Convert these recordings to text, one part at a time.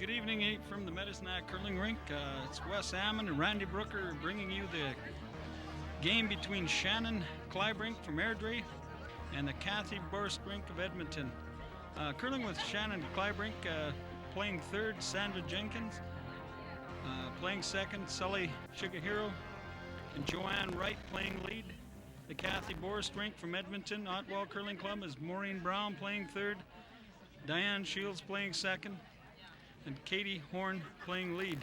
Good evening from the Medicine Curling Rink. It's Wes Hammond and Randy Brooker bringing you the game between Shannon Kleibrink from Airdrie and the Cathy Borst rink of Edmonton. Curling with Shannon Kleibrink, playing third, Sandra Jenkins. Playing second, Sully Shigehiro and Joanne Wright playing lead. The Cathy Borst rink from Edmonton, Otwell Curling Club, is Maureen Brown playing third, Diane Shields playing second, and Katie Horn playing lead.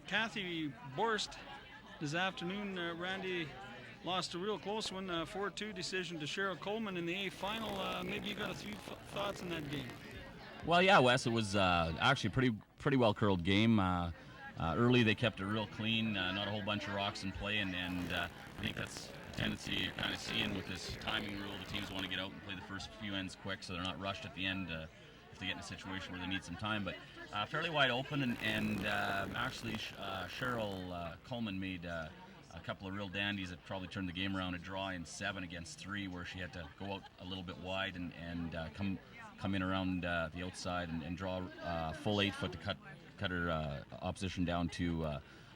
Cathy Borst this afternoon, Randy lost a real close one, 4-2 decision to Cheryl Coleman in the A final. Maybe you got a few thoughts on that game. Well, yeah, Wes, it was actually a pretty well curled game. Early they kept it real clean, not a whole bunch of rocks in play, and I think that's a tendency you're kind of seeing with this timing rule. The teams want to get out and play the first few ends quick so they're not rushed at the end if they get in a situation where they need some time. But fairly wide open, and actually Cheryl Coleman made a couple of real dandies that probably turned the game around, a draw in 7 against 3 where she had to go out a little bit wide and come in around the outside and draw full 8 foot to cut her opposition down to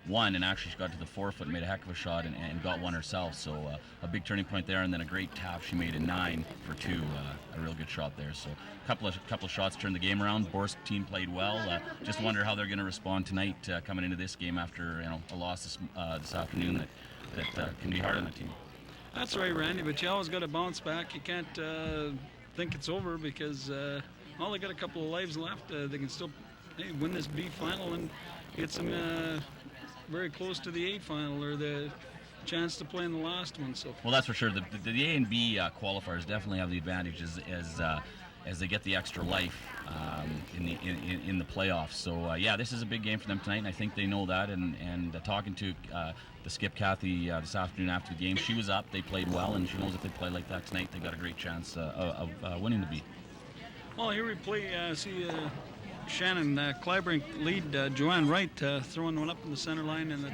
1, and actually she got to the 4 foot and made a heck of a shot and got one herself. So a big turning point there, and then a great tap she made in 9 for 2, a real good shot there. So a couple of shots turned the game around. Borst team played well. Just wonder how they're going to respond tonight coming into this game after a loss this afternoon that can be hard on the team. That's right, Randy, but you always got to bounce back. You can't think it's over because they got a couple of lives left. They can still win this B final and get some very close to the A final or the chance to play in the last one. So well, that's for sure. The A and B qualifiers definitely have the advantage as they get the extra life in the playoffs. So yeah, this is a big game for them tonight, and I think they know that. And talking to the skip Cathy this afternoon after the game, she was up. They played well, and she knows if they play like that tonight, they got a great chance of winning the B. Well, here we play. See. Shannon Kleibrink lead, Joanne Wright throwing one up in the center line in the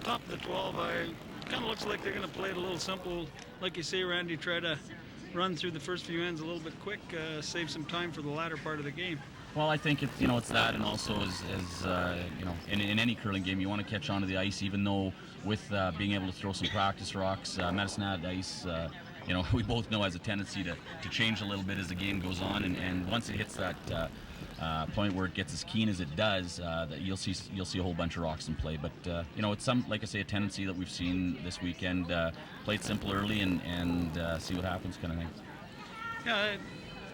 top of the 12. It kind of looks like they're going to play it a little simple. Like you say, Randy, try to run through the first few ends a little bit quick, save some time for the latter part of the game. Well, I think it's that, and also as in any curling game, you want to catch onto the ice, even though with being able to throw some practice rocks, Medicine ice, we both know has a tendency to change a little bit as the game goes on, and once it hits that point where it gets as keen as it does, that you'll see a whole bunch of rocks in play. But it's like I say, a tendency that we've seen this weekend. Play it simple early and see what happens, kind of thing. Yeah,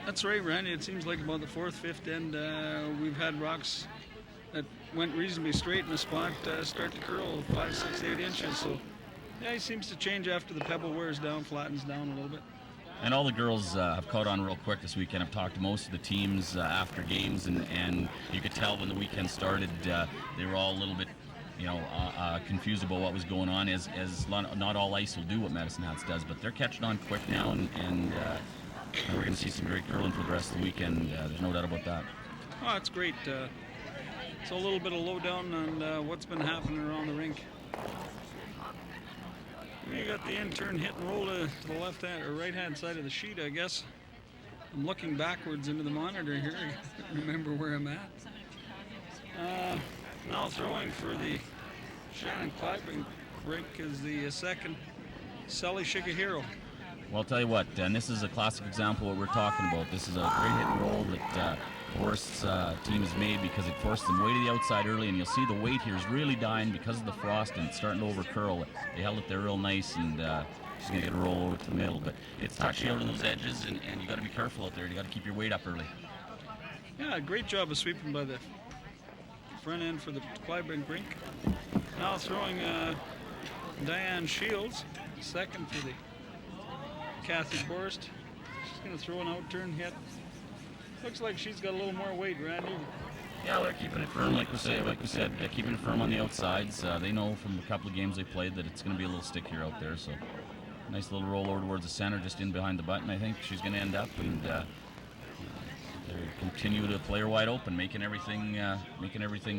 that's right, Randy. It seems like about the 4th, 5th end, we've had rocks that went reasonably straight in the spot start to curl 5, 6, 8 inches. So yeah, he seems to change after the pebble wears down, flattens down a little bit. And all the girls have caught on real quick this weekend. I've talked to most of the teams after games, and you could tell when the weekend started, they were all a little bit, confused about what was going on. As not all ice will do what Medicine Hats does, but they're catching on quick now, and we're going to see some great curling for the rest of the weekend. There's no doubt about that. Oh, it's great. So a little bit of lowdown on what's been happening around the rink. You got the intern hit and roll to the left hand or right hand side of the sheet, I guess. I'm looking backwards into the monitor here. I can't remember where I'm at. Now throwing for the Shannon Kleibrink rink is the second, Sully Shigehiro. Well, I'll tell you what, and this is a classic example of what we're talking about. This is a great hit and roll that Borst's team has made because it forced them way to the outside early, and you'll see the weight here is really dying because of the frost and it's starting to over-curl. They held it there real nice, and she's going to get a roll over to the middle, but it's touchy out on those edges, and you got to be careful out there. You got to keep your weight up early. Yeah, great job of sweeping by the front end for the Kleibrink rink. Now throwing Diane Shields, second for the Cathy Borst. She's going to throw an out-turn hit. Looks like she's got a little more weight, Randy. Yeah, they're keeping it firm, like we said, they're keeping it firm on the outsides. They know from a couple of games they played that it's going to be a little stickier out there. So, nice little roll over towards the center, just in behind the button. I think she's going to end up, and they continue to play her wide open, making everything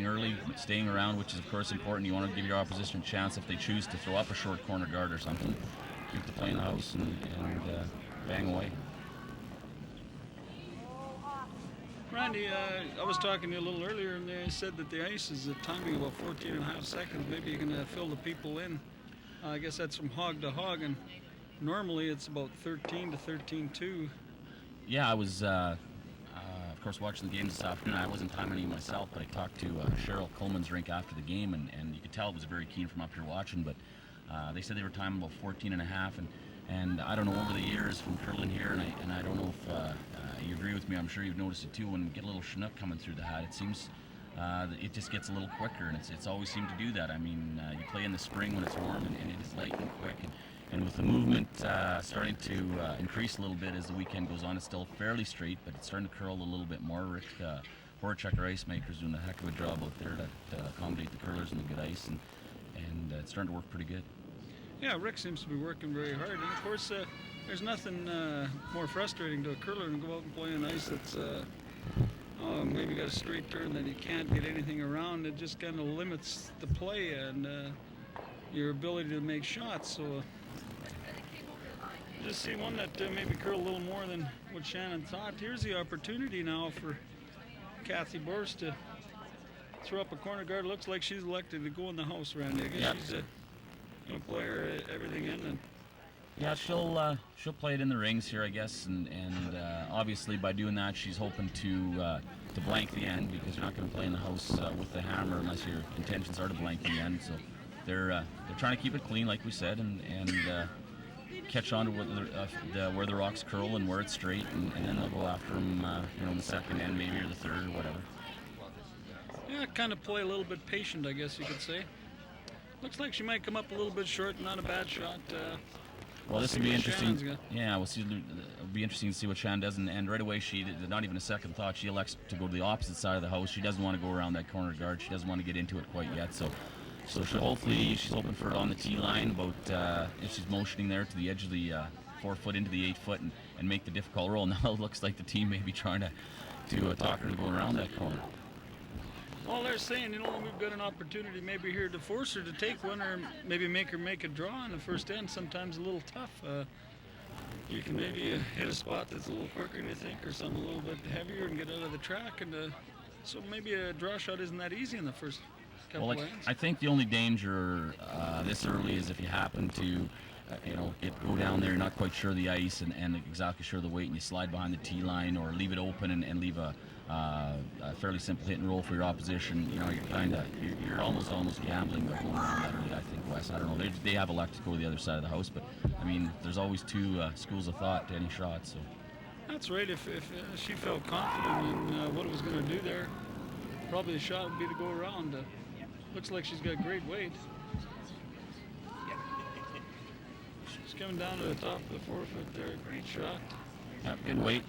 early, staying around, which is of course important. You want to give your opposition a chance if they choose to throw up a short corner guard or something. Keep the play in the house and bang away. Randy, I was talking to you a little earlier, and they said that the ice is timing about 14 and a half seconds. Maybe you can fill the people in. I guess that's from hog to hog, and normally it's about 13 to 13.2. Yeah, I was, of course, watching the game this afternoon. I wasn't timing any myself, but I talked to Cheryl Coleman's rink after the game, and you could tell it was very keen from up here watching, but they said they were timing about 14 and a half, and I don't know, over the years from curling here, and I don't know if you agree with me, I'm sure you've noticed it too, when we get a little chinook coming through the hat, it seems it just gets a little quicker, and it's always seemed to do that. I mean, you play in the spring when it's warm, and it is light and quick, and with the movement starting to increase a little bit as the weekend goes on, it's still fairly straight, but it's starting to curl a little bit more. Rick Horchek, our ice maker's doing a heck of a job out there to accommodate the curlers and the good ice, and it's starting to work pretty good. Yeah, Rick seems to be working very hard, and of course, there's nothing more frustrating to a curler than go out and play on ice that's maybe got a straight turn that you can't get anything around. It just kind of limits the play and your ability to make shots. So just see one that maybe curl a little more than what Shannon thought. Here's the opportunity now for Cathy Borst to throw up a corner guard. Looks like she's elected to go in the house, Randy. I guess she's gonna play her everything in. And yeah, she'll play it in the rings here, I guess, and obviously by doing that, she's hoping to blank the end, because you're not going to play in the house with the hammer unless your intentions are to blank the end. So they're trying to keep it clean, like we said, and catch on to where the rocks curl and where it's straight, and then they'll go after them, in the second end maybe, or the third, or whatever. Yeah, kind of play a little bit patient, I guess you could say. Looks like she might come up a little bit short. Not a bad shot. Well, this will be interesting. Yeah, we'll see. It'll be interesting to see what Shannon does. And right away, she did not even a second thought. She elects to go to the opposite side of the house. She doesn't want to go around that corner guard. She doesn't want to get into it quite yet. So hopefully she's hoping for it on the tee line. About if she's motioning there to the edge of the 4 foot into the 8 foot and make the difficult roll. Now it looks like the team may be trying to talk her to go around that corner. Well, they're saying, we've got an opportunity maybe here to force her to take one, or maybe make her make a draw in the first end. Sometimes a little tough. You can maybe hit a spot that's a little quicker than you think, or something a little bit heavier, and get out of the track. And so maybe a draw shot isn't that easy in the first couple ends. I think the only danger this early is if you happen to go down there, you're not quite sure of the ice and exactly sure of the weight, and you slide behind the tee line or leave it open and leave a fairly simple hit and roll for your opposition. You're almost gambling by going around that early, I think, Wes. I don't know. They have elected to go to the other side of the house, but I mean, there's always two schools of thought to any shot. So that's right. If she felt confident in what it was going to do there, probably the shot would be to go around. Looks like she's got great weight. She's coming down to the top of the 4 foot there. Great shot. Yeah, good weight.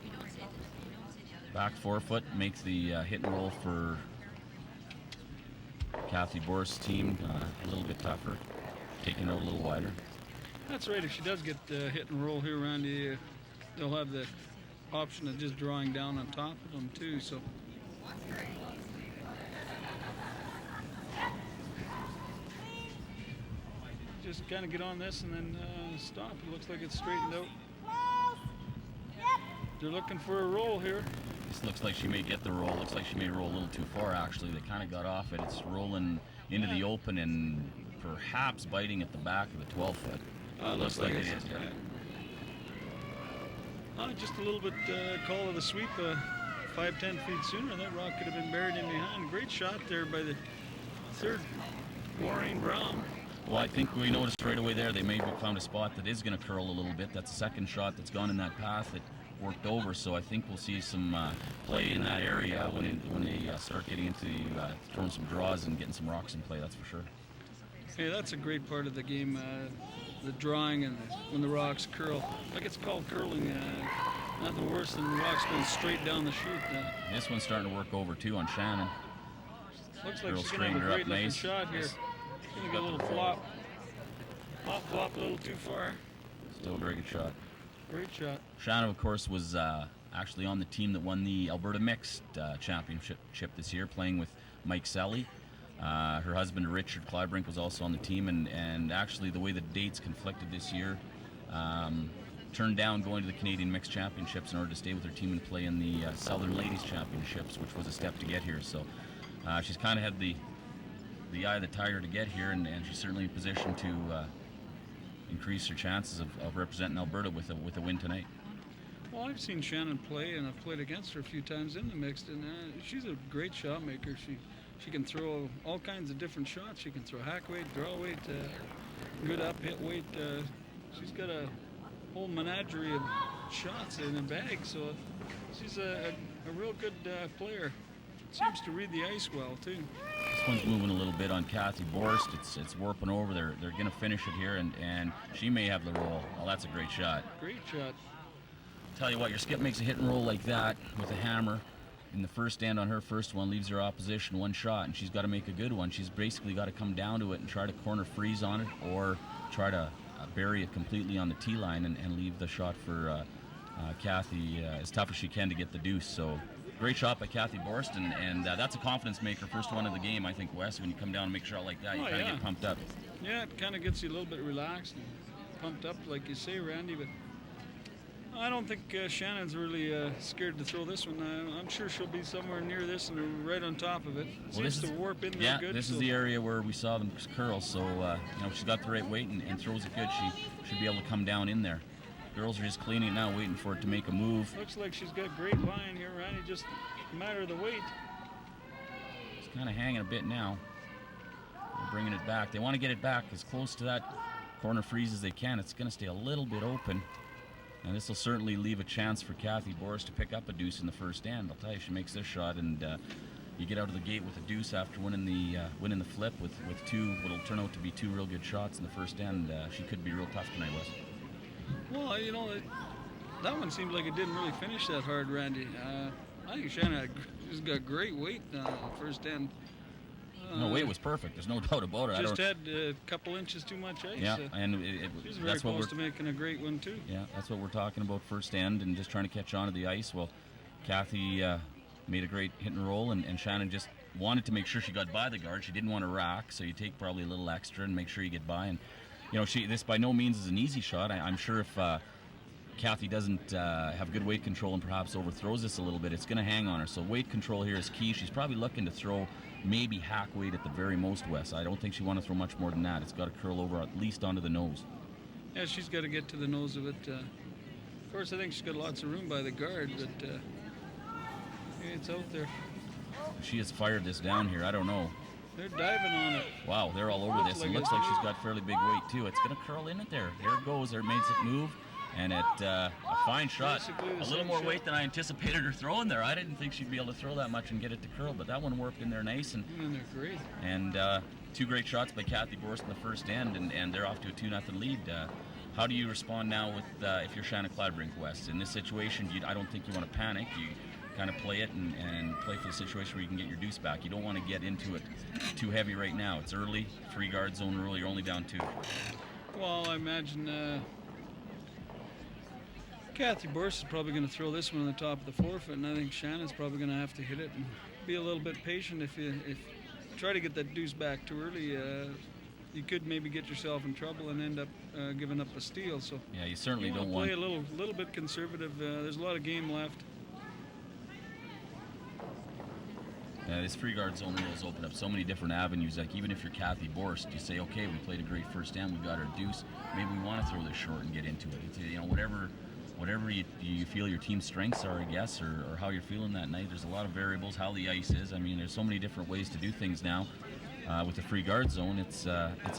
Back 4 foot makes the hit and roll for Cathy Borst's team a little bit tougher, taking it a little wider. That's right. If she does get the hit and roll here, Randy, they'll have the option of just drawing down on top of them too. So. Just kind of get on this and then stop. It looks like it's straightened out. They're looking for a roll here. This looks like she may get the roll. Looks like she may roll a little too far, actually. They kind of got off it. It's rolling into the open and perhaps biting at the back of the 12 foot. Looks like it is. Just a little bit call of the sweep. 5-10 feet sooner, that rock could have been buried in behind. Great shot there by the third, Maureen Brown. Well, I think we noticed right away there they may have found a spot that is going to curl a little bit. That's the second shot that's gone in that path that worked over. So I think we'll see some play in that area when they start getting into throwing some draws and getting some rocks in play. That's for sure. Hey, that's a great part of the game, the drawing and when the rocks curl. Like it's called curling. Nothing worse than the rocks going straight down the chute. This one's starting to work over too on Shannon. Looks like she's going to have a great looking shot here. She's going to get a little flop. Flop a little too far. Still a very good shot. Great shot. Shannon, of course, was actually on the team that won the Alberta Mixed Championship this year, playing with Mike Selly. Her husband, Richard Kleibrink, was also on the team, and actually the way the dates conflicted this year, turned down going to the Canadian Mixed Championships in order to stay with her team and play in the Southern Ladies Championships, which was a step to get here. So she's kind of had the eye of the tiger to get here, and she's certainly in position to increase her chances of representing Alberta with a win tonight. Well, I've seen Shannon play, and I've played against her a few times in the mixed, and she's a great shot maker. She can throw all kinds of different shots. She can throw hack weight, draw weight, good up hit weight. She's got a whole menagerie of shots in a bag, so she's a real good player. Seems to read the ice well too. This one's moving a little bit on Cathy Borst. It's warping over. They're going to finish it here, and she may have the roll. Oh, that's a great shot. Great shot. Tell you what, your skip makes a hit and roll like that with a hammer in the first stand on her first one, leaves her opposition one shot, and she's got to make a good one. She's basically got to come down to it and try to corner freeze on it, or try to bury it completely on the tee line and leave the shot for Cathy as tough as she can to get the deuce. So great shot by Cathy Borst, and that's a confidence maker. First one of the game, I think, Wes. When you come down and make a shot like that, you kind of get pumped up. Yeah, it kind of gets you a little bit relaxed and pumped up, like you say, Randy. But I don't think Shannon's really scared to throw this one. I'm sure she'll be somewhere near this and right on top of it. Seems to warp in there good. Yeah, this is the area where we saw them curl. So she's got the right weight and throws it good. She should be able to come down in there. Girls are just cleaning it now, waiting for it to make a move. Looks like she's got great line here, Randy. Just a matter of the weight. It's kind of hanging a bit now. They're bringing it back. They want to get it back as close to that corner freeze as they can. It's going to stay a little bit open. And this will certainly leave a chance for Cathy Borst to pick up a deuce in the first stand. I'll tell you, she makes this shot, and you get out of the gate with a deuce after winning the flip with two, what'll turn out to be two real good shots in the first stand. She could be real tough tonight, Wes. Well, that one seemed like it didn't really finish that hard, Randy. I think Shannon has got great weight on the first stand. No, weight was perfect. There's no doubt about it. Just had a couple inches too much ice. Yeah, and she's very close to making a great one too. Yeah, that's what we're talking about, first stand and just trying to catch on to the ice. Well, Cathy made a great hit and roll, and Shannon just wanted to make sure she got by the guard. She didn't want to rack, so you take probably a little extra and make sure you get by. And this by no means is an easy shot. I'm sure if Cathy doesn't have good weight control and perhaps overthrows this a little bit, it's going to hang on her. So weight control here is key. She's probably looking to throw maybe hack weight at the very most, Wes. I don't think she wants to throw much more than that. It's got to curl over at least onto the nose. Yeah, she's got to get to the nose of it. Of course, I think she's got lots of room by the guard, but it's out there. She has fired this down here. I don't know. They're diving on it. Wow, they're all over this. It looks like she's got fairly big weight, too. It's going to curl in it there. There it goes. There, makes it move. And a fine shot. A little more weight than I anticipated her throwing there. I didn't think she'd be able to throw that much and get it to curl, but that one worked in there nice. And they're great. And two great shots by Cathy Borst in the first end, and they're off to a 2-0 lead. How do you respond now with if you're Shannon Kleibrink, West? In this situation, I don't think you want to panic. You kind of play it and play for the situation where you can get your deuce back. You don't want to get into it too heavy right now. It's early, 3-guard zone rule. You're only down 2. Well, I imagine Cathy Borst is probably going to throw this one on the top of the forefoot, and I think Shannon's probably going to have to hit it and be a little bit patient. If you try to get that deuce back too early, you could maybe get yourself in trouble and end up giving up a steal. So yeah, you certainly don't want to play a little bit conservative. There's a lot of game left. This 3-guard zone rules open up so many different avenues. Like even if you're Cathy Borst, you say, okay, we played a great first stand, we got our deuce. Maybe we want to throw this short and get into it. It's, whatever you feel your team's strengths are, I guess, or how you're feeling that night. There's a lot of variables, how the ice is. I mean, there's so many different ways to do things now. With the free guard zone, it's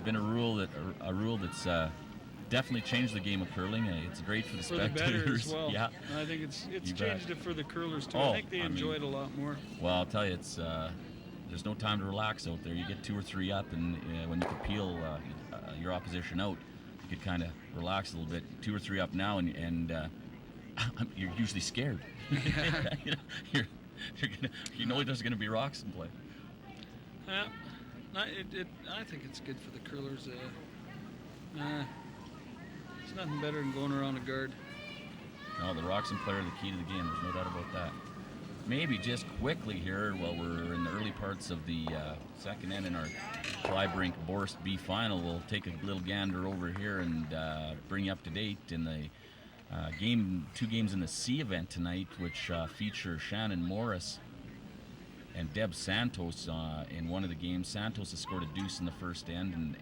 been a rule that's definitely changed the game of curling. It's great for the spectators. For the better as well. Yeah, I think it's changed it for the curlers too. Oh, I think they enjoy it a lot more. Well, I'll tell you, it's there's no time to relax out there. You get 2 or 3 up, and when you can peel your opposition out, you could kind of relax a little bit. 2 or 3 up now, and you're usually scared. you know there's going to be rocks in play. Yeah, I think it's good for the curlers. It's nothing better than going around a guard. No, the rocks in play are the key to the game. There's no doubt about that. Maybe just quickly here, while we're in the early parts of the second end in our Kleibrink Borst B final, we'll take a little gander over here and bring you up to date in the Two games in the C event tonight, which feature Shannon Morris and Deb Santos in one of the games. Santos has scored a deuce in the first end, and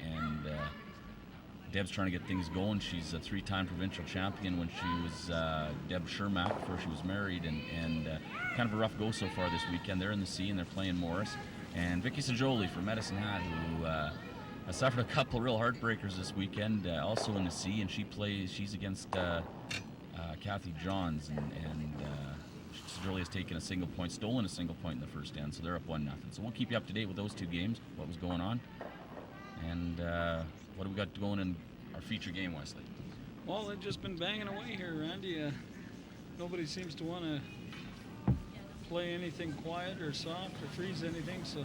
Deb's trying to get things going. She's a 3-time provincial champion when she was Deb Shermack before she was married, and kind of a rough go so far this weekend. They're in the C and they're playing Morris. And Vicky Sajoli from Medicine Hat, who has suffered a couple real heartbreakers this weekend, also in the C, and she's against Cathy Johns, and Sajoli has taken a single point, stolen a single point in the first end, so they're up 1-0. So we'll keep you up to date with those two games, what was going on, and what do we got going in our feature game, Wesley? Well, they've just been banging away here, Randy. Nobody seems to want to play anything quiet or soft or freeze anything, so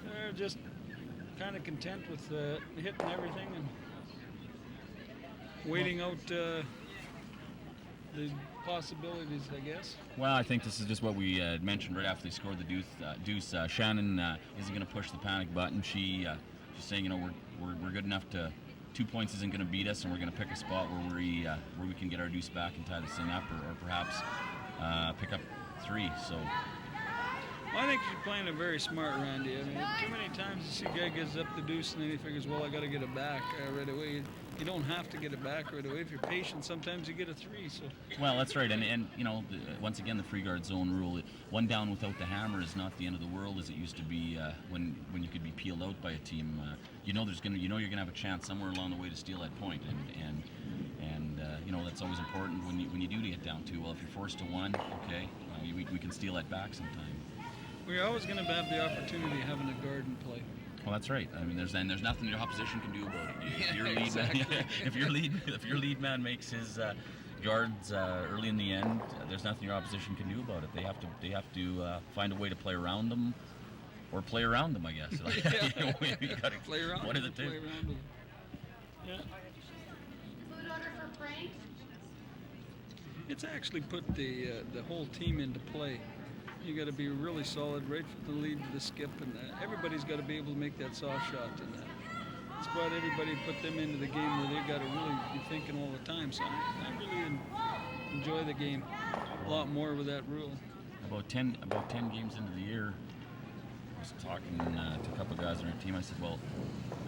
they're just kind of content with hitting everything and waiting out the possibilities, I guess. Well, I think this is just what we mentioned right after they scored the deuce. Shannon isn't going to push the panic button. She's saying, we're good enough to 2 points isn't going to beat us, and we're going to pick a spot where we can get our deuce back and tie this thing up, or perhaps pick up 3. So. Well, I think she's playing it very smart, Randy. I mean, too many times you see a guy gets up the deuce and then he figures, well, I got to get it back right away. You don't have to get it back right away. If you're patient, sometimes you get a 3. So. Well, that's right, and once again, the free guard zone rule: 1 down without the hammer is not the end of the world as it used to be when you could be peeled out by a team. You're gonna have a chance somewhere along the way to steal that point, and that's always important when you do get down 2. Well, if you're forced to 1, okay, we can steal that back sometime. We're always going to have the opportunity of having a guard in play. Well, that's right. I mean, there's nothing your opposition can do about it. If your lead exactly. man, if your lead man makes his guards early in the end, there's nothing your opposition can do about it. They have to find a way to play around them, or play around them, I guess. You got to play around. One of the two. Yeah. Food order for Frank. It's actually put the whole team into play. You got to be really solid right from the lead to the skip, and everybody's got to be able to make that soft shot. And it's brought everybody, put them into the game where they've got to really be thinking all the time. So I really enjoy the game a lot more with that rule. About 10 games into the year, I was talking to a couple of guys on our team. I said, well,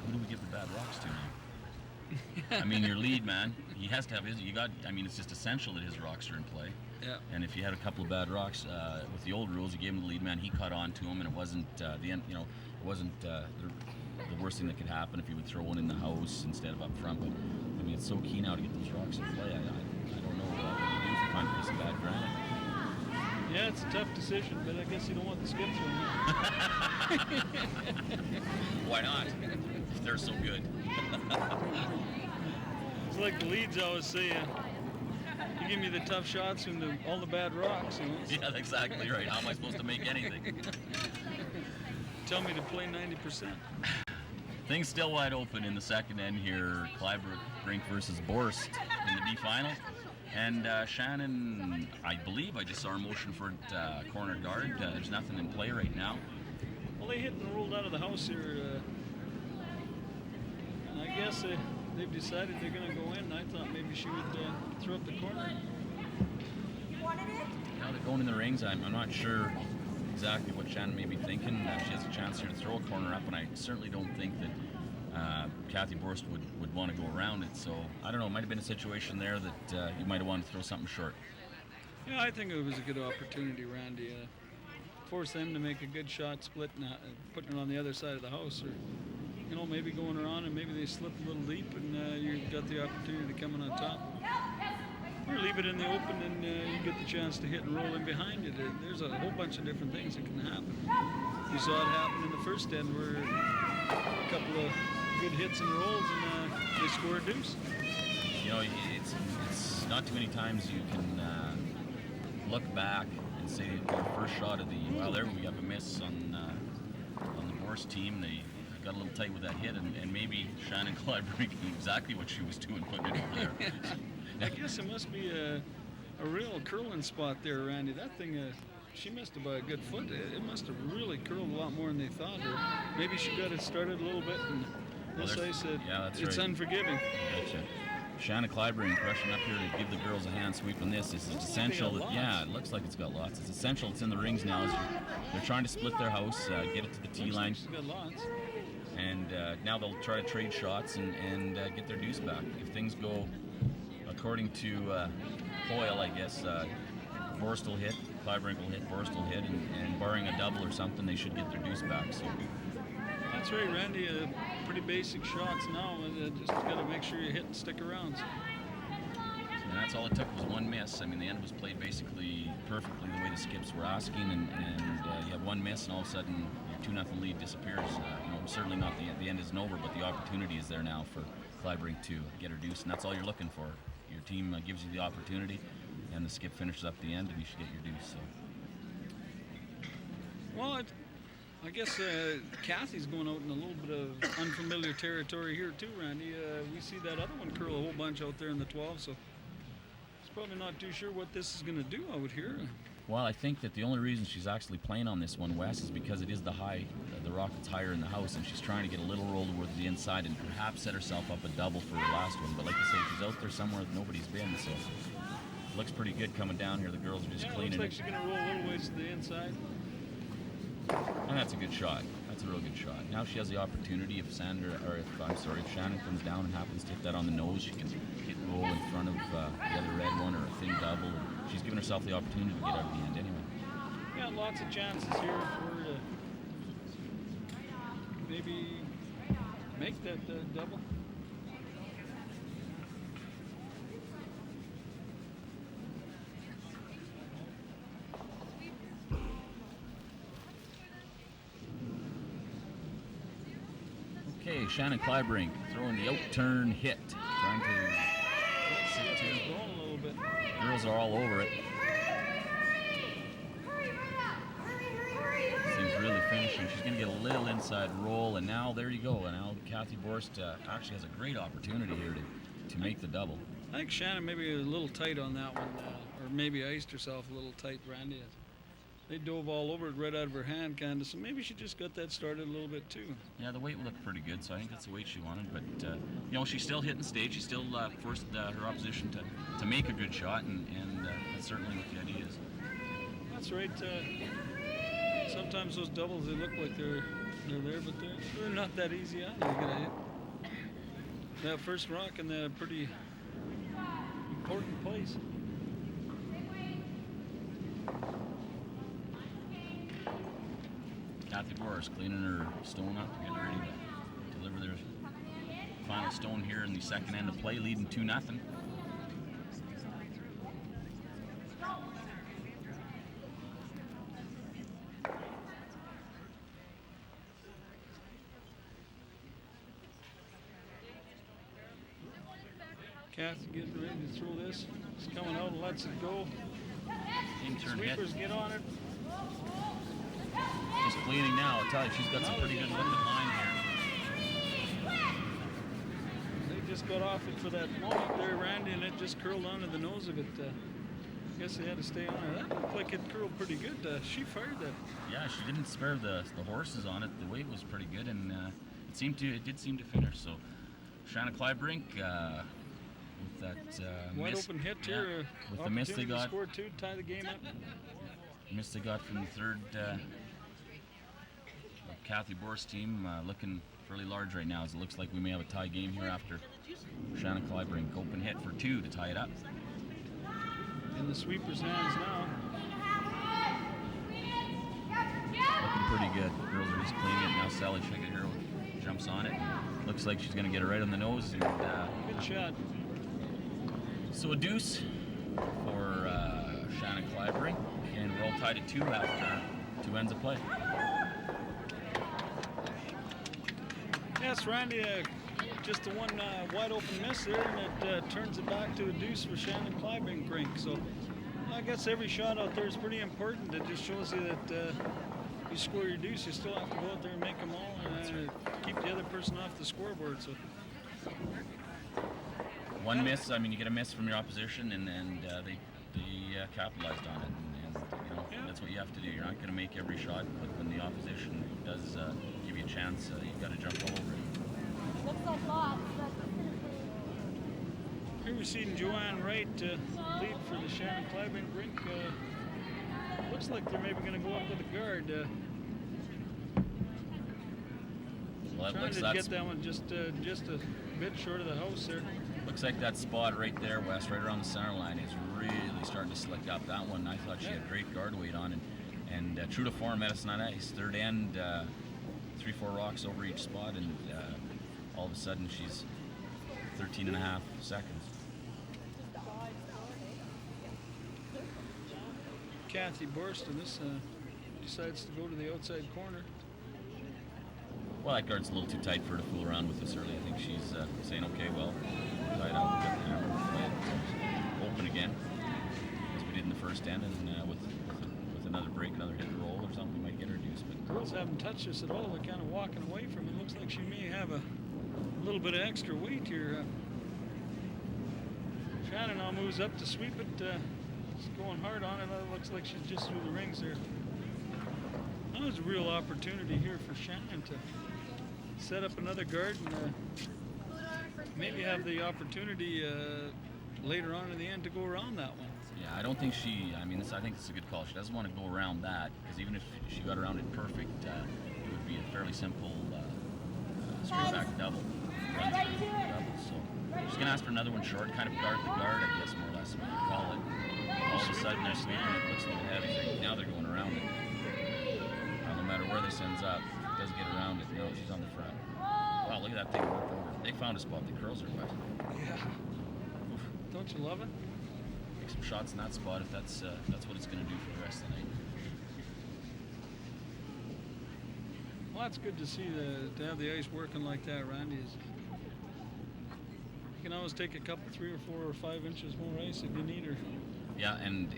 who do we give the bad rocks to now? I mean, your lead man, he has to have his. It's just essential that his rocks are in play. Yeah. And if you had a couple of bad rocks with the old rules, you gave him the lead man. He caught on to him, and it wasn't the end. It wasn't the worst thing that could happen if you would throw one in the house instead of up front. But I mean, it's so key now to get those rocks in play. I don't know what you do if you find a piece of bad granite. Yeah, it's a tough decision, but I guess you don't want the skips on. Why not? If they're so good. It's like the leads always say. You give me the tough shots and all the bad rocks. Yeah, that's exactly right. How am I supposed to make anything? Tell me to play 90%. Things still wide open in the second end here. Kleibrink versus Borst in the D final. And Shannon, I believe I just saw a motion for corner guard. There's nothing in play right now. Well, they hit and rolled out of the house here. I guess they've decided they're going to go in. I thought maybe she would throw up the corner. Now they're going in the rings. I'm not sure exactly what Shannon may be thinking. She has a chance here to throw a corner up, and I certainly don't think that Cathy Borst would want to go around it. So I don't know. It might have been a situation there that you might have wanted to throw something short. Yeah, I think it was a good opportunity, Randy. Force them to make a good shot, splitting, putting it on the other side of the house, or maybe going around and maybe they slip a little deep, and you've got the opportunity to come in on top. Or leave it in the open, and you get the chance to hit and roll in behind it. There's a whole bunch of different things that can happen. You saw it happen in the first end where a couple of good hits and rolls, and they score a deuce. It's not too many times you can look back and say the first shot of there we have a miss on the Borst team. They got a little tight with that hit, and maybe Shannon Kleibrink knew exactly what she was doing putting it over there. I guess it must be a real curling spot there, Randy. That thing, she missed it by a good foot. It must have really curled a lot more than they thought. Or maybe she got it started a little bit, and this ice, it's right. unforgiving. Gotcha. Shannon Kleibrink rushing up here to give the girls a hand sweep on this. It's essential. Yeah, it looks like it's got lots. It's essential. It's in the rings now. They're trying to split their house, get it to the tee line. She's got lots. And now they'll try to trade shots and get their deuce back. If things go according to Hoyle, I guess, Borst will hit, Kleibrink will hit, Borst will hit, and barring a double or something, they should get their deuce back. So. That's right, Randy. Pretty basic shots now. Just got to make sure you hit and stick around. And that's all it took was one miss. I mean, the end was played basically perfectly the way the skips were asking, and you have one miss, and all of a sudden your 2-0 lead disappears. Certainly not the end isn't over, but the opportunity is there now for Kleibrink to get her deuce, and that's all you're looking for. Your team gives you the opportunity, and the skip finishes up the end, and you should get your deuce. So. Well, I guess Cathy's going out in a little bit of unfamiliar territory here too, Randy. We see that other one curl a whole bunch out there in the 12, so he's probably not too sure what this is going to do out here. Well, I think that the only reason she's actually playing on this one, Wes, is because it is the rock that's higher in the house, and she's trying to get a little roll towards the inside and perhaps set herself up a double for her last one. But like I say, she's out there somewhere that nobody's been, so it looks pretty good coming down here. The girls are just cleaning it. Looks like she's going to roll a little ways to the inside. And that's a good shot. That's a real good shot. Now she has the opportunity if Shannon comes down and happens to hit that on the nose, she can roll in front of the other red one or a thin double. She's given herself the opportunity to get out of the end anyway. Yeah, lots of chances here for maybe make that double. Okay, Shannon Kleibrink throwing the out-turn hit. Trying to sit to. Going a little bit. Girls are all over it. Seems really finishing. She's going to get a little inside roll, and now there you go. And now Cathy Borst actually has a great opportunity here to make the double. I think Shannon maybe a little tight on that one, or maybe iced herself a little tight, Randy. They dove all over it right out of her hand, kind of, so maybe she just got that started a little bit too. Yeah, the weight looked pretty good, so I think that's the weight she wanted. But, she's still hitting stage. She still forced her opposition to make a good shot, and that's certainly what the idea is. That's right. Sometimes those doubles, they look like they're there, but they're not that easy either. You gotta hit that first rock in that pretty important place. Cathy Borst cleaning her stone up, getting ready to deliver their final stone here in the second end of play, leading 2-0. Cathy getting ready to throw this. She's coming out and lets it go. Sweepers get on it. Just cleaning now. I'll tell you, she's got some pretty good looking line here. They just got off it for that moment there, Randy, and it just curled onto the nose of it. I guess they had to stay on her. That looked like it curled pretty good. She fired that. Yeah, she didn't spare the horses on it. The weight was pretty good, and it did seem to finish. So Shannon Kleibrink with that wide miss, open hit here. With the miss they got. Score two, tie the game up. Miss they got from the third Cathy Borst team, looking fairly large right now, as it looks like we may have a tie game here after Shannon Kleibrink open hit for 2 to tie it up. In the sweeper's hands now. Looking pretty good. The girls are just cleaning it now. Sally Shigahiro jumps on it. Looks like she's going to get it right on the nose. And, good shot. So a deuce for Shannon Kleibrink, and we're all tied at 2 after 2 ends of play. Yes, Randy, just the one wide open miss there, and it turns it back to a deuce for Shannon Kleibrink. So I guess every shot out there is pretty important. It just shows you that you score your deuce, you still have to go out there and make them all, and keep the other person off the scoreboard. So one miss, I mean, you get a miss from your opposition, and they capitalized on it, and that's what you have to do. You're not going to make every shot, but when the opposition does give you a chance, you've got to jump all over it. Looks like lots. Here we're seeing Joanne Wright lead for the Shannon Kleibrink rink. Looks like they're maybe going to go up with a guard. Well, Trying to get that one just a bit short of the house there. Looks like that spot right there, Wes, right around the center line, is really starting to slick up. That one, I thought she had great guard weight on, and true to form, Medicine on ice. Third end, 3-4 rocks over each spot, and all of a sudden she's 13 and a half seconds. Cathy Borst, and this decides to go to the outside corner. Well, that guard's a little too tight for her to fool around with this early. I think she's saying, okay, well, tight out, get the hammer, open again, as we did in the first end, and with another break, another hit and roll or something, we might get her deuce. But Girls haven't touched this at all. They're kind of walking away from it. Looks like she may have a little bit of extra weight here. Shannon now moves up to sweep it. She's going hard on it. It looks like she's just through the rings there. That was a real opportunity here for Shannon to set up another guard and maybe have the opportunity later on in the end to go around that one. yeah, I don't think I think it's a good call. She doesn't want to go around that, because even if she got around it perfect, it would be a fairly simple straight back double. So she's going to ask for another one short, kind of guard the guard, I guess, more or less, what you call it. All of a sudden they're sweeping it, looks a little heavy. Now they're going around it. No matter where this ends up, it does get around it. No, she's on the front. Wow, look at that thing worked over. They found a spot that curls her, West. Yeah. Oof. Don't you love it? Make some shots in that spot if that's what it's going to do for the rest of the night. Well, that's good to see to have the ice working like that, Randy. You can always take a couple, 3 or 4 or 5 inches more ice if you need her. Yeah, and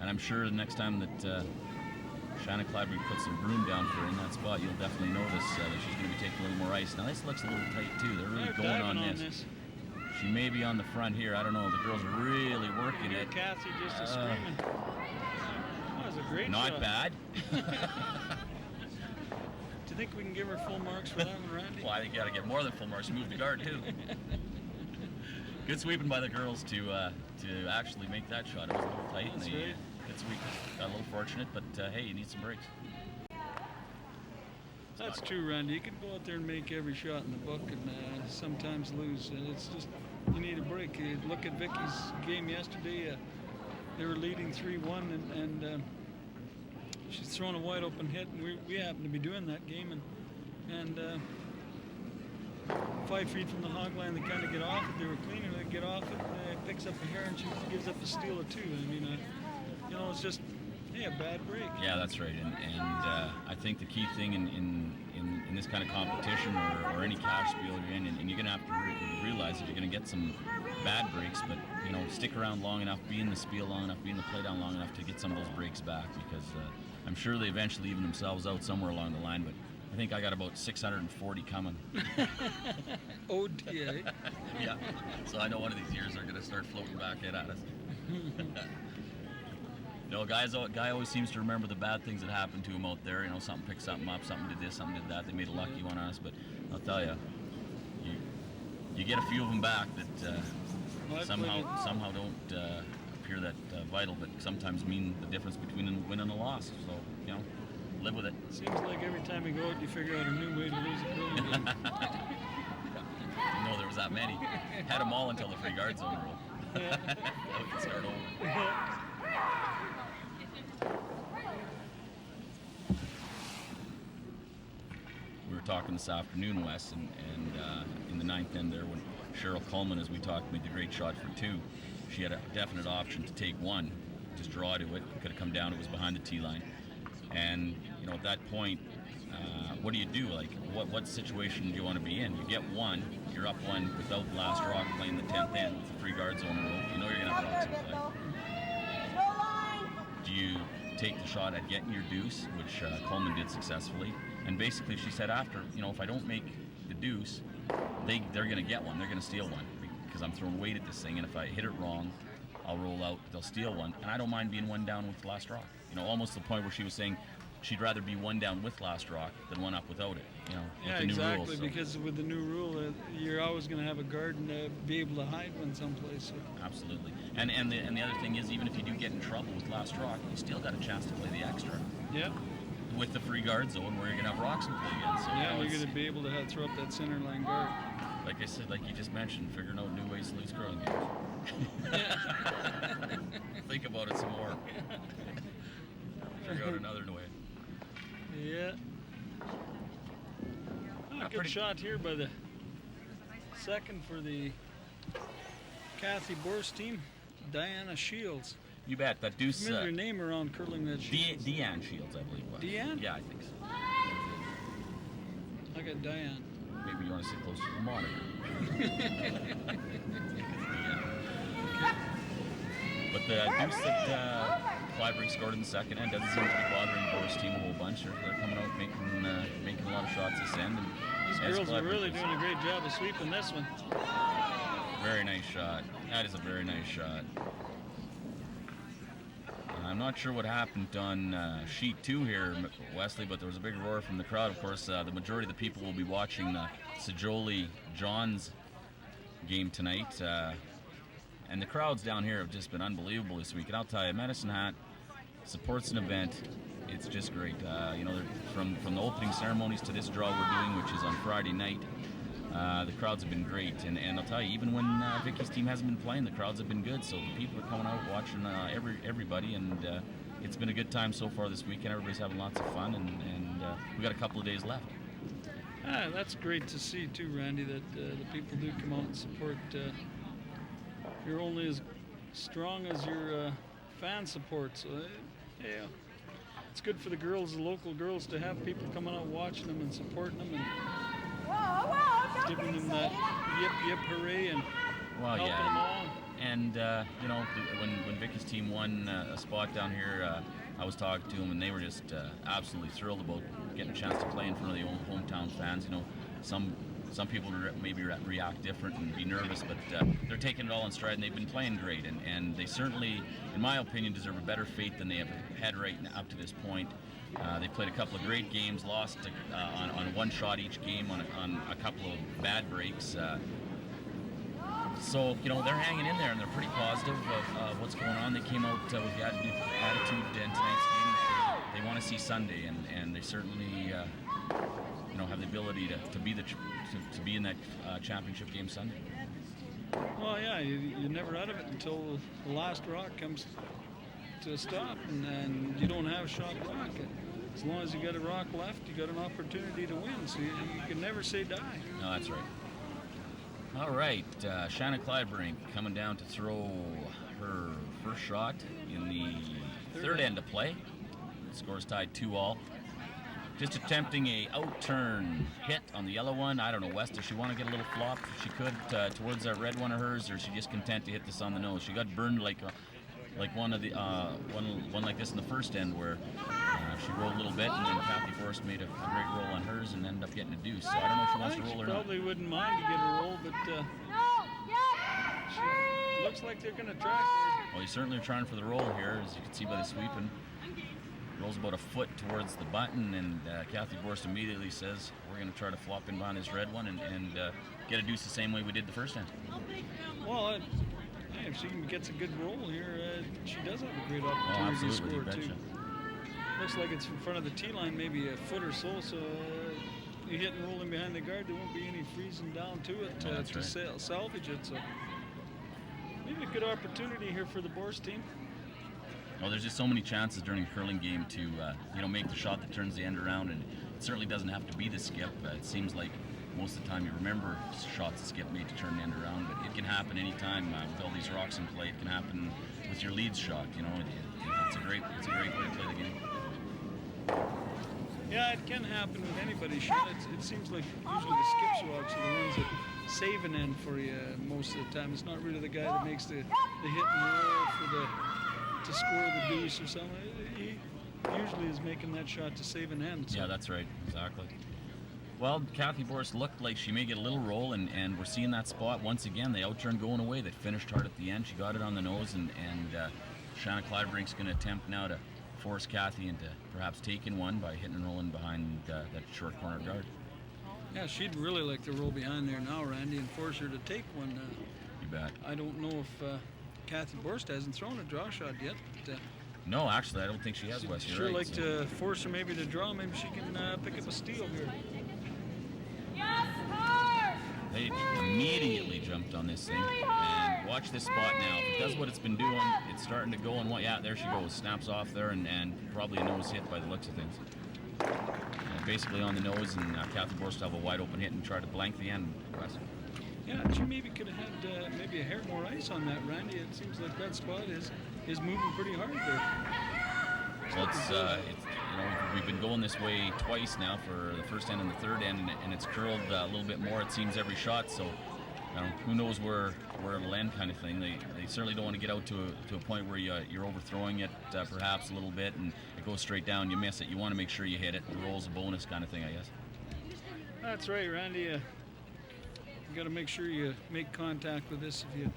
I'm sure the next time that Shannon Kleibrink puts some broom down for her in that spot, you'll definitely notice that she's going to be taking a little more ice. Now this looks a little tight too. They're really going on this. She may be on the front here. I don't know. The girls are really working it. Cathy just screaming. That was a great Not shot. bad. Do you think we can give her full marks for that one, Randy? Well, I think you got to get more than full marks. Move the guard too. Good sweeping by the girls to actually make that shot. It was a little tight. That's and they right. got a little fortunate, but hey, you need some breaks. That's true, Randy. You can go out there and make every shot in the book and sometimes lose. And it's just, you need a break. You look at Vicky's game yesterday. They were leading 3-1, and she's thrown a wide open hit, and we happened to be doing that game. And 5 feet from the hog line, they kind of get off it. They were cleaner. They get off it. Picks up a hair, and she gives up a steal or two. I mean, it's just a bad break. Yeah, that's right. And I think the key thing in this kind of competition or any cash spiel you're in, and you're going to have to realize that you're going to get some bad breaks, but stick around long enough, be in the spiel long enough, be in the play down long enough to get some of those breaks back, because I'm sure they eventually even themselves out somewhere along the line, but I think I got about 640 coming. Oh dear. Yeah, so I know one of these years they're going to start floating back in at us. Guy always seems to remember the bad things that happened to him out there. Something picked something up, something did this, something did that. They made a lucky one on us, but I'll tell you, you get a few of them back that somehow don't appear that vital, but sometimes mean the difference between a win and a loss. So, live with it. Seems like every time you go out, you figure out a new way to lose a curling game. There was that many. Had them all until the free guard zone rule. Yeah. Now we can start over. We were talking this afternoon, Wes, and in the ninth end there, when Cheryl Coleman, as we talked, made the great shot for 2, she had a definite option to take 1, just draw to it. Could have come down. It was behind the tee line. And, at that point, what do you do? Like, what situation do you want to be in? You get 1, you're up 1 without the last rock playing the 10th end with the free guard zone rule. You're going to have rocks in play. Do you take the shot at getting your deuce, which Coleman did successfully? And basically she said after, if I don't make the deuce, they're going to get 1. They're going to steal 1 because I'm throwing weight at this thing, and if I hit it wrong, I'll roll out, they'll steal 1, and I don't mind being 1 down with the last rock. Almost to the point where she was saying she'd rather be one down with last rock than one up without it. You know, with Yeah, the new exactly. rules, so. Because with the new rule, you're always going to have a guard and be able to hide one someplace. So. Absolutely. And the other thing is, even if you do get in trouble with last rock, you still got a chance to play the extra. Yeah. With the free guard zone where you're going to have rocks to play against. So, Yeah, you know, you're going to be able to throw up that center line guard. like I said, like you just mentioned, figuring out new ways to lose curling games. Think about it some more. Figure out another way. Yeah. Oh, good shot here by the second for the Cathy Borst team, Diana Shields. You bet. That deuce. Familiar name around curling, that Shields. Deanne Shields, I believe. Was. Deanne? Yeah, I think so. I got Diane. Maybe you want to sit closer to the monitor. But the deuce that Kleibrink scored in the second end doesn't seem to be bothering the Borst team a whole bunch. They're coming out making a lot of shots this end. And these girls are really doing a great job of sweeping this one. Very nice shot. That is a very nice shot. I'm not sure what happened on sheet 2 here, Wesley, but there was a big roar from the crowd. Of course, the majority of the people will be watching the Sajoli-Johns game tonight. And the crowds down here have just been unbelievable this week. And I'll tell you, Medicine Hat supports an event. It's just great. You know, from the opening ceremonies to this draw we're doing, which is on Friday night, the crowds have been great. And I'll tell you, even when Vicky's team hasn't been playing, the crowds have been good. So the people are coming out watching everybody, and it's been a good time so far this weekend. Everybody's having lots of fun, and we got a couple of days left. That's great to see too, Randy, that the people do come out and support. You're only as strong as your fan support, so yeah, it's good for the girls, the local girls, to have people coming out watching them and supporting them and giving them that yip yip hooray and helping them along. And you know, when Vicky's team won a spot down here, I was talking to them, and they were just absolutely thrilled about getting a chance to play in front of the old hometown fans. You know, some people maybe react different and be nervous, but they're taking it all in stride, and they've been playing great. And they certainly, in my opinion, deserve a better fate than they have had right now, up to this point. They played a couple of great games, lost on one shot each game on a couple of bad breaks. So, you know, they're hanging in there, and they're pretty positive of what's going on. They came out with the attitude in tonight's game. They want to see Sunday, and they certainly, you know, have the ability to be in that championship game Sunday. Well, yeah, you're never out of it until the last rock comes to a stop, and you don't have shot rock. As long as you got a rock left, you got an opportunity to win. So you can never say die. No, that's right. All right, Shannon Kleibrink coming down to throw her first shot in the third end of play. Score's tied 2-all. Just attempting a out-turn hit on the yellow one. I don't know, West, does she want to get a little flop if she could towards that red one of hers, or is she just content to hit this on the nose? She got burned like one of the one like this in the first end, where she rolled a little bit, and then Cathy Borst made a great roll on hers and ended up getting a deuce. So I don't know if she wants to roll or not. Probably wouldn't mind to get a roll, but she looks like they're going to try for it. Well, he's certainly trying for the roll here, as you can see by the sweeping. Rolls about a foot towards the button, and Cathy Borst immediately says, we're going to try to flop in behind this red one and get a deuce the same way we did the first end. Well, if she gets a good roll here, she does have a great opportunity to score, too. Looks like it's in front of the tee line, maybe a foot or so, so you hit and roll in behind the guard, there won't be any freezing down to it to salvage it. So maybe a good opportunity here for the Borst team. Well, there's just so many chances during a curling game to you know, make the shot that turns the end around, and it certainly doesn't have to be the skip. It seems like most of the time you remember shots that skip made to turn the end around, but it can happen anytime with all these rocks in play. It can happen with your lead shot. You know, it's a great way to play the game. Yeah, it can happen with anybody's shot. It seems like usually the skip shots are the ones that save an end for you most of the time. It's not really the guy that makes the hit and roll to score the deuce or something. He usually is making that shot to save an end. So. Yeah, that's right. Exactly. Well, Cathy Borst looked like she may get a little roll, and we're seeing that spot once again. They outturned going away. They finished hard at the end. She got it on the nose, and Shannon Kleibrink's going to attempt now to force Cathy into perhaps taking one by hitting and rolling behind that short corner guard. Yeah, she'd really like to roll behind there now, Randy, and force her to take one. You bet. I don't know if Cathy Borst hasn't thrown a draw shot yet. But, No, actually, I don't think she has, Wes. You're sure right. like to force her maybe to draw. Maybe she can pick up a steal here. They immediately jumped on this thing. And watch this spot now. If it does what it's been doing, it's starting to go. And yeah, there she goes. Snaps off there and probably a nose hit by the looks of things. Basically on the nose, and Cathy Borst have a wide open hit and try to blank the end. Wes. Yeah, she maybe could have had maybe a hair more ice on that, Randy. It seems like that spot is moving pretty hard there. So we've been going this way twice now for the first end and the third end, and it's curled a little bit more, it seems, every shot. So who knows where it'll end, kind of thing. They certainly don't want to get out to a point where you're overthrowing it perhaps a little bit and it goes straight down, you miss it. You want to make sure you hit it. The roll's a bonus kind of thing, I guess. That's right, Randy. You got to make sure you make contact with this. If you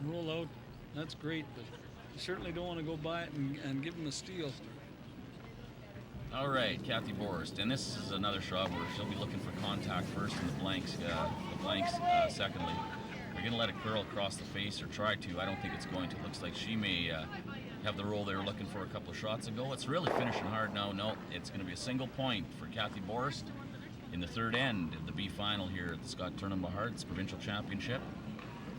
roll out, that's great, but you certainly don't want to go by it and give them a steal. All right, Cathy Borst, and this is another shot where she'll be looking for contact first and the blanks secondly. They're going to let it curl across the face or try to. I don't think it's going to. It looks like she may have the roll they were looking for a couple of shots ago. It's really finishing hard now. No, it's going to be a single point for Cathy Borst in the third end of the B final here at the Scott Tournament of Hearts Provincial Championship.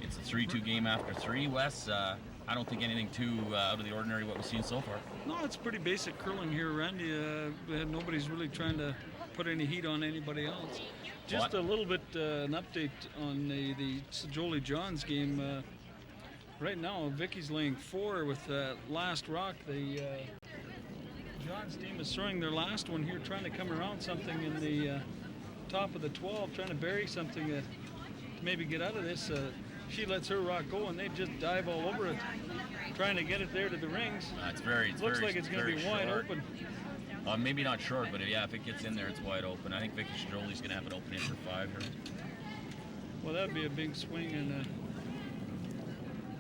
It's a 3-2 game after 3. Wes, I don't think anything too out of the ordinary what we've seen so far. No, it's pretty basic curling here, Randy. Nobody's really trying to put any heat on anybody else. Just a little bit an update on the Sajoli Johns game. Right now, Vicky's laying 4 with last rock. The Johns team is throwing their last one here, trying to come around something in the top of the 12, trying to bury something to maybe get out of this. She lets her rock go, and they just dive all over it, trying to get it there to the rings. Looks like it's going to be wide open. Maybe not short, but yeah, if it gets in there, it's wide open. I think Vicky Sajoli's going to have it open in for 5 here. Well, that'd be a big swing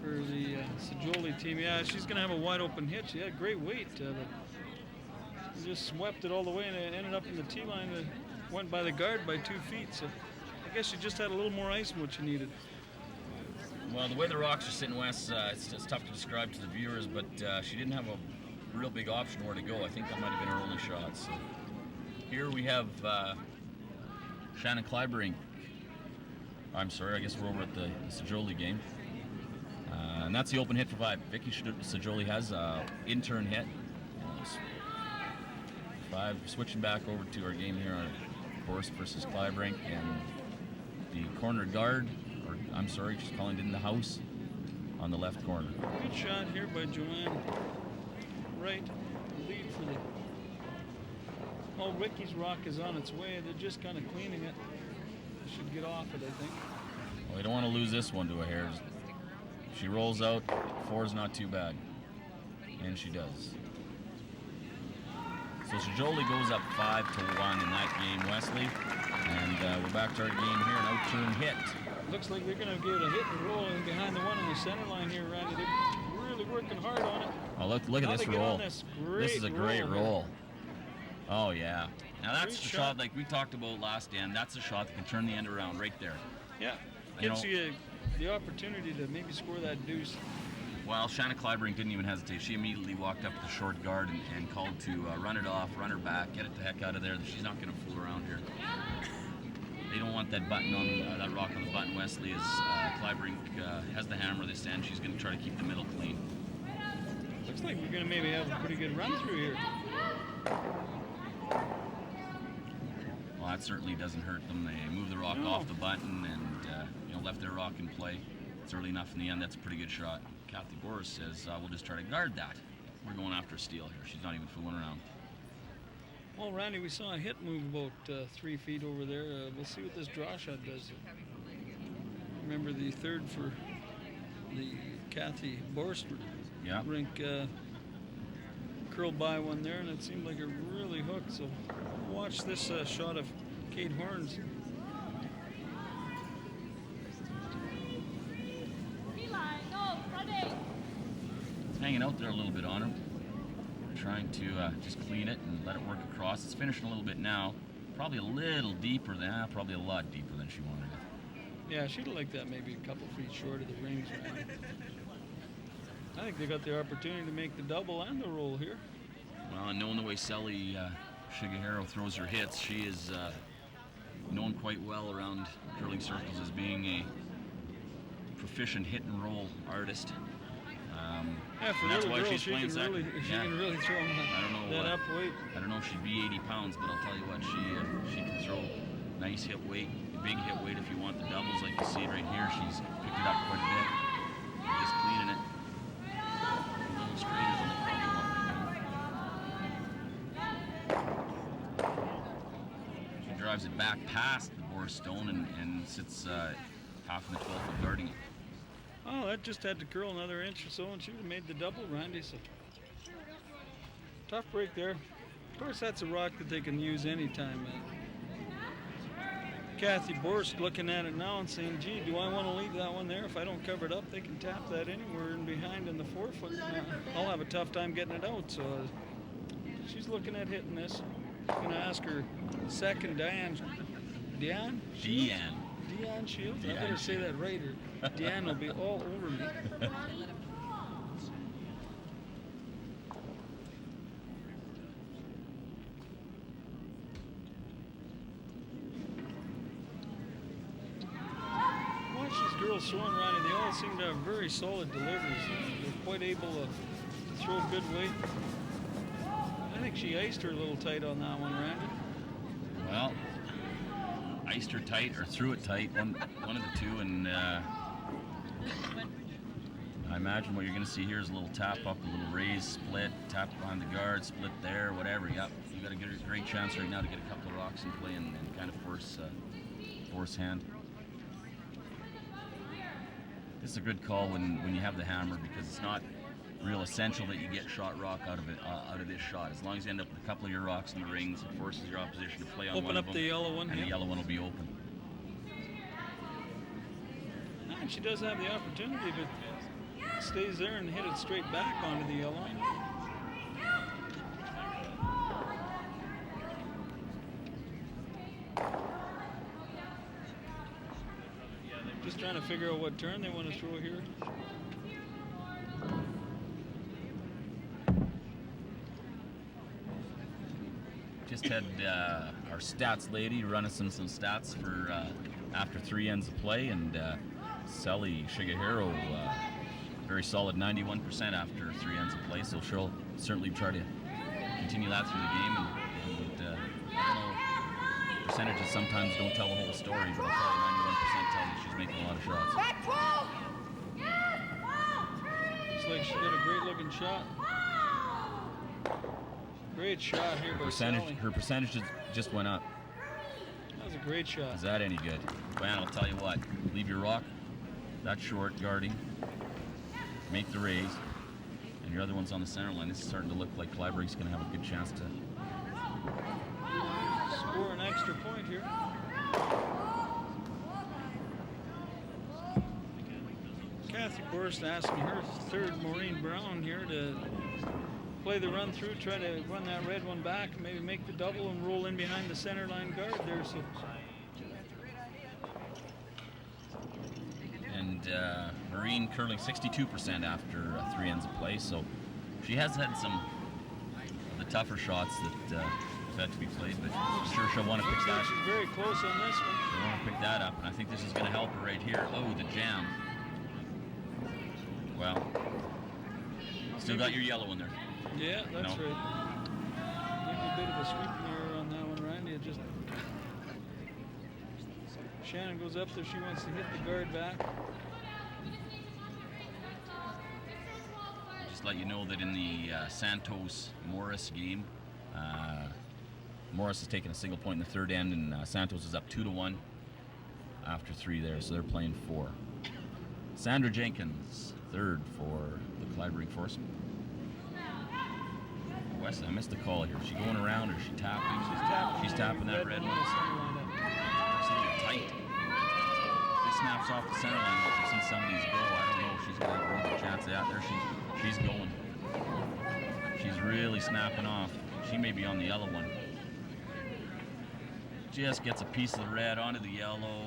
for the Sajoli team. Yeah, she's going to have a wide open hit. She had great weight, but just swept it all the way, and it ended up in the tee line. That went by the guard by 2 feet. So I guess she just had a little more ice than what she needed. Well, the way the rocks are sitting, Wes, it's tough to describe to the viewers, but she didn't have a real big option where to go. I think that might have been her only shot. So here we have Shannon Kleibrink. I'm sorry, I guess we're over at the Sajoli game. And that's the open hit for 5. Vicky Sajoli has an in-turn hit. 5, switching back over to our game here on Borst versus Kleibrink, and the corner guard, or I'm sorry, she's calling it in the house on the left corner. Good shot here by Joanne. Right, lead for the. Oh, Vicky's rock is on its way. They're just kind of cleaning it. They should get off it, I think. Well, we don't want to lose this one to a hair. She rolls out. 4 is not too bad, and she does. So Sajoli goes up 5-1 in that game, Wesley. And we're back to our game here, an out-turn hit. Looks like they're going to give it a hit and roll in behind the one in the center line here, Randy. They're really working hard on it. Oh, look at this roll. This is a great roll. Oh, yeah. Now that's the shot like we talked about last end. That's the shot that can turn the end around right there. Yeah, gives you the opportunity to maybe score that deuce. Well, Shannon Kleibrink didn't even hesitate. She immediately walked up to the short guard and called to run it off, run her back, get it the heck out of there. She's not going to fool around here. They don't want that button on that rock on the button. Wesley is Kleibrink has the hammer this end. She's going to try to keep the middle clean. Looks like we're going to maybe have a pretty good run through here. Well, that certainly doesn't hurt them. They move the rock off the button and left their rock in play. It's early enough in the end. That's a pretty good shot. Cathy Borst says, we'll just try to guard that. We're going after a steal here. She's not even fooling around. Well, Randy, we saw a hit move about 3 feet over there. We'll see what this draw shot does. Remember the third for the Cathy Borst rink curled by one there, and it seemed like it really hooked. So watch this shot of Kate Horns. Hanging out there a little bit on her. trying to just clean it and let it work across. It's finishing a little bit now. Probably a little deeper than, probably a lot deeper than she wanted it. Yeah, she'd like that maybe a couple feet short of the rings. I think they got the opportunity to make the double and the roll here. Well, and knowing the way Sally Shigehiro throws her hits, she is known quite well around curling circles as being a proficient hit and roll artist. Yeah, for and that's little why girl, she's she playing can second. really, she can really throw I don't know, that up weight. I don't know if she'd be 80 pounds, but I'll tell you what, she can throw nice hit weight, big hit weight if you want the doubles, like you see right here. She's picked it up quite a bit. Just cleaning it. A little straighter than the probably want right now. She drives it back past the Borst stone and sits half in the 12th of guarding it. Oh, that just had to curl another inch or so, and she would have made the double, Randy. So tough break there. Of course, that's a rock that they can use anytime. Cathy Borst looking at it now and saying, gee, do I want to leave that one there? If I don't cover it up, they can tap that anywhere in behind in the forefoot. I'll have a tough time getting it out. So she's looking at hitting this. Going to ask her second, Deanne Shields? I better say that right, or Deanne will be all over me. Watch these girls throwing, Ronnie. They all seem to have very solid deliveries. They're quite able to throw good weight. I think she iced her a little tight on that one, Randy. Well, iced her tight or threw it tight, one of the two, and I imagine what you're going to see here is a little tap up, a little raise, split, tap behind the guard, split there, whatever. Yep, you got a great chance right now to get a couple of rocks in play and kind of force hand. This is a good call when you have the hammer, because it's not real essential that you get shot rock out of this shot. As long as you end up with a couple of your rocks in the rings, it forces your opposition to play on Open one up of them, the yellow one, and yeah. the yellow one will be open. And she does have the opportunity, but stays there and hit it straight back onto the yellow. Just trying to figure out what turn they want to throw here. Just had our stats lady run us some stats for after 3 ends of play, and Sally Shigehiro, very solid 91% after 3 ends of play, so she'll certainly try to continue that through the game. And I don't know, percentages sometimes don't tell the whole story, but I'll tell you 91% tells you she's making a lot of shots. Looks like she's got a great looking shot. Great shot here by Sally. Her percentages just went up. That was a great shot. Is that any good? Man, I'll tell you what, leave your rock that short guarding, make the raise, and your other one's on the center line. This is starting to look like Kleibrink's going to have a good chance to score an extra point here. Cathy Borst asking her third Maureen Brown here to play the run through, try to run that red one back, maybe make the double and roll in behind the center line guard there. So. And Maureen curling 62% after 3 ends of play, so she has had some of the tougher shots that have had to be played, but I'm sure she'll want to pick that. She's very close on this one. She'll want to pick that up, and I think this is going to help her right here. Oh, the jam. Well, still got your yellow in there. Yeah, that's No. right. Maybe a bit of a sweeping error on that one, Randy. It just Shannon goes up there. She wants to hit the guard back. Just let you know that in the Santos-Morris game, Morris has taken a single point in the third end, and Santos is up 2-1 after 3 there, so they're playing 4. Sandra Jenkins, third for the Kleibrink Force. Wes, I missed the call here. Is she going around or is she tapping? She's tapping that red one. It's a little tight. If it snaps off the center line, like you see some of these go, I don't know if she's going to have a real good chance of that. There she's going. She's really snapping off. She may be on the yellow one. Just gets a piece of the red onto the yellow.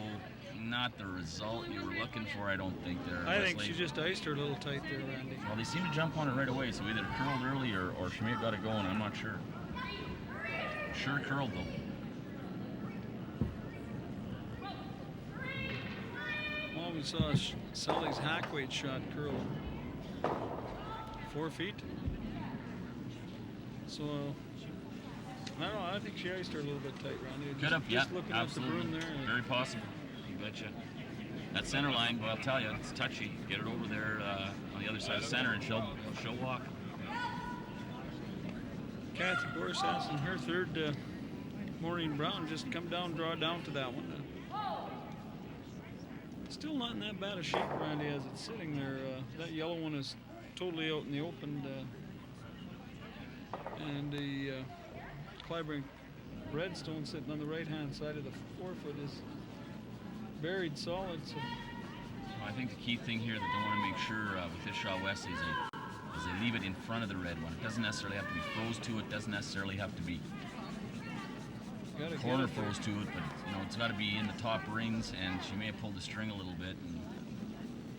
Not the result you were looking for, I don't think there. I think she just iced her a little tight there, Randy. Well, they seem to jump on it right away, so either curled early or she may have got it going. I'm not sure. Sure curled, though. Well, we saw Sully's hack weight shot curl 4 feet. So, I don't know. I think she iced her a little bit tight, Randy. Could have, yeah, Just looking absolutely. at the broom there. Very possible. You betcha. That center line, well, I'll tell you, it's touchy. Get it over there on the other side of center, and she'll walk. Cathy Borst asking her third. Maureen Brown just come down, draw down to that one. Still not in that bad a shape, Randy, as it's sitting there. That yellow one is totally out in the open. And the Kleibrink redstone sitting on the right-hand side of the 4 foot is buried solid. So Well, I think the key thing here that they want to make sure with this shot west is they leave it in front of the red one. It doesn't necessarily have to be froze to it. Doesn't necessarily have to be corner froze to it, but it's got to be in the top rings. And she may have pulled the string a little bit. And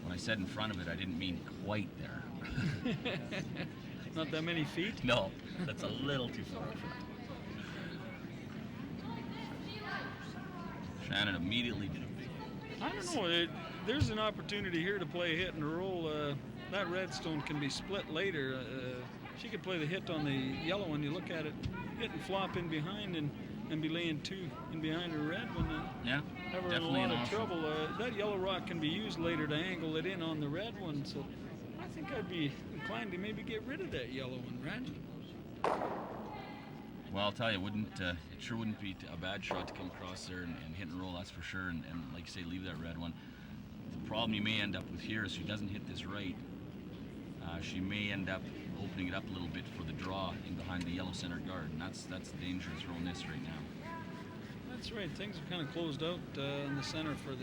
when I said in front of it, I didn't mean quite there. Not that many feet? No, that's a little too far. Shannon immediately did a big. I don't know. There's an opportunity here to play hit and roll. That redstone can be split later. She could play the hit on the yellow one. You look at it, hit and flop in behind and be laying 2 in behind her red one. Yeah, have her in a definitely lot an of option. trouble. That yellow rock can be used later to angle it in on the red one. So I think I'd be inclined to maybe get rid of that yellow one, Randy. Well, I'll tell you, it sure wouldn't be a bad shot to come across there and hit and roll, that's for sure. And like you say, leave that red one. The problem you may end up with here is she doesn't hit this right. She may end up opening it up a little bit for the draw in behind the yellow center guard, and that's the danger of throwing this right now. That's right. Things are kind of closed out in the center for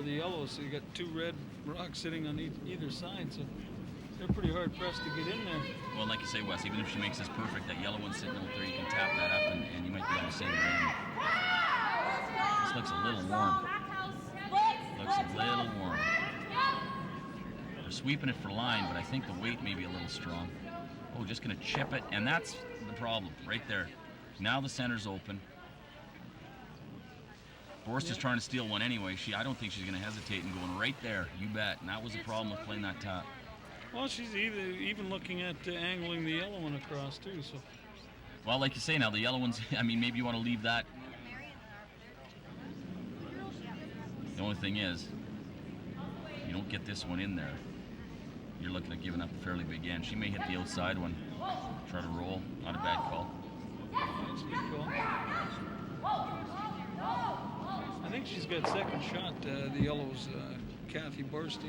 the yellow. So you got 2 red rocks sitting on either side. So they're pretty hard pressed to get in there. Well, like you say, Wes, even if she makes this perfect, that yellow one's sitting out there, you can tap that up and you might be on the same ground. This looks a little warm. Looks a little warm. They're sweeping it for line, but I think the weight may be a little strong. Oh, just going to chip it, and that's the problem right there. Now the center's open. Borst is trying to steal one anyway. I don't think she's going to hesitate and going right there. You bet. And that was the problem with playing that top. Well, she's even looking at angling the yellow one across too. So. Well, like you say now, the yellow ones. I mean, maybe you want to leave that. The only thing is, you don't get this one in there. You're looking at giving up a fairly big end. She may hit the outside one. Try to roll. Not a bad call. That's a good call. I think she's got second shot. The yellow's Cathy Borst.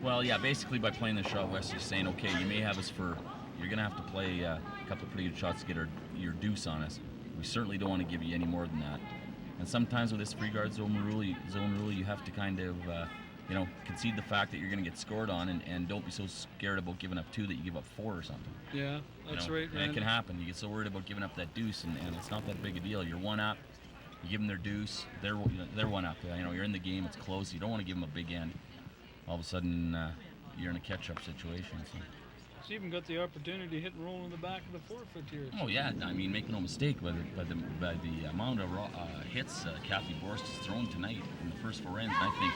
Well, yeah, basically by playing the shot west, you're saying, okay, you may have us you're going to have to play a couple of pretty good shots to get your deuce on us. We certainly don't want to give you any more than that. And sometimes with this free guard zone rule, you have to kind of, concede the fact that you're going to get scored on and don't be so scared about giving up 2 that you give up 4 or something. Yeah, that's right, And it can happen. You get so worried about giving up that deuce, and it's not that big a deal. You're 1 up, you give them their deuce, they're 1 up. You're in the game, it's close. You don't want to give them a big end. All of a sudden, you're in a catch-up situation. So. She's even got the opportunity to hit and roll in the back of the 4 foot here. Oh yeah, I mean, make no mistake, by the amount of hits Cathy Borst has thrown tonight in the first 4 ends, I think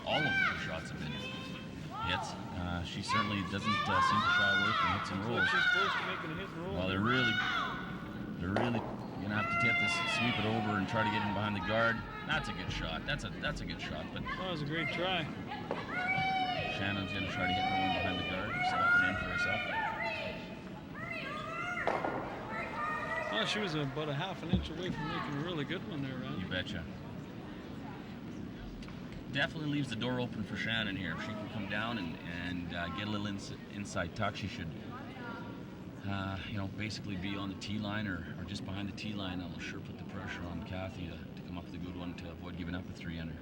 all of her shots have been hits. She certainly doesn't seem to shy away from hits and rolls. She's close to making a hit and roll. Well, they're really gonna have to hit this, sweep it over, and try to get in behind the guard. That's a good shot. That's a good shot. But that was a great try. Shannon's gonna try to hit one behind the guard, set up an end for herself. Well, she was about a half an inch away from making a really good one there, Randy. You betcha. Definitely leaves the door open for Shannon here. If she can come down and get a little inside tuck, she should, basically be on the tee line or just behind the tee line. That'll sure put the pressure on Cathy to come up with a good one to avoid giving up a 3-under.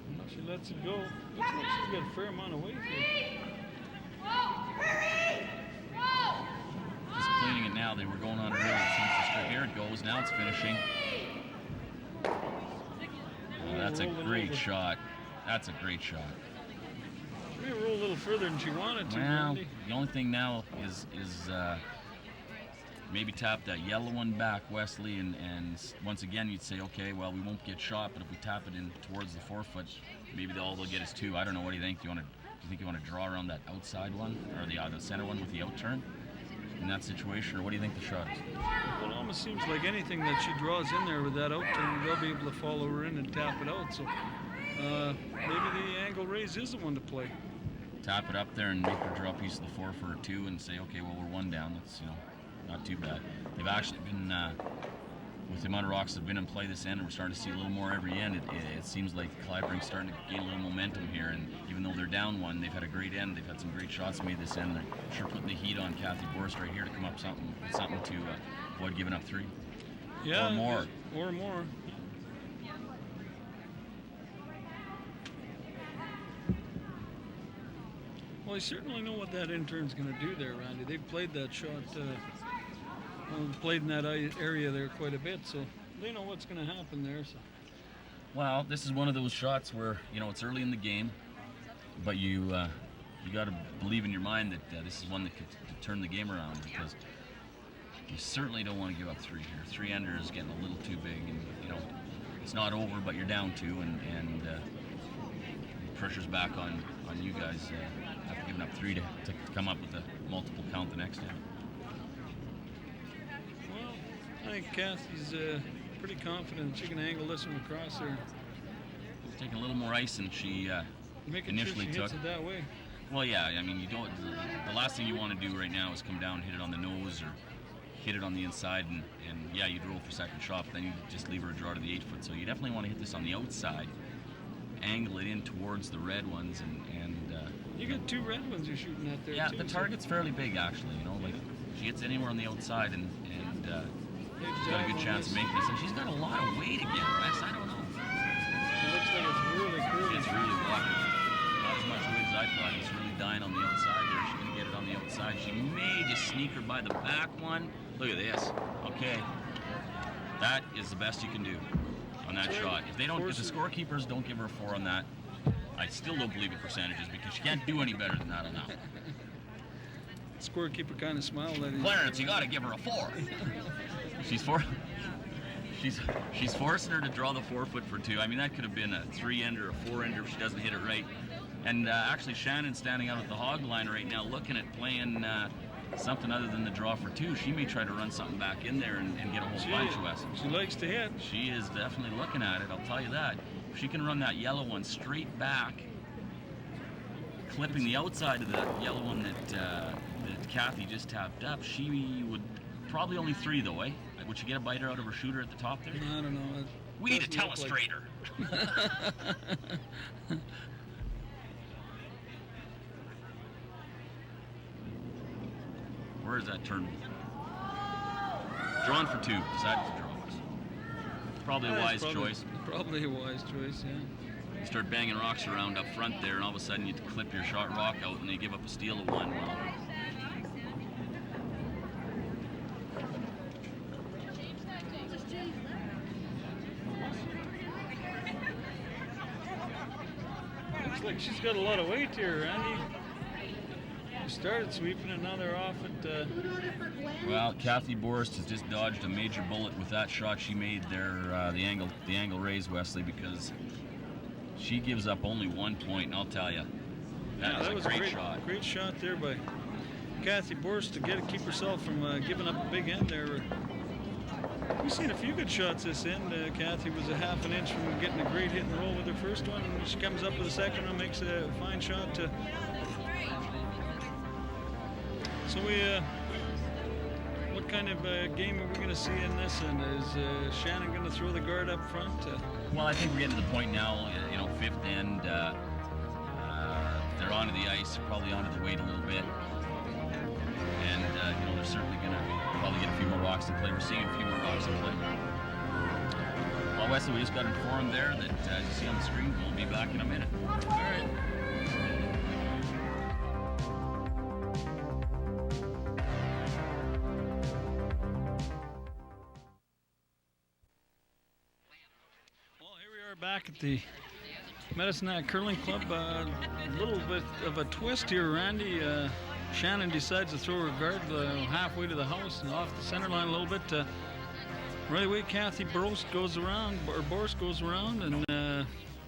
I'm not She lets it go. Looks like she's got a fair amount of weight here. Just cleaning it now. They were going on her. It seems to straight. Here it goes. Now it's finishing. Oh, that's a great shot. That's a great shot. She may roll a little further than she wanted to. Well, Randy. the only thing now is maybe tap that yellow one back, Wesley, and once again you'd say, okay, well, we won't get shot, but if we tap it in towards the 4-foot, maybe all they'll get is 2. I don't know. What do you think? Do you think you want to draw around that outside one or the center one with the out turn in that situation, or what do you think the shot is? Well, it almost seems like anything that she draws in there with that out turn, they'll be able to follow her in and tap it out. So maybe the angle raise is the one to play. Tap it up there and make her draw a piece of the 4 for a 2 and say, okay, well, we're 1 down. That's, not too bad. They've actually been, with the amount of rocks that have been in play this end, and we're starting to see a little more every end. It seems like Kleibrink's starting to gain a little momentum here, and even though they're down 1, they've had a great end. They've had some great shots made this end. They're sure putting the heat on Cathy Borst right here to come up something to avoid giving up 3. Yeah, or more. Or more. Well, I certainly know what that intern's going to do there, Randy. They've played that shot, played in that area there quite a bit, so they know what's going to happen there. So. Well, this is one of those shots where, it's early in the game, but you got to believe in your mind that this is one that could turn the game around, because you certainly don't want to give up 3 here. 3-under is getting a little too big, and, it's not over, but you're down 2, and the pressure's back on you guys. After giving up 3 to come up with a multiple count the next end. Well, I think Cathy's pretty confident she can angle this one across there. She's taking a little more ice than she initially sure she took. hits it that way. Well, yeah, I mean, you don't. The last thing you want to do right now is come down, hit it on the nose, or hit it on the inside, and yeah, you'd roll for second shot, but then you just leave her a draw to the 8-foot. So you definitely want to hit this on the outside, angle it in towards the red ones, and you got 2 red ones you're shooting at there. yeah, too, the target's fairly big actually. Like she hits anywhere on the outside, and she's got a good chance of making this. And she's got a lot of weight again, Wes. I don't know. It looks like it's really curvy. It's really walking. Not as much weight as I thought. It's really dying on the outside there. She's gonna get it on the outside. She may just sneak her by the back one. Look at this. Okay, that is the best you can do on that shot. If the scorekeepers don't give her a 4 on that, I still don't believe in percentages, because she can't do any better than that on that. Scorekeeper kind of smiled at him. Clarence, you got to give her a 4. She's forcing her to draw the 4-foot for 2. I mean, that could have been a 3-ender, a 4-ender if she doesn't hit it right. And actually, Shannon's standing out at the hog line right now, looking at playing something other than the draw for 2. She may try to run something back in there and get a whole bunch, Wes. She likes to hit. She is definitely looking at it, I'll tell you that. If she can run that yellow one straight back, clipping the outside of the yellow one that Cathy just tapped up, she would probably only 3 though, eh? Would she get a biter out of her shooter at the top there? I don't know. We need a telestrator. Where is that turn? Drawn for 2. Decided to draw. Probably a wise choice. Probably a wise choice, yeah. You start banging rocks around up front there, and all of a sudden you clip your shot rock out, and you give up a steal of 1. Well, looks like she's got a lot of weight here, Randy. She started sweeping, and now they're off at... Well, Cathy Borst has just dodged a major bullet with that shot she made there, the angle raise, Wesley, because she gives up only 1 point, and I'll tell you, that was a great shot. Great shot there by Cathy Borst to keep herself from giving up a big end there. We've seen a few good shots this end. Cathy was a half an inch from getting a great hit and roll with her first one, and she comes up with a second one, makes a fine shot. So what kind of game are we going to see in this? And is Shannon going to throw the guard up front? Well, I think we're getting to the point now, 5th end. They're onto the ice, probably onto the weight a little bit. And, they're certainly going to probably get a few more rocks to play. We're seeing a few more rocks to play. Well, Wesley, we just got informed there that, as you see on the screen, we'll be back in a minute. All right. Well, here we are back at the Medicine Curling Club. A little bit of a twist here, Randy. Shannon decides to throw her guard halfway to the house and off the center line a little bit. Right away, Cathy Borst goes around, and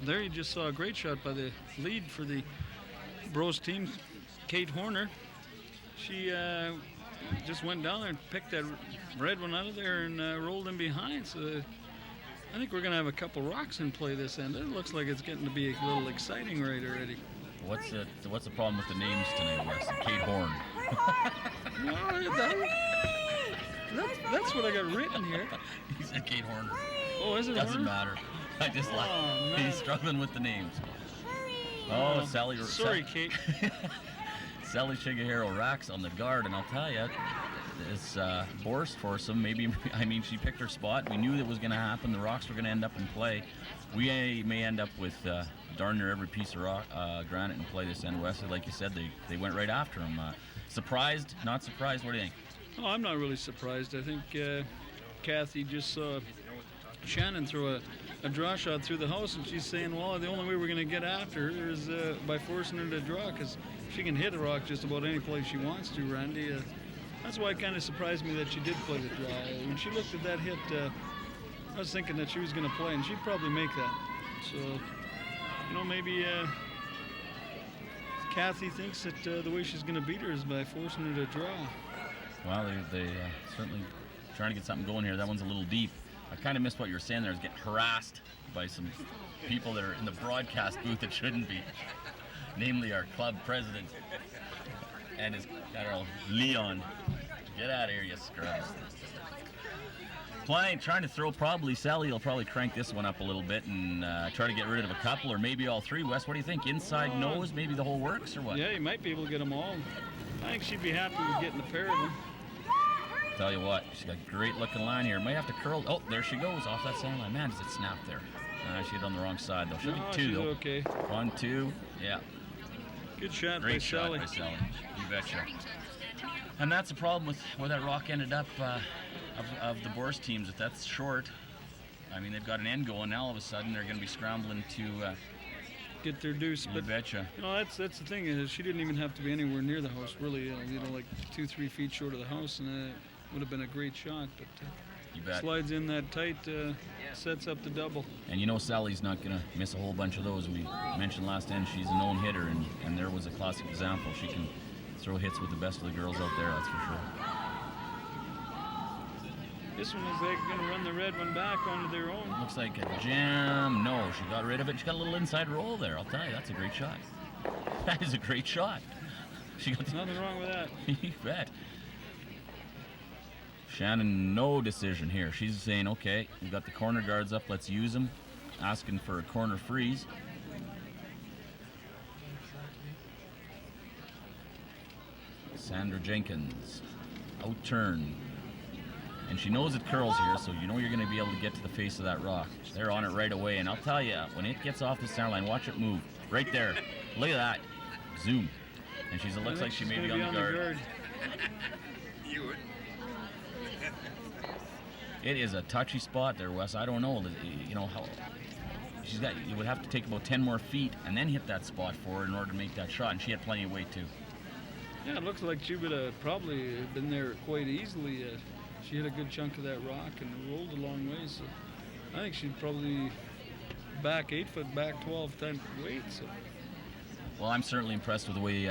there you just saw a great shot by the lead for the Borst team, Kate Horner. She just went down there and picked that red one out of there and rolled in behind. So I think we're going to have a couple rocks in play this end. It looks like it's getting to be a little exciting right already. What's the problem with the names tonight, Wes? Kate Horn. That's what I got written here. He said Kate Horner. Oh, is it Doesn't Horner? matter. I just laugh. man. He's struggling with the names. Oh, Sally. Sorry, Kate. Sally Shigehiro racks on the guard, and I'll tell you, this Borst foursome, she picked her spot. We knew that was going to happen. The rocks were going to end up in play. We may end up with darn near every piece of rock, granite in play this end. Wesley, like you said, they went right after him. Surprised? Not surprised? What do you think? Oh, I'm not really surprised. I think Cathy just saw Shannon throw a draw shot through the house, and she's saying, well, the only way we're going to get after her is by forcing her to draw, because she can hit a rock just about any place she wants to, Randy. That's why it kind of surprised me that she did play the draw. When she looked at that hit, I was thinking that she was going to play, and she'd probably make that. So, maybe Cathy thinks that the way she's going to beat her is by forcing her to draw. Well, they certainly trying to get something going here. That one's a little deep. I kind of missed what you were saying there. I was getting harassed by some people that are in the broadcast booth that shouldn't be. Namely our club president and his, Leon. Get out of here, you scrubs. Trying to throw, probably Sally will probably crank this one up a little bit and try to get rid of a couple or maybe all three. Wes, what do you think? Inside nose, maybe the whole works or what? Yeah, you might be able to get them all. I think she'd be happy with getting a pair of them. Tell you what, she's got a great looking line here. Might have to curl. Oh, there she goes off that center line. Man, does it snap there? She hit on the wrong side though. Should be two though. Okay. 1, 2, yeah. Good shot Great by shot Sally. by Sally. You betcha. And that's the problem with where that rock ended up of the Borst teams. If that's short, I mean, they've got an end going. Now all of a sudden they're going to be scrambling to get their deuce. You but betcha. That's the thing is she didn't even have to be anywhere near the house. Really, like 2-3 feet short of the house, and it would have been a great shot. But you bet. Slides in that tight, sets up the double. And Sally's not going to miss a whole bunch of those. We mentioned last end she's a known hitter, and there was a classic example. She can throw hits with the best of the girls out there, that's for sure. This one is like going to run the red one back onto their own. Looks like a jam. No, she got rid of it. She got a little inside roll there. I'll tell you, that's a great shot. That is a great shot. She got nothing wrong with that. You bet. Shannon, no decision here. She's saying, okay, we've got the corner guards up, let's use them. Asking for a corner freeze. Sandra Jenkins, out turn. And she knows it curls here, so you're going to be able to get to the face of that rock. They're on it right away, and I'll tell you, when it gets off the center line, watch it move. Right there. Look at that. Zoom. And it looks like she may be on the guard. It is a touchy spot there, Wes. I don't know, how you would have to take about 10 more feet and then hit that spot for her in order to make that shot, and she had plenty of weight too. Yeah, it looks like she would have probably been there quite easily. She hit a good chunk of that rock and rolled a long way, so I think she'd probably back 8 foot, back 12 times weight. So. Well, I'm certainly impressed with the way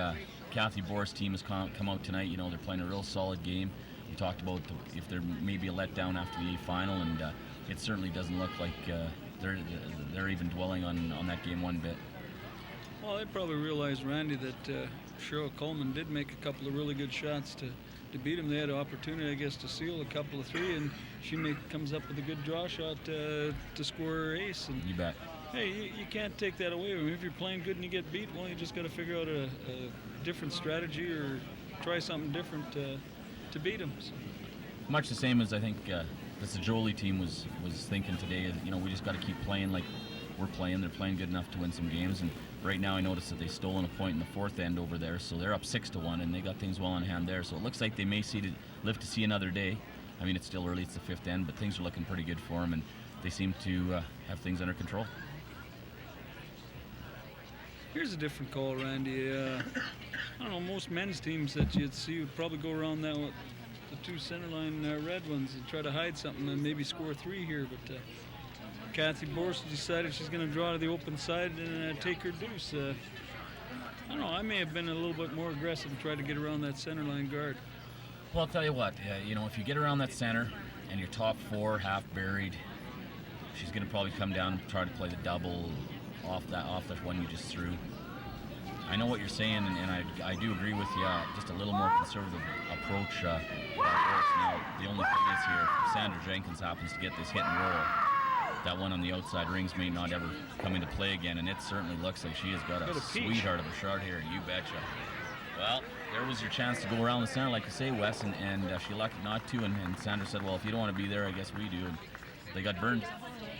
Cathy Borst team has come out tonight. They're playing a real solid game. We talked about if there may be a letdown after the A final, and it certainly doesn't look like they're even dwelling on that game one bit. Well, they probably realized, Randy, that Cheryl Coleman did make a couple of really good shots to beat him. They had an opportunity, I guess, to seal a couple of 3, and she comes up with a good draw shot to score her ace. And you bet. Hey, you can't take that away. I mean, if you're playing good and you get beat, well, you just got to figure out a different strategy or try something different to beat them. So. Much the same as I think the Jolie team was thinking today, you know, we just got to keep playing like we're playing. They're playing good enough to win some games, and right now I noticed that they've stolen a point in the fourth end over there, so they're up 6-1, and they got things well in hand there. So it looks like they may live to see another day. I mean, it's still early, it's the fifth end, but things are looking pretty good for them, and they seem to have things under control. Here's a different call, Randy. I don't know, most men's teams that you'd see would probably go around that with the two centerline red ones and try to hide something and maybe score 3 here, but Cathy Borst decided she's going to draw to the open side and take her deuce. I don't know, I may have been a little bit more aggressive and tried to get around that centerline guard. Well, I'll tell you what, you know, if you get around that center and your top 4 half buried, she's going to probably come down and try to play the double off that one you just threw. I know what you're saying, and I do agree with you. Just a little more conservative approach. Now, the only thing is here, if Sandra Jenkins happens to get this hit and roll, that one on the outside rings may not ever come into play again, and it certainly looks like she has got a sweetheart of a shot here, you betcha. Well, there was your chance to go around the center, like you say, Wes, and she elected not to, and Sandra said, well, if you don't want to be there, I guess we do, and they got burned.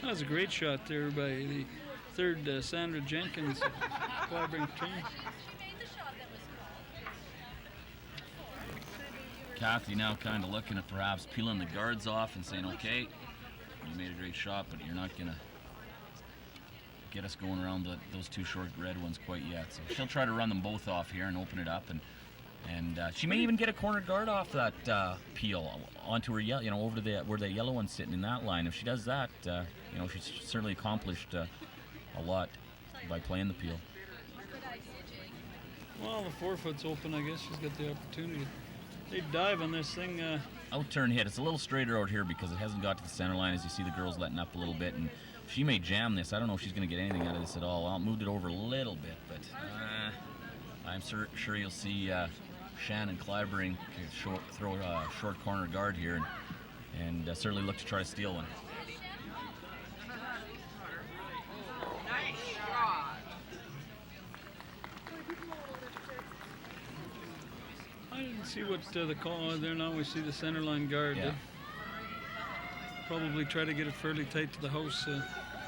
That was a great shot there by the third Sandra Jenkins, Kleibrink team. Cathy now kind of looking at perhaps peeling the guards off and saying, okay, you made a great shot, but you're not going to get us going around those 2 short red ones quite yet. So she'll try to run them both off here and open it up, and she may even get a corner guard off that peel onto her, you know, over to where the yellow one's sitting in that line. If she does that, you know, she's certainly accomplished a lot by playing the peel. Well, the 4-foot's open, I guess she's got the opportunity. They dive on this thing. Out-turn hit. It's a little straighter out here because it hasn't got to the center line, as you see the girls letting up a little bit, and she may jam this. I don't know if she's going to get anything out of this at all. I'll move it over a little bit, but I'm sure you'll see Shannon Kleibrink throw a short corner guard here and certainly look to try to steal one. I didn't see what the call is there. Now we see the centerline guard. Yeah. Probably try to get it fairly tight to the house.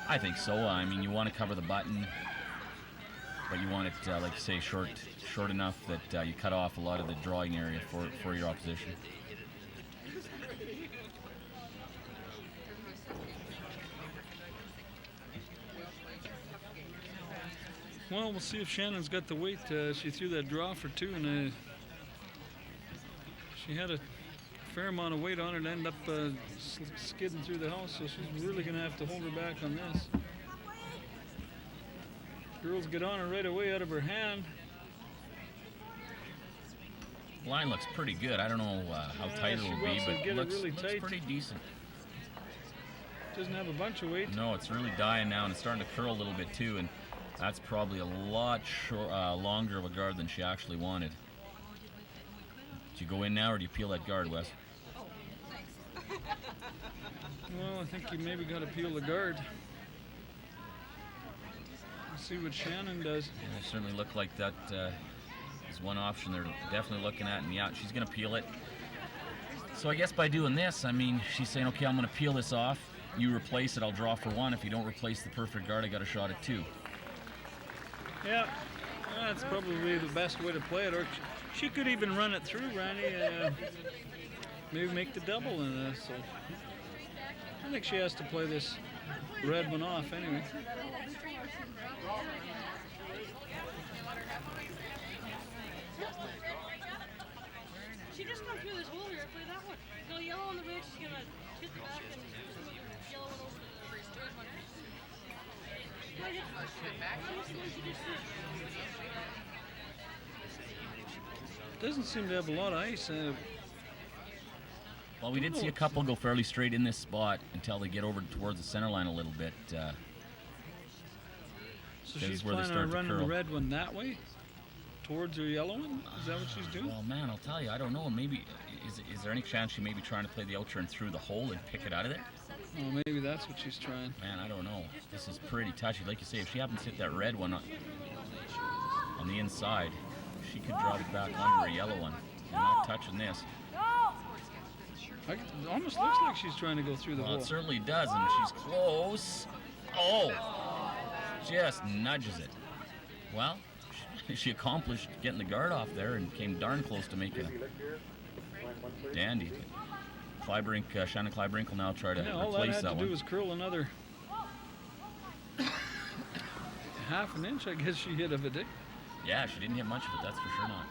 I think so. I mean, you want to cover the button, but you want it, like you say, short enough that you cut off a lot of the drawing area for your opposition. Well, we'll see if Shannon's got the weight. She threw that draw for 2, and she had a fair amount of weight on her to end up skidding through the house, so she's really going to have to hold her back on this. Girls get on her right away out of her hand. Line looks pretty good. I don't know how tight it'll be, but it looks pretty decent. Doesn't have a bunch of weight. No, it's really dying now, and it's starting to curl a little bit too, and that's probably a lot longer of a guard than she actually wanted. Do you go in now, or do you peel that guard, Wes? Well, I think you maybe got to peel the guard. Let's see what Shannon does. Yeah, it certainly looked like that is one option they're definitely looking at, and yeah, she's going to peel it. So I guess by doing this, I mean, she's saying, okay, I'm going to peel this off. You replace it, I'll draw for 1. If you don't replace the perfect guard, I got a shot at 2. Yeah, that's probably the best way to play it. Or she could even run it through, Randy. Maybe make the double in this. So I think she has to play this red one off anyway. She just come through this hole here. Play that one. Go yellow on the bench. She's gonna hit the back and yellow one over to the third one. Doesn't seem to have a lot of ice. Well, we did see a couple go fairly straight in this spot until they get over towards the center line a little bit. So she's planning on running the red one that way? Towards her yellow one? Is that what she's doing? Well, man, I'll tell you, I don't know. Maybe, is there any chance she may be trying to play the out-turn through the hole and pick it out of there? Oh, maybe that's what she's trying. Man, I don't know. This is pretty touchy. Like you say, if she happens to hit that red one on the inside, she could draw it back onto her yellow one. You're not touching this. It almost looks like she's trying to go through the Well, hole. it certainly does, and she's close. Oh, just nudges it. Well, she accomplished getting the guard off there and came darn close to making a dandy. Kleibrink, Shannon Kleibrink will now try to All that replace had that to one. do was curl another half an inch, I guess she hit of it. Eh? Yeah, she didn't hit much of it, that's for sure not.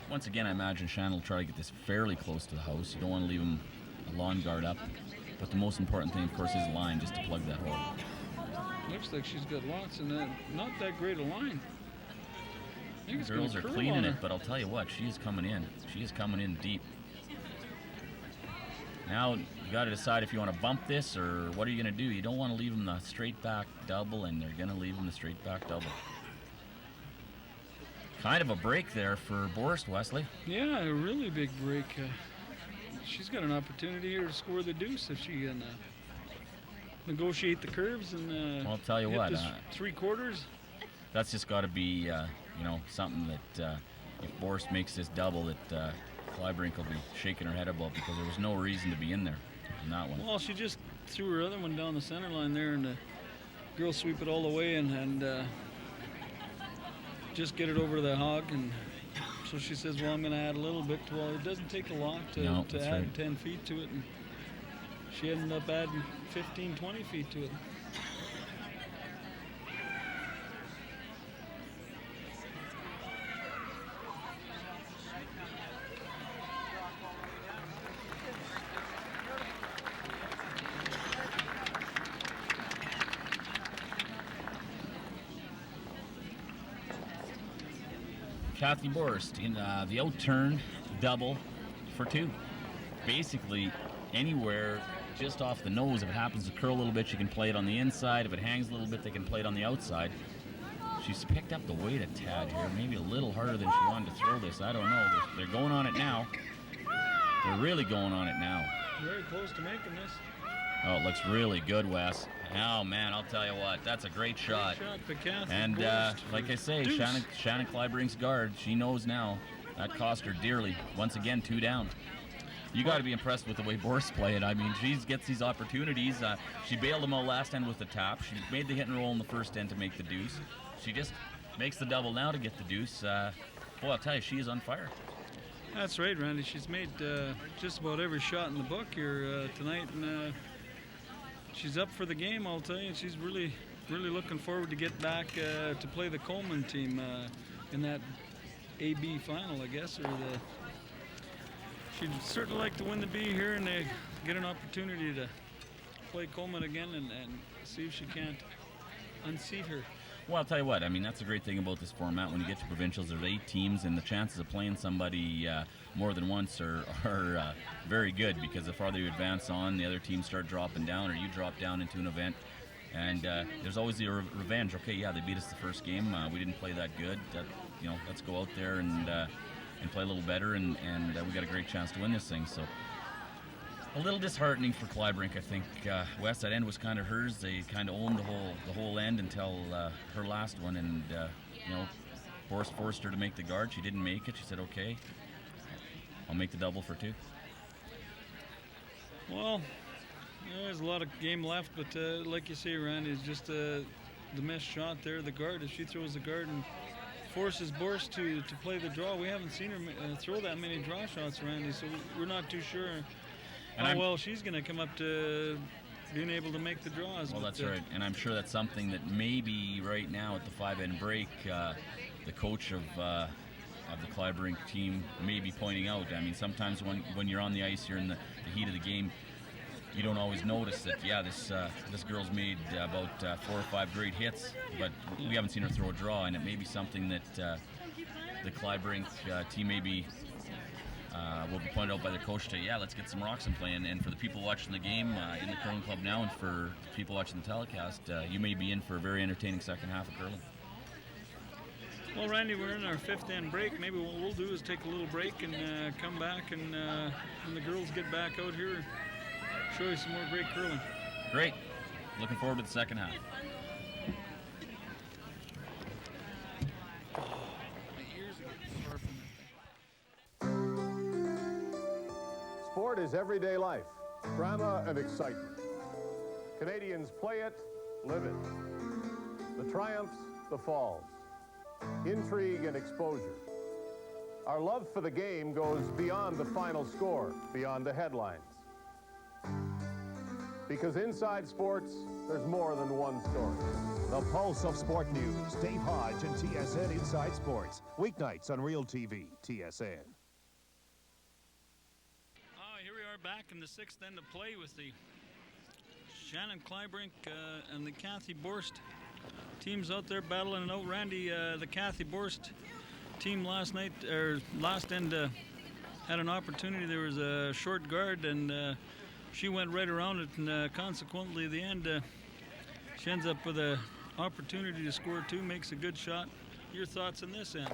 Once again, I imagine Shannon will try to get this fairly close to the house. You don't want to leave him a lawn guard up. But the most important thing, of course, is line, just to plug that hole. Looks like she's got lots and not that great a line. I think it's Girls gonna are curl cleaning on it, her. but I'll tell you what, she is coming in. She is coming in deep. Now you got to decide if you want to bump this or what are you going to do. You don't want to leave them the straight back double, and they're going to leave them the straight back double. Kind of a break there for Borst, Wesley. Yeah, a really big break. She's got an opportunity here to score the deuce if she can negotiate the curves and Well, I'll tell you hit what, this 3/4. that's just got to be something that if Borst makes this double, that Kleibrink will be shaking her head about, because there was no reason to be in there in that one. Well, she just threw her other one down the center line there, and the girls sweep it all the way and just get it over to the hog. And so she says, well, I'm going to add a little bit. Well, it doesn't take a lot to that's add right. 10 feet to it. And she ended up adding 15, 20 feet to it. Cathy Borst in the out-turn double for 2. Basically, anywhere just off the nose. If it happens to curl a little bit, you can play it on the inside. If it hangs a little bit, they can play it on the outside. She's picked up the weight a tad here, maybe a little harder than she wanted to throw this. I don't know. They're going on it now. They're really going on it now. Very close to making this. Oh, it looks really good, Wes. Oh, man, I'll tell you what. That's a great shot. Great shot for Cathy And Borst like for I say, deuce. Shannon Kleibrink's guard, she knows now. That cost her dearly. Once again, 2 down. You got to be impressed with the way Borst play it. I mean, she gets these opportunities. She bailed them out last end with the tap. She made the hit and roll in the first end to make the deuce. She just makes the double now to get the deuce. Boy, I'll tell you, she is on fire. That's right, Randy. She's made just about every shot in the book here tonight, and she's up for the game, I'll tell you. She's really looking forward to get back to play the Coleman team in that AB final, I guess. She'd certainly like to win the B here and get an opportunity to play Coleman again and see if she can't unseat her. Well, I'll tell you what, I mean, that's the great thing about this format. When you get to provincials, there's 8 teams, and the chances of playing somebody more than once are very good, because the farther you advance on, the other teams start dropping down, or you drop down into an event. And there's always the revenge. Okay, yeah, they beat us the first game. We didn't play that good. Let's go out there and play a little better, and we got a great chance to win this thing. So a little disheartening for Kleibrink, I think. West, that end was kind of hers. They kind of owned the whole end until her last one, and Borst forced her to make the guard. She didn't make it. She said, okay, I'll make the double for 2. Well, there's a lot of game left, but like you say, Randy, it's just the missed shot there, the guard. If she throws the guard and forces Borst to play the draw, we haven't seen her throw that many draw shots, Randy, so we're not too sure how well she's going to come up to being able to make the draws. Well, that's right, and I'm sure that's something that maybe right now at the 5-end break, the coach of the Kleibrink team may be pointing out. I mean, sometimes when you're on the ice, you're in the heat of the game, you don't always notice that, yeah, this girl's made about 4 or 5 great hits, but we haven't seen her throw a draw, and it may be something that the Kleibrink team maybe will be pointed out by their coach to, yeah, let's get some rocks in play. And for the people watching the game in the curling club now, and for people watching the telecast, you may be in for a very entertaining second half of curling. Well, Randy, we're in our 5th end break. Maybe what we'll do is take a little break and come back, and when the girls get back out here, show you some more great curling. Great. looking forward to the second half. Sport is everyday life, drama and excitement. Canadians play it, live it. The triumphs, the falls, intrigue and exposure. Our love for the game goes beyond the final score, beyond the headlines. Because inside sports, there's more than one story. The pulse of sport news. Dave Hodge and TSN Inside Sports. Weeknights on Real TV, TSN. Here we are back in the sixth end of play with the Shannon Kleibrink and the Cathy Borst teams out there battling it out. Randy, the Cathy Borst team last night, or last end, had an opportunity. There was a short guard, and she went right around it, and consequently, the end, she ends up with an opportunity to score two, makes a good shot. Your thoughts on this end?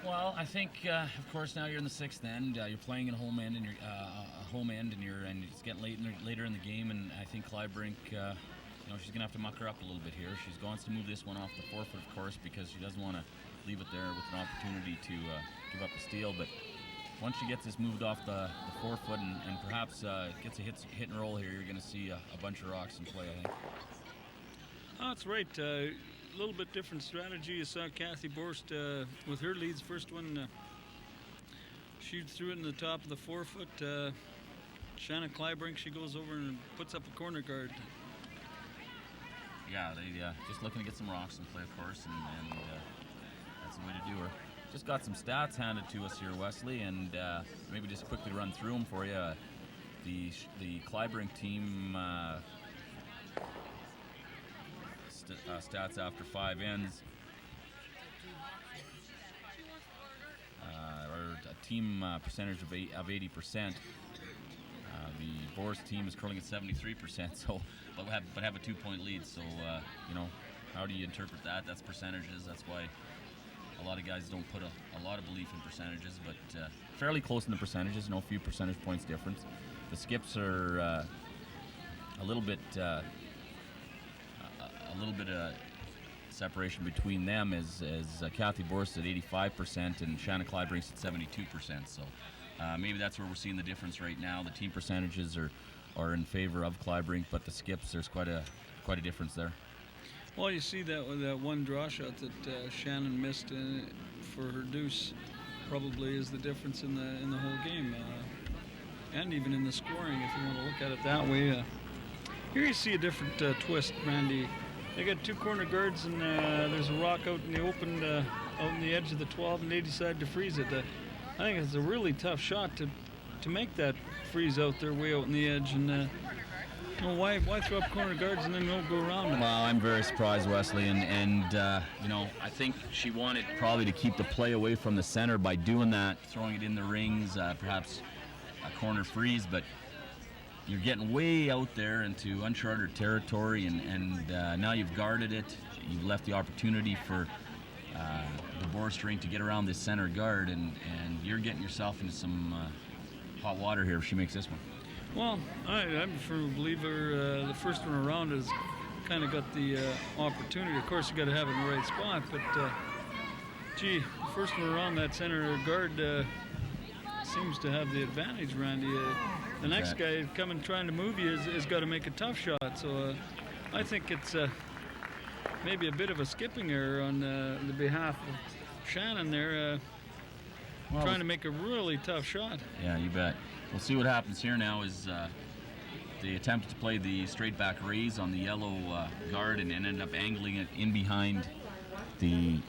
Well, I think, of course, now you're in the sixth end. You're playing in home end, and you're and it's getting later in the game. And I think Kleibrink, she's gonna have to muck her up a little bit here. She wants to move this one off the forefoot, of course, because she doesn't want to leave it there with an opportunity to give up a steal. But once she gets this moved off the forefoot and perhaps gets a hit and roll here, you're going to see a bunch of rocks in play, I think. Oh, that's right. A little bit different strategy. You saw Cathy Borst with her leads. First one, she threw it in the top of the forefoot. Shannon Kleibrink, she goes over and puts up a corner guard. Yeah, they just looking to get some rocks in play, of course, and that's the way to do her. Just got some stats handed to us here, Wesley, and maybe just quickly run through them for you. The Kleibrink team stats after 5 ends are a team percentage of 80%. The Borst team is curling at 73%, so but have a 2-point lead. So how do you interpret that? That's percentages. That's why a lot of guys don't put a lot of belief in percentages, but fairly close in the percentages. A few percentage points difference. The skips are a little bit of separation between them as Cathy Borst at 85% and Shannon Kleibrink's at 72%. So maybe that's where we're seeing the difference right now. The team percentages are in favor of Kleibrink, but the skips, there's quite a difference there. Well, you see that one draw shot that Shannon missed for her deuce probably is the difference in the whole game, and even in the scoring, if you want to look at it that way. Here you see a different twist, Randy. They got two corner guards, and there's a rock out in the open, out in the edge of the 12, and they decide to freeze it. I think it's a really tough shot to make that freeze out there way out in the edge, and why throw up corner guards and then don't go around them? Well, I'm very surprised, Wesley, and I think she wanted probably to keep the play away from the center by doing that, throwing it in the rings, perhaps a corner freeze, but you're getting way out there into uncharted territory, and now you've guarded it. You've left the opportunity for the Borst ring to get around this center guard, and you're getting yourself into some hot water here if she makes this one. Well, I'm a firm believer the first one around has kind of got the opportunity. Of course, you got to have it in the right spot, but the first one around that center guard seems to have the advantage, Randy. The next guy coming trying to move you has got to make a tough shot. So I think it's maybe a bit of a skipping error on the behalf of Shannon there, trying to make a really tough shot. Yeah, you bet. We'll see what happens here now is they attempted to play the straight back raise on the yellow guard and ended up angling it in behind the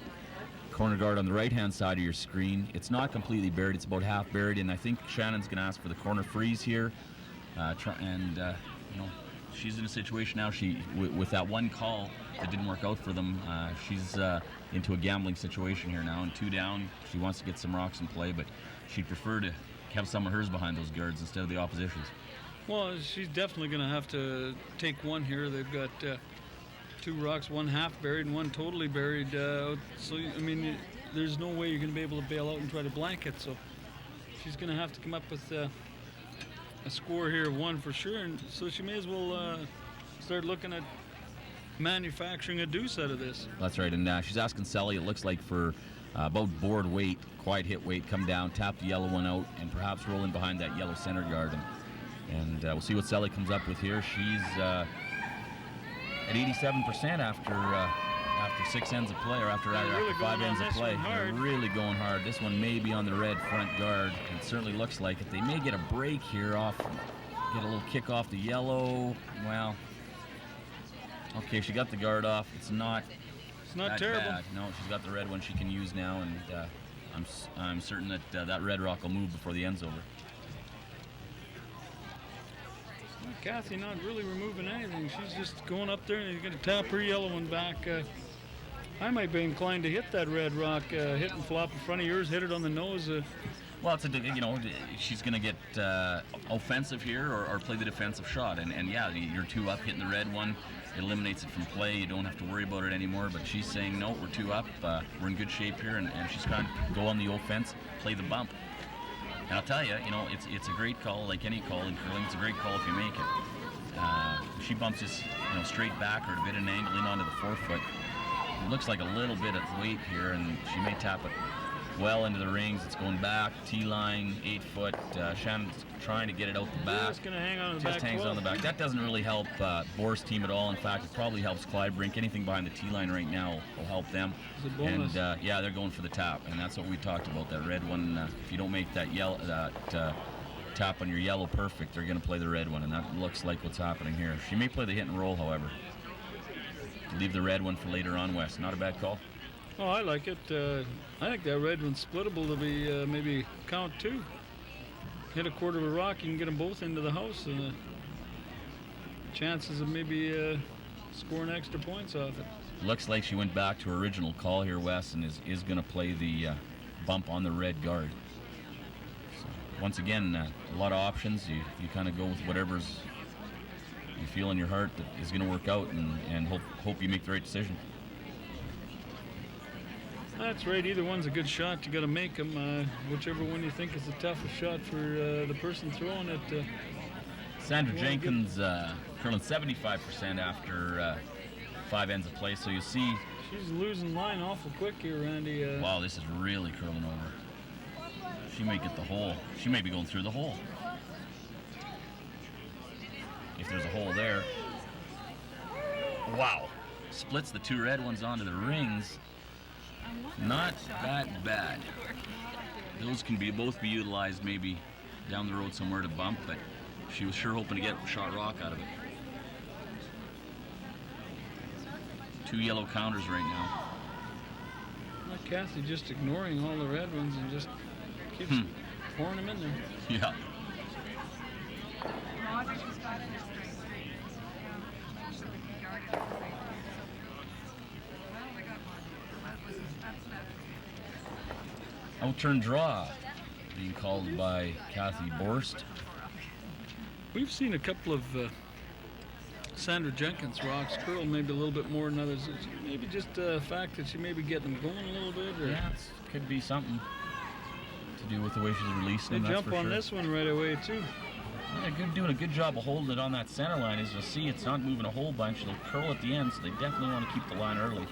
corner guard on the right-hand side of your screen. It's not completely buried. It's about half buried, and I think Shannon's going to ask for the corner freeze here. She's in a situation now. With that one call that didn't work out for them, she's into a gambling situation here now. And 2 down, she wants to get some rocks in play, but she'd prefer to have some of hers behind those guards instead of the opposition's. Well, she's definitely going to have to take one here. They've got 2 rocks, one half buried and one totally buried. So, I mean, there's no way you're going to be able to bail out and try to blanket. So she's going to have to come up with a score here of 1 for sure. And so she may as well start looking at manufacturing a deuce out of this. That's right, and she's asking Sally, it looks like for about board weight, quiet hit weight, come down, tap the yellow one out, and perhaps roll in behind that yellow center guard. And we'll see what Sally comes up with here. She's at 87% after 6 ends of play, or after really 5 going ends on of this play. one They're hard. really going hard. This one may be on the red front guard. It certainly looks like it. They may get a break here off, get a little kick off the yellow. Well, okay, she got the guard off. It's not that terrible. bad. No, she's got the red one she can use now, and I'm certain that that red rock will move before the end's over. Well, Cathy not really removing anything. She's just going up there and she's going to tap her yellow one back. I might be inclined to hit that red rock, hit and flop in front of yours, hit it on the nose. Well, it's she's going to get offensive here or play the defensive shot. And yeah, you're 2 up, hitting the red one. It eliminates it from play. You don't have to worry about it anymore. But she's saying, no, we're 2 up. We're in good shape here. And she's trying to go on the offense, play the bump. And I'll tell you, it's a great call, like any call in curling. It's a great call if you make it. She bumps this, straight back or a bit of an angle in onto the forefoot. It looks like a little bit of weight here, and she may tap it well into the rings. It's going back, T-line, 8 foot. Shannon's trying to get it out the back. Just going to hang on the Just back. hangs on the back. That doesn't really help Borst team at all. In fact, it probably helps Kleibrink. Anything behind the T-line right now will help them. It's a bonus. And yeah, they're going for the tap, and that's what we talked about. That red one. If you don't make that tap on your yellow perfect, they're going to play the red one, and that looks like what's happening here. She may play the hit and roll, however. Leave the red one for later on, Wes. Not a bad call. Oh, I like it. I think that red one's splittable to be maybe count 2. Hit a quarter of a rock, you can get them both into the house, and chances of maybe scoring extra points off it. Looks like she went back to her original call here, Wes, and is going to play the bump on the red guard. So, once again, a lot of options. You kind of go with whatever's you feel in your heart that is going to work out, and hope you make the right decision. That's right. Either one's a good shot. You got to make them. Whichever one you think is the toughest shot for the person throwing it. Sandra Jenkins curling 75% after 5 ends of play. So you see. She's losing line awful quick here, Randy. Wow, this is really curling over. She may get the hole. She may be going through the hole. If there's a hole there. Wow. Splits the 2 red ones onto the rings. Not that bad. Those can both be utilized maybe down the road somewhere to bump, but she was sure hoping to get shot rock out of it. 2 yellow counters right now. Well, Cathy just ignoring all the red ones and just keeps pouring them in there. Yeah. Outturn draw being called by Cathy Borst. We've seen a couple of Sandra Jenkins rocks curl maybe a little bit more than others. It's maybe just the fact that she may be getting them going a little bit. Or Yeah, it could be something to do with the way she's releasing they them. jump that's for on sure. this one right away too. Yeah, doing a good job of holding it on that center line. As you'll see, it's not moving a whole bunch. It'll curl at the end, so they definitely want to keep the line early.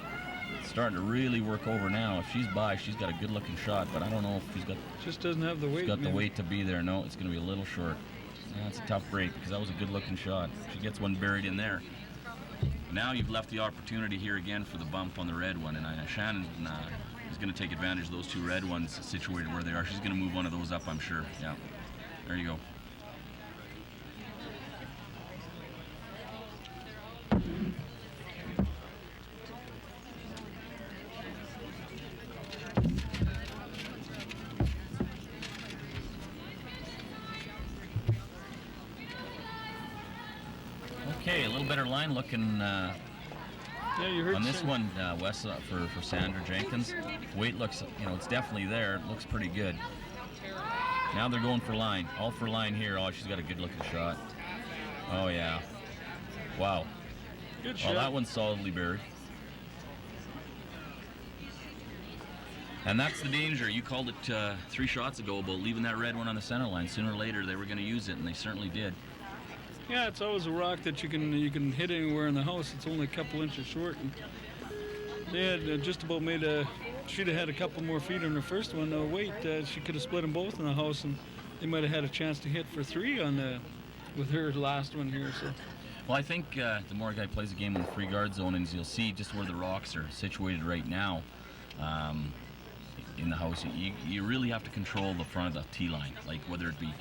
It's starting to really work over now. If she's by, she's got a good-looking shot, but I don't know if she's got Just doesn't have the weight. she's got the maybe. weight to be there. No, it's going to be a little short. That's a tough break because that was a good-looking shot. She gets one buried in there. Now you've left the opportunity here again for the bump on the red one, and Shannon is going to take advantage of those 2 red ones situated where they are. She's going to move one of those up, I'm sure. Yeah, there you go. Okay, a little better line looking Yeah, you heard on this Sam- one, Wes, for Sandra Jenkins. Weight looks, it's definitely there. It looks pretty good. Now they're going for line. All for line here. Oh, she's got a good looking shot. Oh, yeah. Wow. Good shot. Well, that one's solidly buried. And that's the danger. You called it 3 shots ago about leaving that red one on the center line. Sooner or later, they were going to use it, and they certainly did. Yeah, it's always a rock that you can hit anywhere in the house. It's only a couple inches short. And they had just about made a. She'd have had a couple more feet on her first one. Weight, she could have split them both in the house, and they might have had a chance to hit for 3 on the with her last one here. So. Well, I think the more a guy plays a game in the free guard zone, and you'll see just where the rocks are situated right now in the house, you really have to control the front of the tee line, like whether it be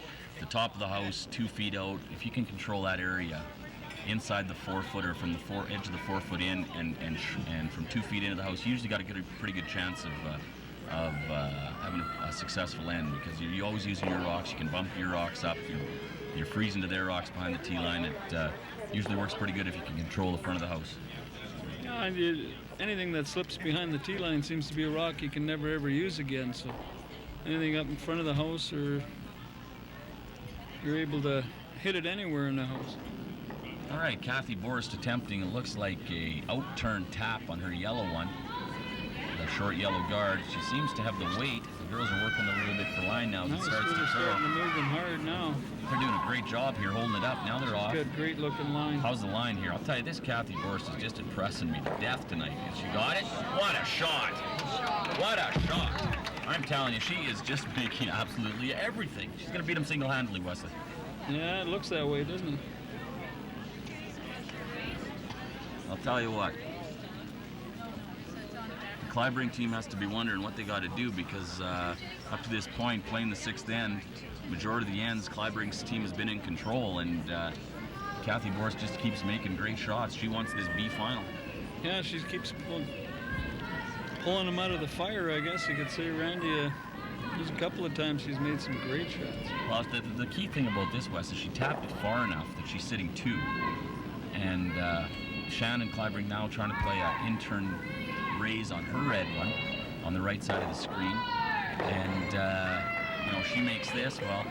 the top of the house, 2 feet out. If you can control that area inside the 4-footer from the edge of the 4-foot in and from 2 feet into the house, you usually got to get a pretty good chance of having a successful end, because you're always using your rocks. You can bump your rocks up. You're freezing to their rocks behind the tee line. It usually works pretty good if you can control the front of the house. Yeah, anything that slips behind the tee line seems to be a rock you can never ever use again. So anything up in front of the house, or you're able to hit it anywhere in the house. All right, Cathy Borst attempting, it looks like a out-turn tap on her yellow one, the short yellow guard. She seems to have the weight. The girls are working a little bit for line now. It starts to starting to move them hard now. They're doing a great job here holding it up. Now they're off. Good, great looking line. How's the line here? I'll tell you, this Cathy Borst is just impressing me to death tonight. She got it? What a shot! What a shot! I'm telling you, she is just making absolutely everything. She's going to beat him single-handedly, Wesley. Yeah, it looks that way, doesn't it? I'll tell you what. The Kleibrink team has to be wondering what they got to do, because up to this point, playing the 6th end, majority of the ends, Kleibrink's team has been in control, and Cathy Borst just keeps making great shots. She wants this B final. Yeah, she keeps pulling them out of the fire, I guess you could say, Randy. There's a couple of times she's made some great shots. Well, the key thing about this, Wes, is she tapped it far enough that she's sitting 2. And Shannon Kleibrink now trying to play an in-turn raise on her red one on the right side of the screen. And, she makes this, well,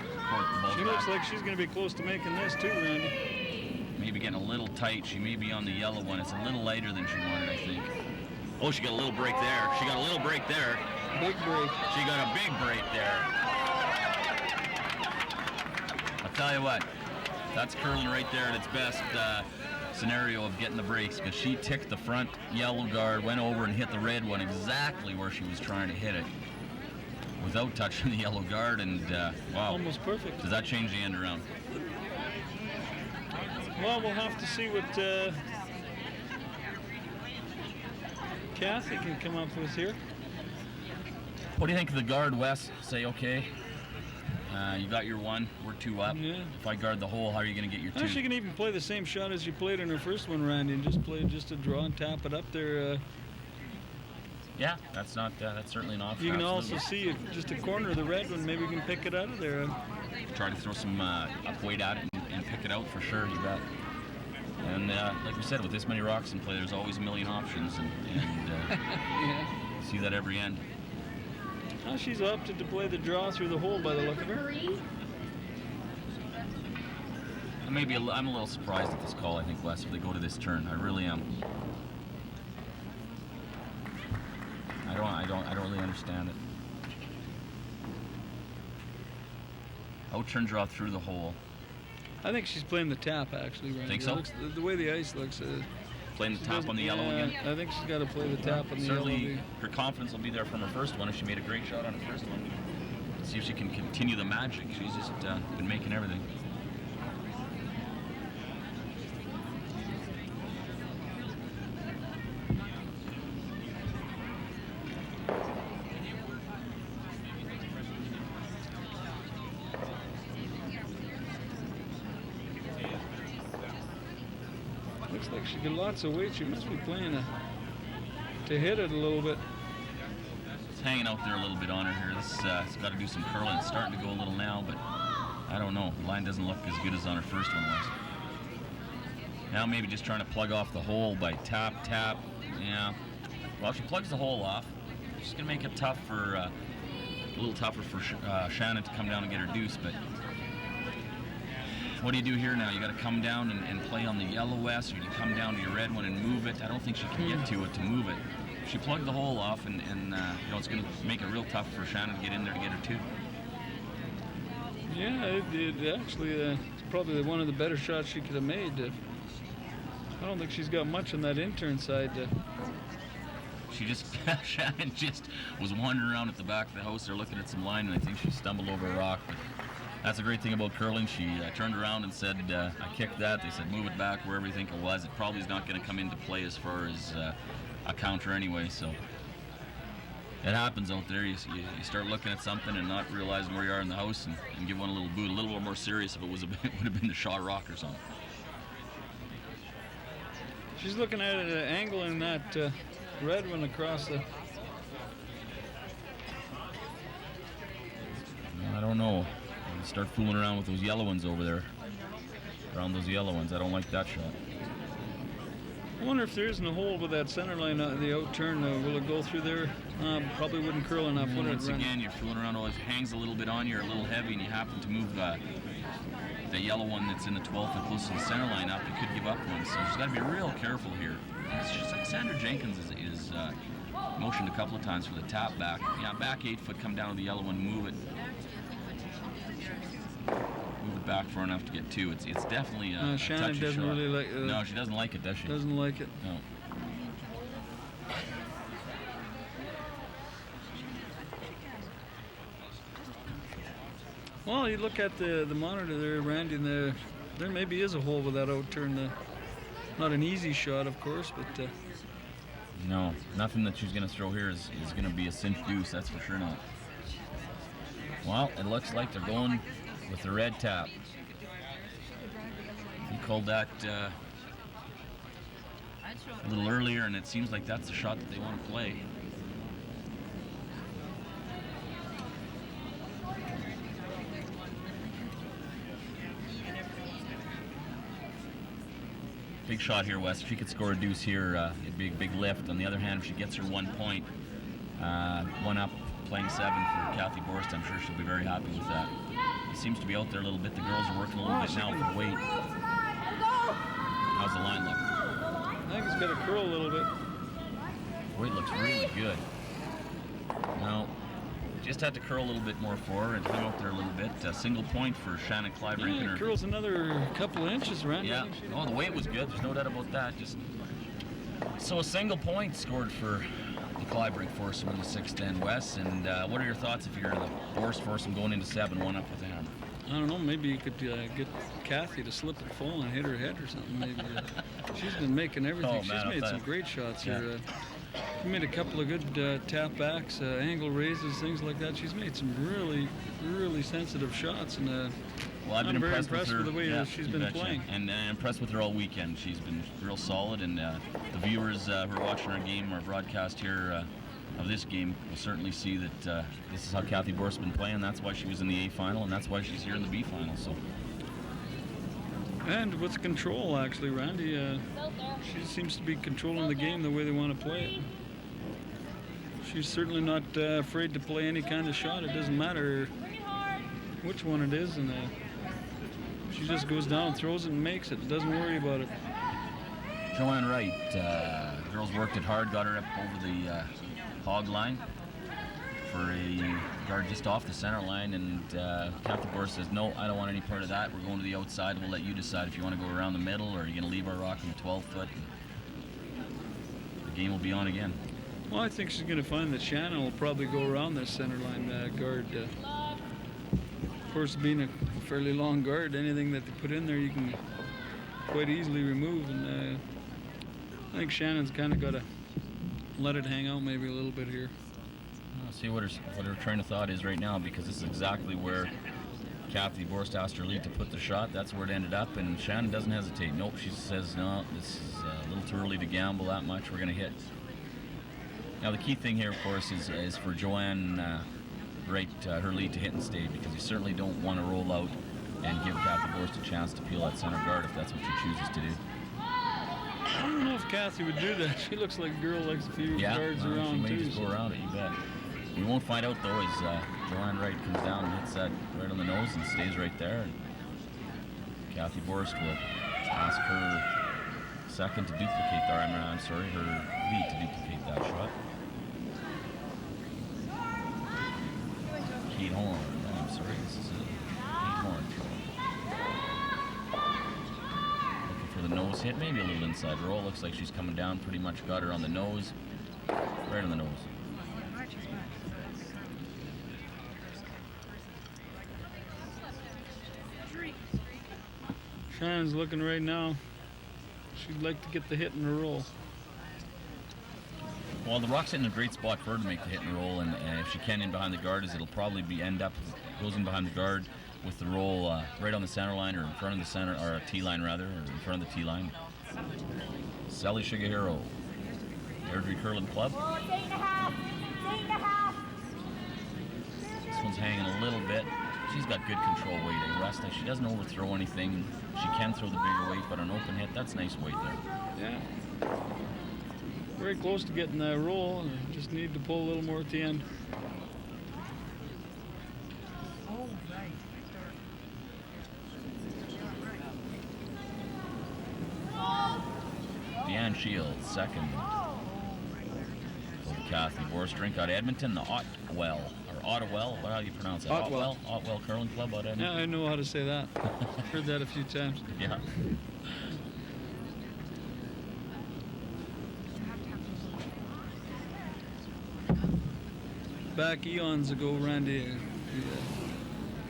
she looks like she's going to be close to making this too, Randy. Maybe getting a little tight. She may be on the yellow one. It's a little lighter than she wanted, I think. Oh, she got a little break there. She got a little break there. Big break. She got a big break there. I'll tell you what, that's curling right there at its best scenario of getting the breaks, because she ticked the front yellow guard, went over and hit the red one exactly where she was trying to hit it without touching the yellow guard, and wow. Almost perfect. Does that change the end around? Well, we'll have to see what Cathy can come up with here. What do you think of the guard, Wes? Say, okay, you got your 1, we're 2 up. Yeah. If I guard the hole, how are you going to get your 2? She can even play the same shot as you played in her first one, Randy, and just play just a draw and tap it up there. Yeah, that's certainly an option. You can absolutely. also see just a corner of the red one. Maybe you can pick it out of there. Try to throw some up weight at it and pick it out for sure, you bet. And like we said, with this many rocks in play, there's always a million options, and Yeah. see that every end. Well, she's opted to play the draw through the hole by the look of it. I'm a little surprised at this call, I think, Wes, if they go to this turn. I really am. I don't really understand it. Out-turn draw through the hole. I think she's playing the tap, actually, Randy. Think so? The way the ice looks. Playing the top on the yellow again? I think she's got to play the tap on the Certainly, yellow. her confidence will be there from her first one if she made a great shot on her first one. See if she can continue the magic. She's just been making everything. Looks like she got lots of weight. She must be playing to hit it a little bit. It's hanging out there a little bit on her here. This it's got to do some curling. It's starting to go a little now, but I don't know. The line doesn't look as good as on her first one was. Now maybe just trying to plug off the hole by tap. Yeah. Well, if she plugs the hole off, she's gonna make it tough for a little tougher for Shannon to come down and get her deuce. But what do you do here now? You got to come down and play on the yellow west, or you come down to your red one and move it. I don't think she can get to it to move it. She plugged the hole off, and it's going to make it real tough for Shannon to get in there to get her 2. Yeah, it actually probably one of the better shots she could have made. I don't think she's got much on that intern side. She just, Shannon just was wandering around at the back of the house there looking at some line, and I think she stumbled over a rock. But that's a great thing about curling. She turned around and said, I kicked that. They said, move it back wherever you think it was. It probably is not going to come into play as far as a counter anyway, so it happens out there. You start looking at something and not realizing where you are in the house and give one a little boot. A little more serious if it was would have been the shot rock or something. She's looking at it angling that red one across the... I don't know. You start fooling around with those yellow ones over there. Around those yellow ones. I don't like that shot. I wonder if there isn't a hole with that center line, the out turn. Will it go through there? Probably wouldn't curl enough. Once again, you're fooling around. It hangs a little bit on you, or a little heavy, and you happen to move the yellow one that's in the 12th and close to the center line up. You could give up one. So she's got to be real careful here. It's just like Sandra Jenkins is motioned a couple of times for the tap back. Yeah, back 8 foot, come down to the yellow one, move it. Move it back far enough to get 2. It's definitely a Shannon touchy doesn't shot. really like. No, she doesn't like it, does she? Doesn't like it. No. Well, you look at the monitor there, Randy, and there maybe is a hole with that out turn. Not an easy shot, of course, but no, nothing that she's going to throw here is going to be a cinch deuce. That's for sure not. Well, it looks like they're going with the red tap. He called that a little earlier, and it seems like that's the shot that they want to play. Big shot here, Wes. If she could score a deuce here, it'd be a big lift. On the other hand, if she gets her 1 point, 1 up, playing 7 for Cathy Borst, I'm sure she'll be very happy with that. It seems to be out there a little bit. The girls are working a little bit now for weight. How's the line look? I think it's got to curl a little bit. Weight looks really good. No, just had to curl a little bit more for her and hang out there a little bit. Single point for Shannon Kleibrink. Yeah, it curls another couple of inches, Randy. Yeah, oh, the weight was good. There's no doubt about that. So a single point scored for the Kleibrink foursome in the 6th end, Wes. And what are your thoughts if you're the Borst foursome going into 7, 1 up with the hammer? I don't know. Maybe you could get Cathy to slip it full and hit her head or something. Maybe she's been making everything. Oh, man, she's made some great shots yeah. here. She made a couple of good tap backs, angle raises, things like that. She's made some really, really sensitive shots, and well, I've been I'm very impressed with the way she's been betcha. playing. And impressed with her all weekend. She's been real solid, and the viewers who are watching our game, our broadcast here of this game, will certainly see that this is how Cathy Borst's been playing. That's why she was in the A final, and that's why she's here in the B final. So. And with control, actually, Randy, she seems to be controlling the game the way they want to play it. She's certainly not afraid to play any kind of shot. It doesn't matter which one it is, and she just goes down, throws it, and makes it. Doesn't worry about it. Joanne Wright, girls worked it hard, got her up over the hog line for a guard just off the center line, and Cathy Borst says, no, I don't want any part of that. We're going to the outside. We'll let you decide if you want to go around the middle or you're going to leave our rock in the 12 foot. The game will be on again. Well, I think she's going to find that Shannon will probably go around this center line guard. Of course, being a fairly long guard, anything that they put in there you can quite easily remove, and I think Shannon's kind of got to let it hang out maybe a little bit here. I'll see what her train of thought is right now, because this is exactly where Cathy Borst asked her lead to put the shot. That's where it ended up, and Shannon doesn't hesitate. Nope, she says, no, this is a little too early to gamble that much. We're going to hit. Now, the key thing here, of course, is for Joanne Wright, her lead to hit and stay, because you certainly don't want to roll out and give Cathy Borst a chance to peel that center guard if that's what she chooses to do. I don't know if Cathy would do that. She looks like a girl likes a few guards around, she may too. just go around it, you bet. We won't find out, though, as Joanne Wright comes down and hits that right on the nose and stays right there. And Cathy Borst will ask her second to duplicate that. Her lead to duplicate that shot. Kate Horn. No, I'm sorry. This is a Kate Horn throw. nose hit, maybe a little inside roll. Looks like she's coming down, pretty much got her on the nose, right on the nose. Shannon's looking right now. She'd like to get the hit and the roll. Well, the rock's in a great spot for her to make the hit and roll, and if she can in behind the guard, it'll probably goes in behind the guard with the roll right on the center line, or in front of the center, or a T line rather, or in front of the T line. Sally Shigehiro, Airdrie Curling Club. This one's hanging a little bit. She's got good control weight. Resta, she doesn't overthrow anything. She can throw the bigger weight, but an open hit, that's nice weight there. Yeah. Very close to getting that roll. Just need to pull a little more at the end. Deanne Shields, second. For the Cathy. Borst drink out of Edmonton, the Otwell. Otwell, how do you pronounce that? Otwell. Otwell Curling Club out of Edmonton. Yeah, I know how to say that. Heard that a few times. Yeah. Back eons ago, Randy,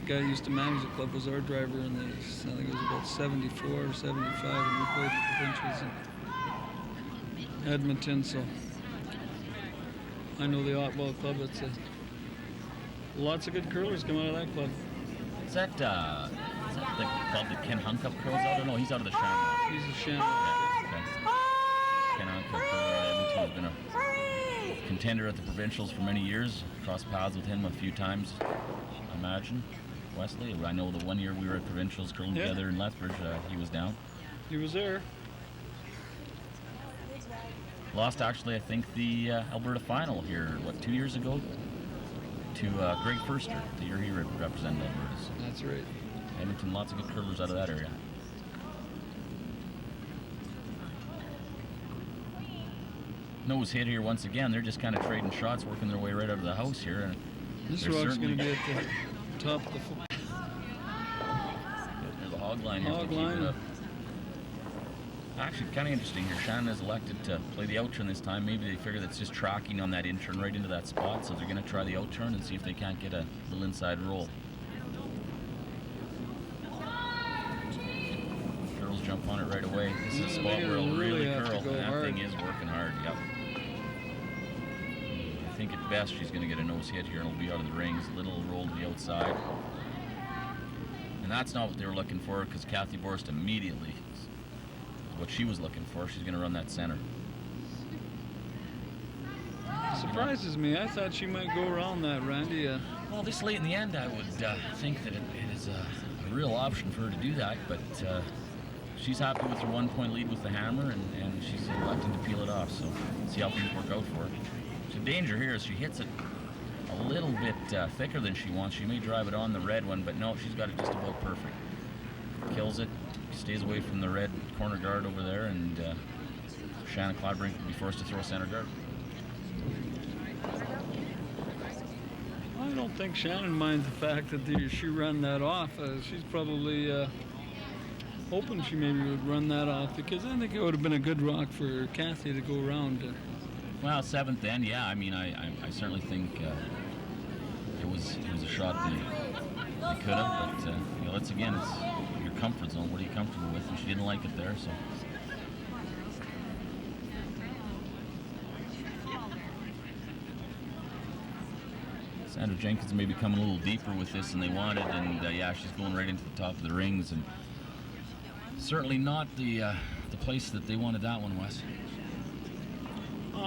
the guy who used to manage the club, was our driver in the, I think it was about 74 or 75, and we played the provincials in Edmonton, so I know the Otwell Club. It's lots of good curlers come out of that club. Is that the club that Ken Hunkup curls out? Or no, he's out of the Shannon. He's a Shannon. Yeah, okay. Ken Hunkup curler out of Edmonton has been a contender at the provincials for many years. Crossed paths with him a few times, I imagine. Wesley, I know the one year we were at provincials curling together in Lethbridge, he was down. He was there. Lost actually, I think, the Alberta final here, 2 years ago? To Greg Furster, the year he represented Alberta. So That's right. Edmonton, lots of good curlers out of that area. Nose hit here once again. They're just kind of trading shots, working their way right out of the house here. And This rock's going to be at the top of the foot. There's a hog line here. Hog to keep line. it up. Actually, kind of interesting here. Shannon has elected to play the out turn this time. Maybe they figure that's just tracking on that in turn right into that spot, so they're going to try the out turn and see if they can't get a little inside roll. Girls jump on it right away. This is a spot where it'll really curl, and that thing is working hard. Yep. I think at best she's going to get a nose hit here and it'll be out of the rings. Little roll to the outside. And that's not what they were looking for, because Cathy Borst immediately, what she was looking for, she's going to run that center. Surprises me. I thought she might go around that, Randy. Well, this late in the end, I would think that it is a real option for her to do that, but she's happy with her 1 point lead with the hammer, and she's electing to peel it off, so see how things work out for her. The danger here is she hits it a little bit thicker than she wants. She may drive it on the red one, but no, she's got it just about perfect. Kills it, stays away from the red corner guard over there, and Shannon Kleibrink will be forced to throw center guard. I don't think Shannon minds the fact that she ran that off. She's probably hoping she maybe would run that off, because I think it would have been a good rock for Cathy to go around. Well, seventh end, yeah. I mean, I certainly think it was a shot they could have, but you know, it's your comfort zone. What are you comfortable with? And she didn't like it there, so. Sandra Jenkins may be coming a little deeper with this than they wanted, and yeah, she's going right into the top of the rings, and certainly not the place that they wanted that one, Wes.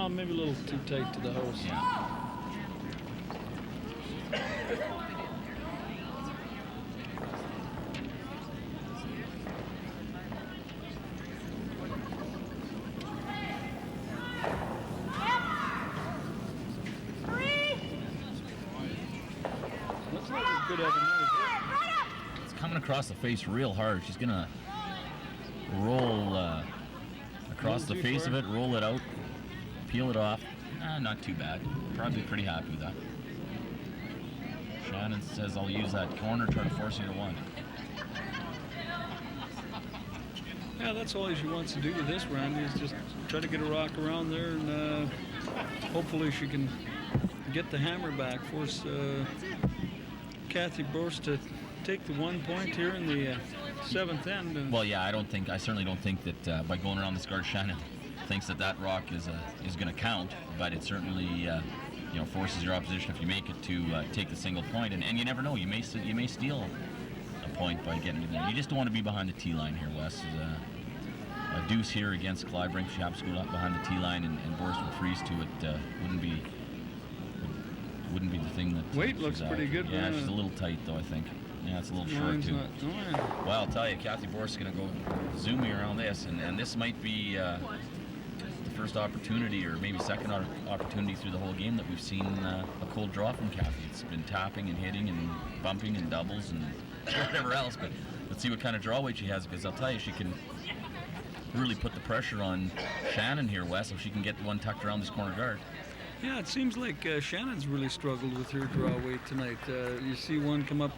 Maybe a little too tight to the house. Yeah. Looks like it's good having nose. It's coming across the face real hard. She's gonna roll across the face of it, roll it out, peel it off. Not too bad. Probably pretty happy with that. Shannon says, I'll use that corner, try to force you to one. Yeah, that's all she wants to do with this, Randy, is just try to get a rock around there, and hopefully she can get the hammer back, force Cathy Borst to take the 1 point here in the 7th end. And well, yeah, I certainly don't think that by going around this guard, Shannon thinks that rock is going to count, but it certainly forces your opposition, if you make it, to take the single point, and you never know, you may steal a point by getting it there. You just don't want to be behind the tee line here, Wes. A deuce here against Kleibrink. She happens to go up behind the tee line, and Borst would freeze to it. Wouldn't be the thing that. Weight looks pretty good. Yeah, she's a little tight though, I think. Yeah, it's a little short too. Well, I'll tell you, Cathy Borst is going to go zoomy around this, and this might be the first opportunity, or maybe second opportunity through the whole game that we've seen a cold draw from Cathy. It's been tapping and hitting and bumping and doubles and whatever else, but let's see what kind of draw weight she has, because I'll tell you, she can really put the pressure on Shannon here, Wes, if she can get the one tucked around this corner guard. Yeah, it seems like Shannon's really struggled with her draw weight tonight. You see one come up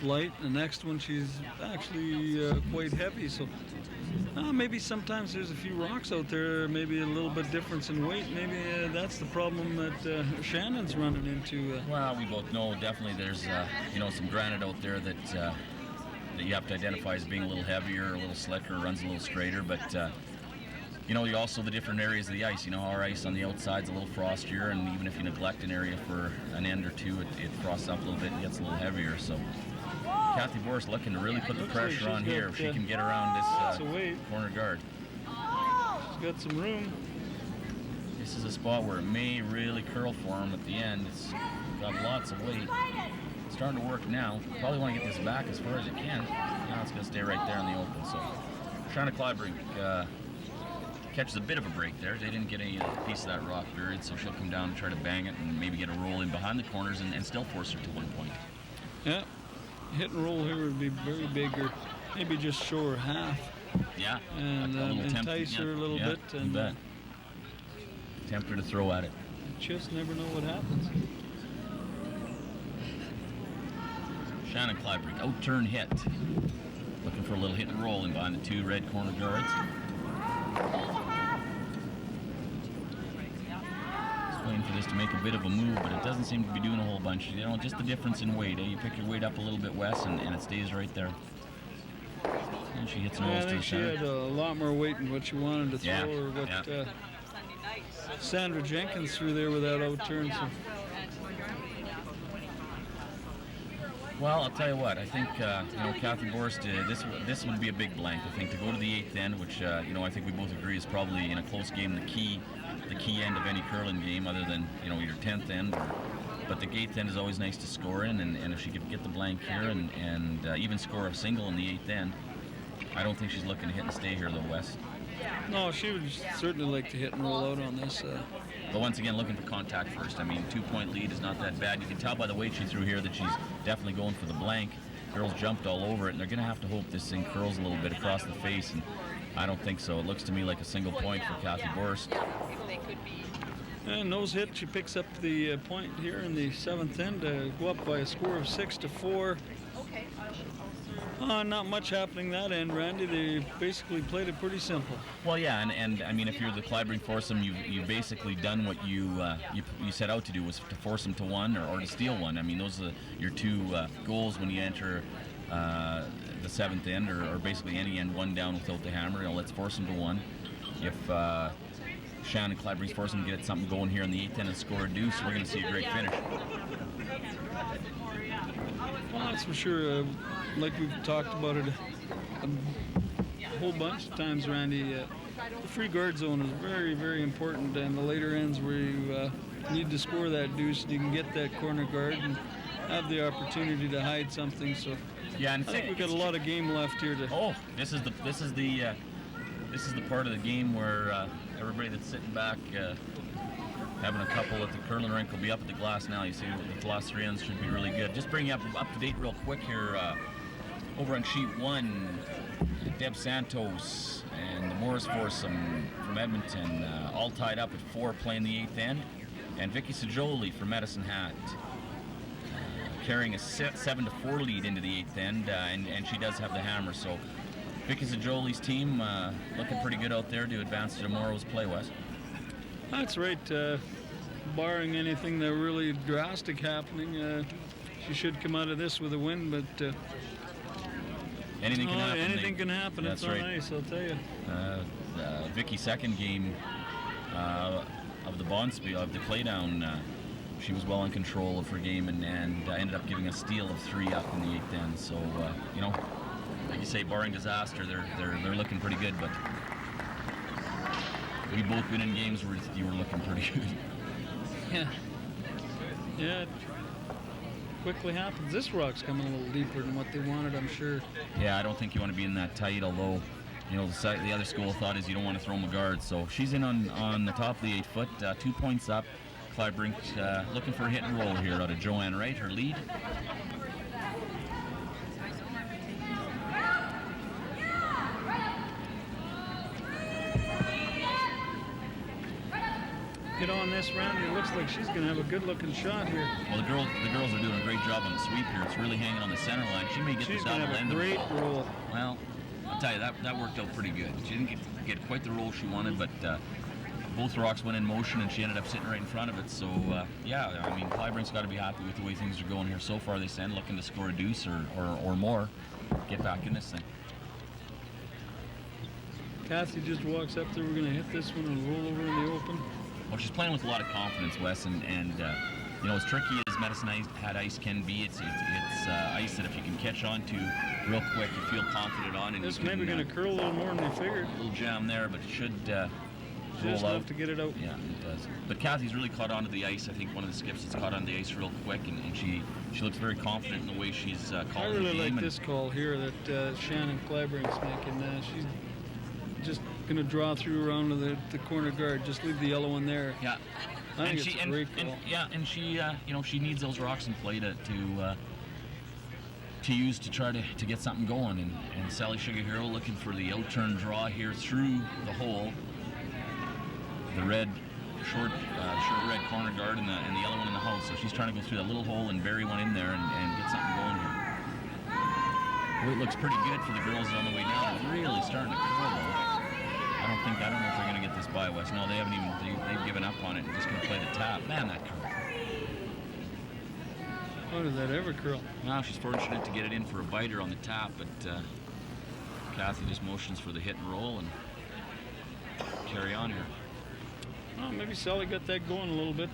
light, the next one she's actually quite heavy, so maybe sometimes there's a few rocks out there, maybe a little bit difference in weight. Maybe that's the problem that Shannon's running into. Well, we both know definitely there's some granite out there that you have to identify as being a little heavier, a little slicker, runs a little straighter, but you also the different areas of the ice. Our ice on the outside's a little frostier, and even if you neglect an area for an end or two, it frosts up a little bit and gets a little heavier. So Cathy Borst looking to really put the pressure on here if she can get around this corner guard. She's got some room. This is a spot where it may really curl for him at the end. It's got lots of weight. It's starting to work now. Probably want to get this back as far as it can. Now it's going to stay right there in the open. So Shannon Kleibrink catches a bit of a break there. They didn't get any piece of that rock buried, so she'll come down and try to bang it and maybe get a roll in behind the corners and still force her to 1 point. Yeah, hit and roll here would be very big, or maybe just show her half. Yeah, and entice her a little bit, and tempt her to throw at it. You just never know what happens. Shannon Kleibrink, out-turn hit. Looking for a little hit and roll in behind the 2 red corner guards. Waiting for this to make a bit of a move, but it doesn't seem to be doing a whole bunch. Just the difference in weight. You pick your weight up a little bit, Wes, and it stays right there. And she hits and rolls to the center. I think she had a lot more weight in what she wanted to throw, or what Sandra Jenkins threw there with that out-turn. So. Well, I'll tell you what. I think Cathy Borst. This would be a big blank. I think to go to the 8th end, which I think we both agree is probably in a close game the key end of any curling game, other than your 10th end. But the 8th end is always nice to score in, and if she could get the blank here and even score a single in the 8th end, I don't think she's looking to hit and stay here though, Wes. No, she would certainly like to hit and roll out on this. But once again, looking for contact first. 2-point lead is not that bad. You can tell by the weight she threw here that she's definitely going for the blank. Girls jumped all over it, and they're going to have to hope this thing curls a little bit across the face, and I don't think so. It looks to me like a single point for Cathy Borst. And nose hit, she picks up the point here in the 7th end to go up by a score of 6-4. Not much happening that end, Randy. They basically played it pretty simple. Well, yeah, and if you're the Kleibrink foursome, you've basically done what you set out to do, was to force them to 1 or to steal 1. Those are your 2 goals when you enter the 7th end, or basically any end, 1 down without the hammer. Let's force them to 1. If Shannon Kleibrink's forcing them to get something going here in the 8th end and score a deuce, we're going to see a great finish. Well, that's for sure. Like we've talked about it a whole bunch of times, Randy, the free guard zone is very, very important, and the later ends where you need to score that deuce, and you can get that corner guard and have the opportunity to hide something. So yeah, and I think we've got a lot of game left here to. This is the part of the game where everybody that's sitting back having a couple at the curling rink will be up at the glass now. You see the last 3 ends should be really good. Just bring you up to date real quick here. Over on sheet 1, Deb Santos and the Morris foursome from Edmonton, all tied up at 4 playing the 8th end, and Vicky Sajoli from Medicine Hat carrying a 7-4 lead into the 8th end, and she does have the hammer. So Vicky Zajoli's team looking pretty good out there to advance to tomorrow's play, Wes. That's right. Barring anything that really drastic happening, she should come out of this with a win, but anything can happen. Anything can happen. That's it's on right. ice, I'll tell you. Vicky's second game of the Bonspiel, of the playdown, she was well in control of her game and ended up giving a steal of 3 up in the 8th end. So, you know, like you say, barring disaster, they're looking pretty good. But we've both been in games where you were looking pretty good. Yeah, it quickly happens. This rock's coming a little deeper than what they wanted, I'm sure. Yeah, I don't think you want to be in that tight, although, you know, the other school of thought is you don't want to throw them a guard. So she's in on the top of the 8 foot, 2 points up. Kleibrink looking for a hit and roll here out of Joanne Wright, her lead. Get on this round. It looks like she's going to have a good-looking shot here. Well, the girls are doing a great job on the sweep here. It's really hanging on the center line. She may get She's the going to double have end. a great roll. Well, I'll tell you, that worked out pretty good. She didn't get quite the roll she wanted, but both rocks went in motion, and she ended up sitting right in front of it. So, yeah, I mean, Kleibrink's got to be happy with the way things are going here so far. They stand looking to score a deuce or more, get back in this thing. Cathy just walks up there. We're going to hit this one and roll over in the open. Well, she's playing with a lot of confidence, Wes, and you know, as tricky as Medicine Hat ice can be, it's ice that if you can catch on to real quick, you feel confident on, and This you can, maybe going to curl a little more than they figured. a little jam there, but it should roll Just out. enough to get it out. Yeah, it does. But Cathy's really caught onto the ice. I think one of the skips has caught on the ice real quick, and she looks very confident in the way she's I calling the really game. like this call here that Shannon Kleibrink's making. She's just going to draw through around to the corner guard. Just leave the yellow one there. Yeah. I think it's a great call. And she, you know, she needs those rocks in play to use to try to get something going. And Sally Sugar Hero looking for the out-turn draw here through the hole. The red, short red corner guard and the yellow one in the house. So she's trying to go through that little hole and bury one in there and get something going here. Well, it looks pretty good for the girls on the way down. It's really starting to curl though. I don't know if they're going to get this by, West. No, they haven't even. They've given up on it and just going to play the tap. Man, that curl. How did that ever curl? Now she's fortunate to get it in for a biter on the tap, but Cathy just motions for the hit and roll and carry on here. Well, maybe Sally got that going a little bit.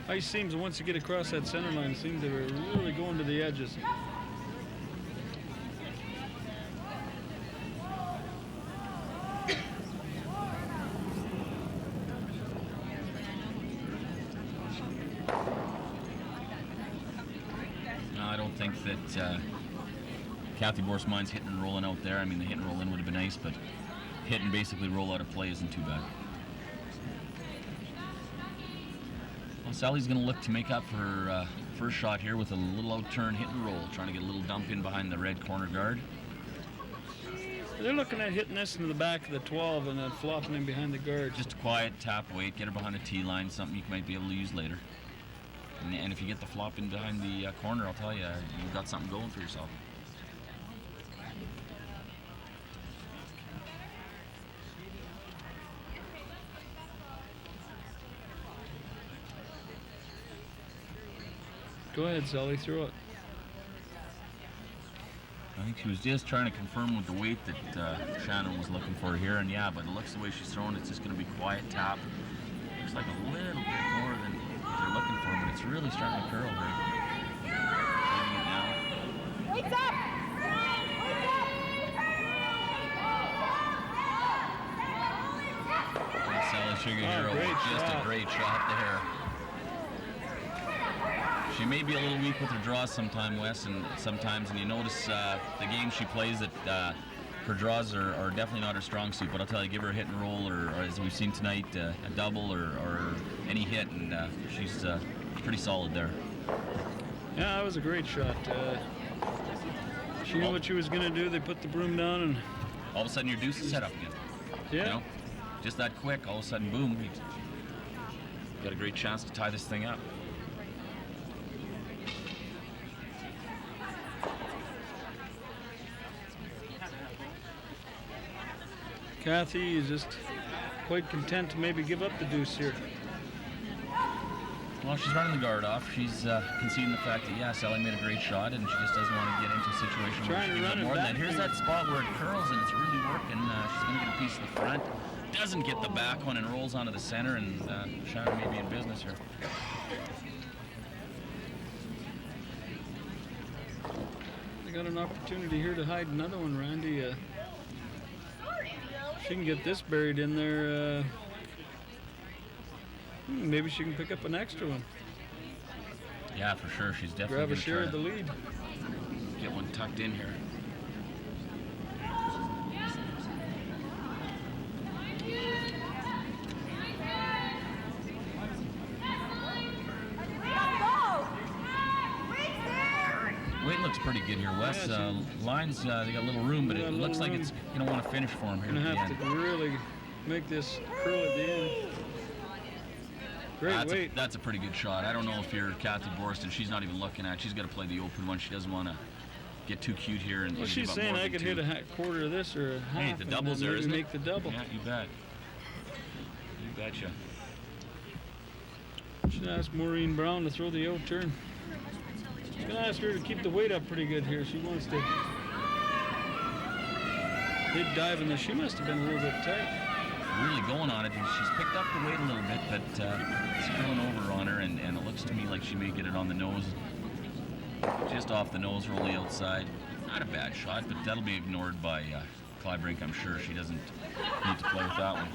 Ice seems, once you get across that center line, seems to be really going to the edges. I don't think that Cathy Borst minds hitting and rolling out there. I mean, the hit and roll in would have been nice, but hit and basically roll out of play isn't too bad. Well, Sally's going to look to make up for her first shot here with a little out-turn hit and roll, trying to get a little dump in behind the red corner guard. They're looking at hitting this into the back of the 12 and then flopping in behind the guard. Just a quiet tap weight, get her behind the tee line, something you might be able to use later. And if you get the flop in behind the corner, I'll tell you, you've got something going for yourself. Go ahead, Sally, throw it. I think she was just trying to confirm with the weight that Shannon was looking for here, and yeah, but it looks the way she's throwing, it's just going to be quiet tap. Looks like a little bit more than they're looking for, but it's really starting to curl here. Getting it now. Wake up! And Sally Sugar Hero great with just shot. a great shot there. She may be a little weak with her draws sometime, Wes, and you notice the game she plays that her draws are definitely not her strong suit, but I'll tell you, give her a hit and roll, or as we've seen tonight, a double or any hit, and she's pretty solid there. Yeah, that was a great shot. She knew what she was going to do. They put the broom down, and All of a sudden your deuce is set up again. yeah. You know, just that quick, all of a sudden, boom, you got a great chance to tie this thing up. Cathy is just quite content to maybe give up the deuce here. Well, she's running the guard off. She's conceding the fact that, yeah, Sally made a great shot, and she just doesn't want to get into a situation where Trying she to gives run up it more than back. that. Here's that spot where it curls, and it's really working. She's going to get a piece of the front. Doesn't get the back one and rolls onto the center, and Shannon may be in business here. They got an opportunity here to hide another one, Randy. She can get this buried in there. Maybe she can pick up an extra one. Yeah, for sure. She's definitely Grab a going to share try of the to lead. get one tucked in here. Weight looks pretty good here, Wes. Yeah, Lines, they got a little room, but Got it a looks little like it's going to want to finish for him here Gonna at the have end. to really make this curl at the end. Great weight. That's a pretty good shot. I don't know if you're Cathy Borst and she's not even looking at it. She's got to play the open one. She doesn't want to get too cute here. And Well, she's give up saying more I than could two. hit a quarter of this or a half. Hey, the and double's then there, maybe isn't it? make the double. Yeah, you bet. You betcha. Should ask Maureen Brown to throw the out turn. She's gonna ask her to keep the weight up pretty good here. She wants to. Big dive in there. She must have been a little bit tight. Really going on it. She's picked up the weight a little bit, but it's going over on her, and it looks to me like she may get it on the nose. Just off the nose, roll the outside. Not a bad shot, but that'll be ignored by Kleibrink, I'm sure. She doesn't need to play with that one.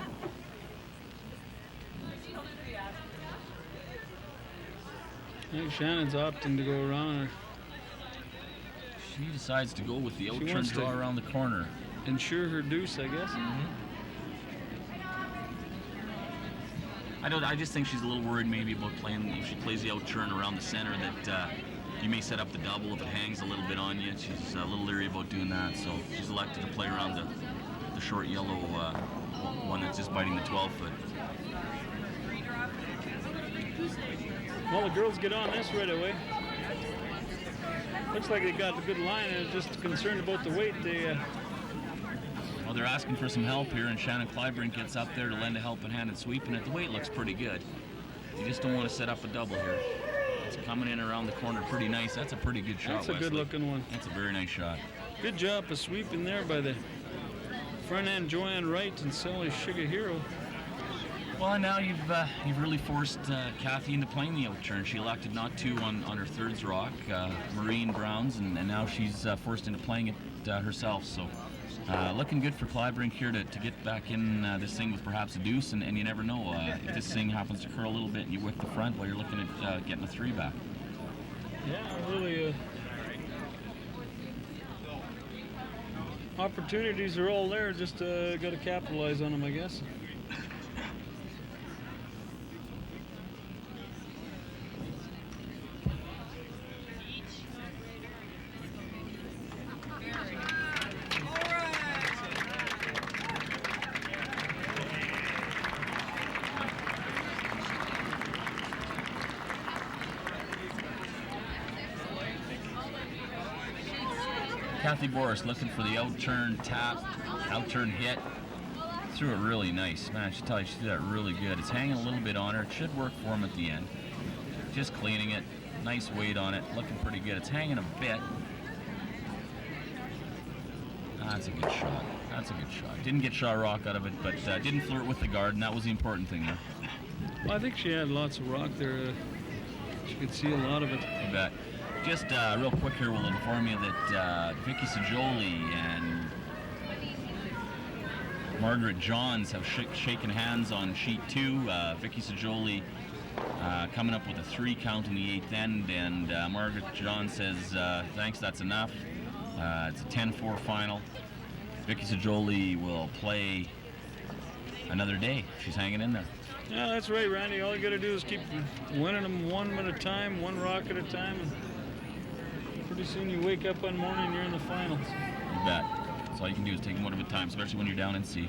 I think Shannon's opting to go around her. She decides to go with the She out turn wants to- draw around the corner. Ensure her deuce, I guess. I just think she's a little worried maybe about playing, if she plays the out turn around the center, that you may set up the double if it hangs a little bit on you. She's a little leery about doing that, so she's elected to play around the short yellow one that's just biting the 12-foot. Well, the girls get on this right away. Looks like they got a good line and are just concerned about the weight. Well, they're asking for some help here, and Shannon Kleibrink gets up there to lend a helping hand and sweeping it. The weight looks pretty good. You just don't want to set up a double here. It's coming in around the corner pretty nice. That's a pretty good shot, That's a Wesley. good-looking one. That's a very nice shot. Good job of sweeping there by the front end Joanne Wright and Sally Shigehiro. Well, now you've really forced Cathy into playing the out turn. She elected not to on her thirds rock, Marine Browns, and now she's forced into playing it herself. So looking good for Kleibrink here to get back in this thing with perhaps a deuce, and you never know if this thing happens to curl a little bit and you whip the front while you're looking at getting a three back. Yeah, really. Opportunities are all there. Just got to capitalize on them, I guess. Cathy Borst looking for the out-turn tap, out-turn hit. Threw it really nice. Man, I should tell you, she did that really good. It's hanging a little bit on her. It should work for him at the end. Just cleaning it. Nice weight on it. Looking pretty good. It's hanging a bit. That's a good shot. That's a good shot. Didn't get shot rock out of it, but didn't flirt with the guard, and that was the important thing there. Well, I think she had lots of rock there. She could see a lot of it. You bet. Just real quick here, we'll inform you that Vicky Sajoli and Margaret Johns have shaken hands on sheet 2. Vicky Sajoli coming up with a 3 count in the 8th end, and Margaret Johns says, thanks, that's enough. It's a 10-4 final. Vicky Sajoli will play another day. She's hanging in there. Yeah, that's right, Randy. All you got to do is keep winning them one at a time, one rock at a time, and pretty soon you wake up one morning and you're in the finals. You bet. That's all you can do is take them one at a time, especially when you're down in C.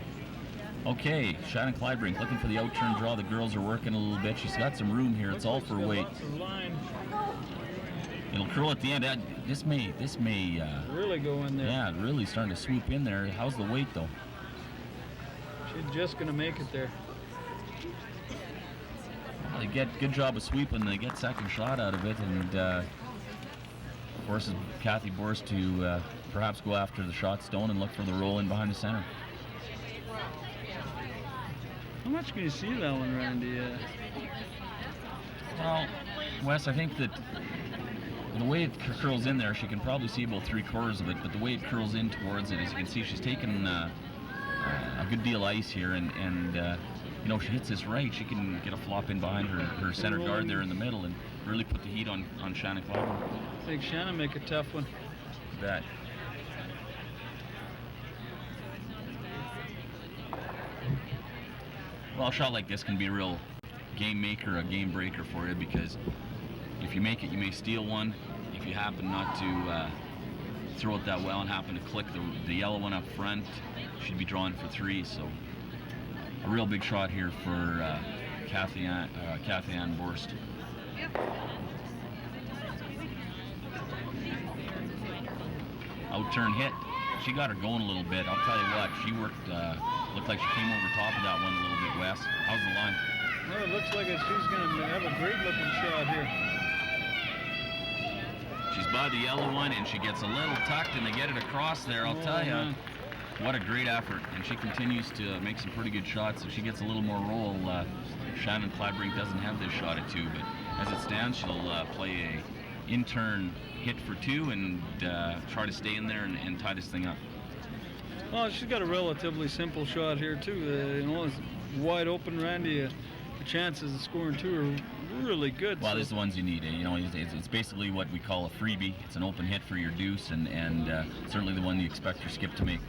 Okay, Shannon Kleibrink looking for the out-turn draw. The girls are working a little bit. She's got some room here. It's all for weight. Lots of line. It'll curl at the end. This may Really go in there. yeah, really starting to swoop in there. How's the weight though? She's just going to make it there. They get good job of sweeping. They get second shot out of it, and forces Cathy Borst to perhaps go after the shot stone and look for the roll in behind the center. How much can you see that one, Randy? Well, Wes, I think that the way it curls in there, she can probably see about 3/4 of it, but the way it curls in towards it, as you can see, she's taken a good deal of ice here, and you know, if she hits this right, she can get a flop in behind her center guard there in the middle and really put the heat on Shannon Kleibrink. I think Shannon make a tough one. You bet. Well, a shot like this can be a real game maker, a game breaker for you, because if you make it, you may steal one. If you happen not to throw it that well and happen to click the yellow one up front, she'd be drawing for 3. So a real big shot here for Cathy Borst. Out turn hit. She got her going a little bit. I'll tell you what, she worked, looked like she came over top of that one a little bit, Wes. How's the line? Well, it looks like she's going to have a great looking shot here. She's by the yellow one, and she gets a little tucked, and they get it across there. I'll tell you, what a great effort. And she continues to make some pretty good shots. If she gets a little more roll, Shannon Kleibrink doesn't have this shot at 2, but as it stands, she'll play a in-turn hit for 2 and try to stay in there and tie this thing up. Well, she's got a relatively simple shot here too. You know, it's wide open, Randy. The chances of scoring 2 are really good. Well, this is the ones you need. You know, it's basically what we call a freebie. It's an open hit for your deuce, and certainly the one you expect your skip to make.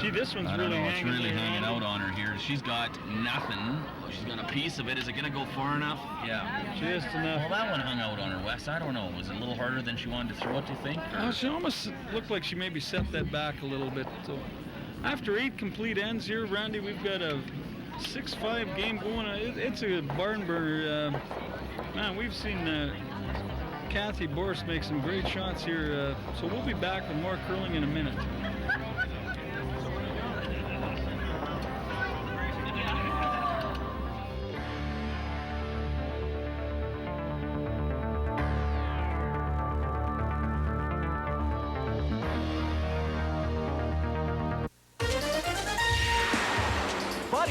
Gee, this one's really hanging out on her here. She's got nothing. She's got a piece of it. Is it going to go far enough? Yeah. Just enough. Well, that one hung out on her, Wes. I don't know. Was it a little harder than she wanted to throw it, do you think? She almost looked like she maybe set that back a little bit. So after 8 complete ends here, Randy, we've got a 6-5 game going. It's a barn burner. Man, we've seen Cathy Borst make some great shots here. So we'll be back with more curling in a minute.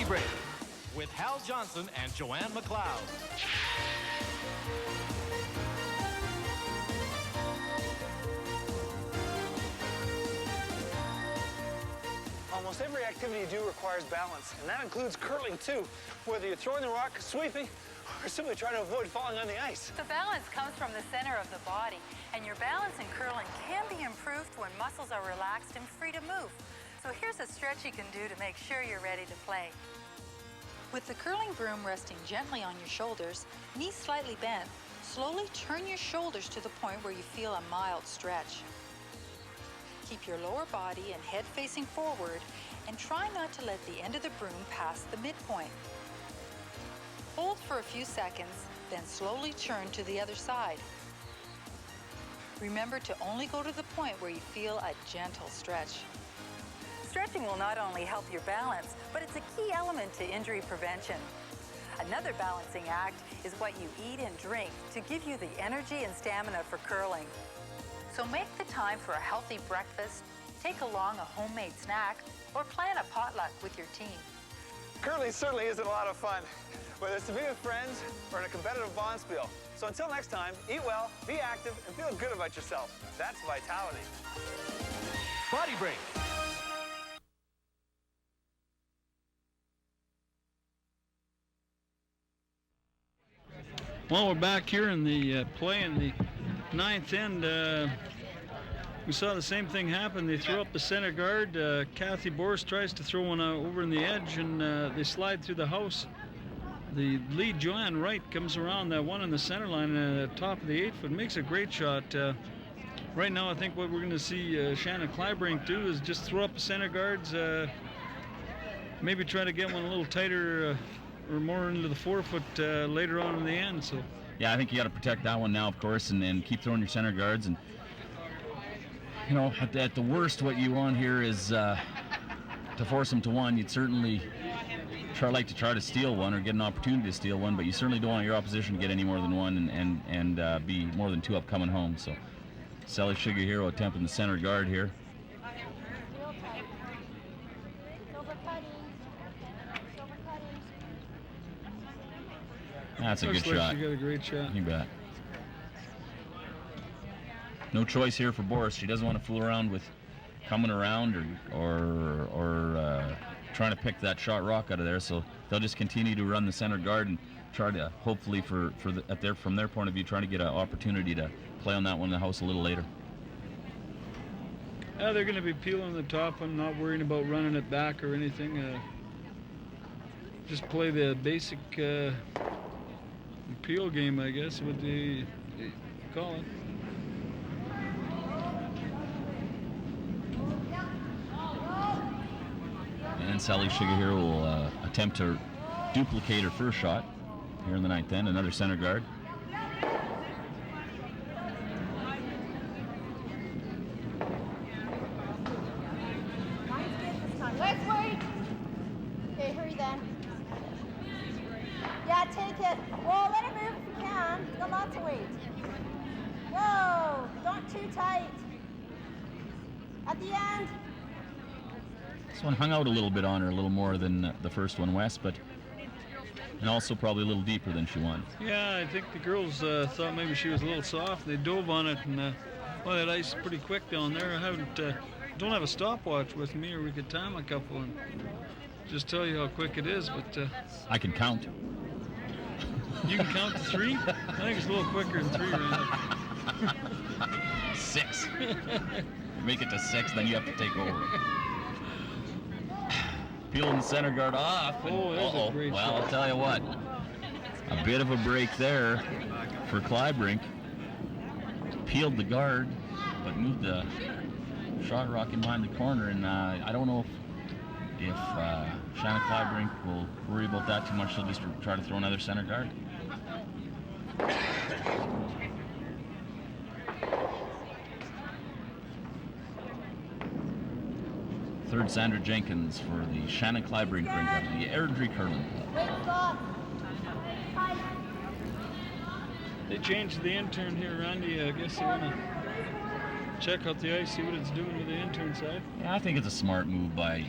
Break with Hal Johnson and Joanne McLeod. Almost every activity you do requires balance, and that includes curling too, whether you're throwing the rock, sweeping, or simply trying to avoid falling on the ice. The balance comes from the center of the body, and your balance in curling can be improved when muscles are relaxed and free to move. So here's a stretch you can do to make sure you're ready to play. With the curling broom resting gently on your shoulders, knees slightly bent, slowly turn your shoulders to the point where you feel a mild stretch. Keep your lower body and head facing forward, and try not to let the end of the broom pass the midpoint. Hold for a few seconds, then slowly turn to the other side. Remember to only go to the point where you feel a gentle stretch. Stretching will not only help your balance, but it's a key element to injury prevention. Another balancing act is what you eat and drink to give you the energy and stamina for curling. So make the time for a healthy breakfast, take along a homemade snack, or plan a potluck with your team. Curling certainly isn't a lot of fun, whether it's to be with friends or in a competitive bonspiel. So until next time, eat well, be active, and feel good about yourself. That's vitality. Body Break. Well, we're back here in the play in the 9th end. We saw the same thing happen. They throw up the center guard. Cathy Borst tries to throw one over in the edge, and they slide through the house. The lead, Joanne Wright, comes around that one in the center line at the top of the 8-foot, makes a great shot. Right now, I think what we're going to see Shannon Kleibrink do is just throw up the center guards, maybe try to get one a little tighter or more into the 4-foot later on in the end. So Yeah, I think you got to protect that one now, of course, and keep throwing your center guards. And you know, at the worst, what you want here is to force them to one. You'd certainly like to try to steal one or get an opportunity to steal one, but you certainly don't want your opposition to get any more than one and be more than 2 up coming home. So Sally Shigehiro attempting the center guard here. That's a good looks like shot. she got a great shot. You bet. No choice here for Borst. She doesn't want to fool around with coming around or trying to pick that shot rock out of there. So they'll just continue to run the center guard and try to hopefully from their point of view, trying to get an opportunity to play on that one in the house a little later. They're going to be peeling the top. I'm not worrying about running it back or anything. Just play the basic peel game, I guess, what they call it. And Sally Shigehiro will attempt to duplicate her first shot here in the 9th end. Another center guard. Let's wait. Okay, hurry then. Yeah, take it. Whoa, let it move if you can. You got lots of weight. Whoa, don't too tight. At the end. This one hung out a little bit on her, a little more than the first one, Wes, and also probably a little deeper than she wanted. Yeah, I think the girls thought maybe she was a little soft. They dove on it, and well, that ice is pretty quick down there. I don't have a stopwatch with me, or we could time a couple and just tell you how quick it is. But I can count. You can count to 3? I think it's a little quicker than 3, Randy. 6. Make it to 6, then you have to take over. Peeling the center guard off. That's a great well, shot. I'll tell you what. A bit of a break there for Kleibrink. Peeled the guard, but moved the shot rock in behind the corner. And I don't know if Shannon Kleibrink will worry about that too much. She'll just try to throw another center guard. Third Sandra Jenkins for the Shannon Kleibrink rink of the Airdrie Curling Club. Wait, stop. They changed the intern here, Randy. I guess they want to check out the ice, see what it's doing with the intern side. Yeah, I think it's a smart move by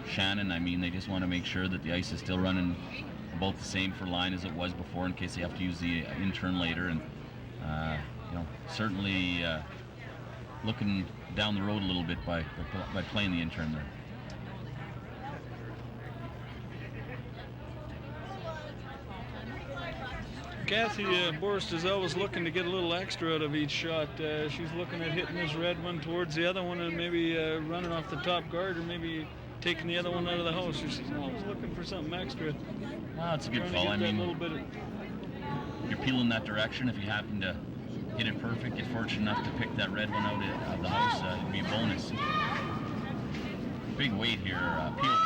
Shannon. I mean, they just want to make sure that the ice is still running about the same for line as it was before, in case they have to use the intern later. And certainly looking down the road a little bit by playing the intern there. Cathy Borst is always looking to get a little extra out of each shot. She's looking at hitting this red one towards the other one and maybe running off the top guard, or maybe taking the other one out of the house. She's always looking for something extra. Oh, it's a good Trying to call. get I that mean, little bit of, you're peeling that direction. If you happen to hit it perfect, get fortunate enough to pick that red one out of the house, it'd be a bonus. Big weight here, peel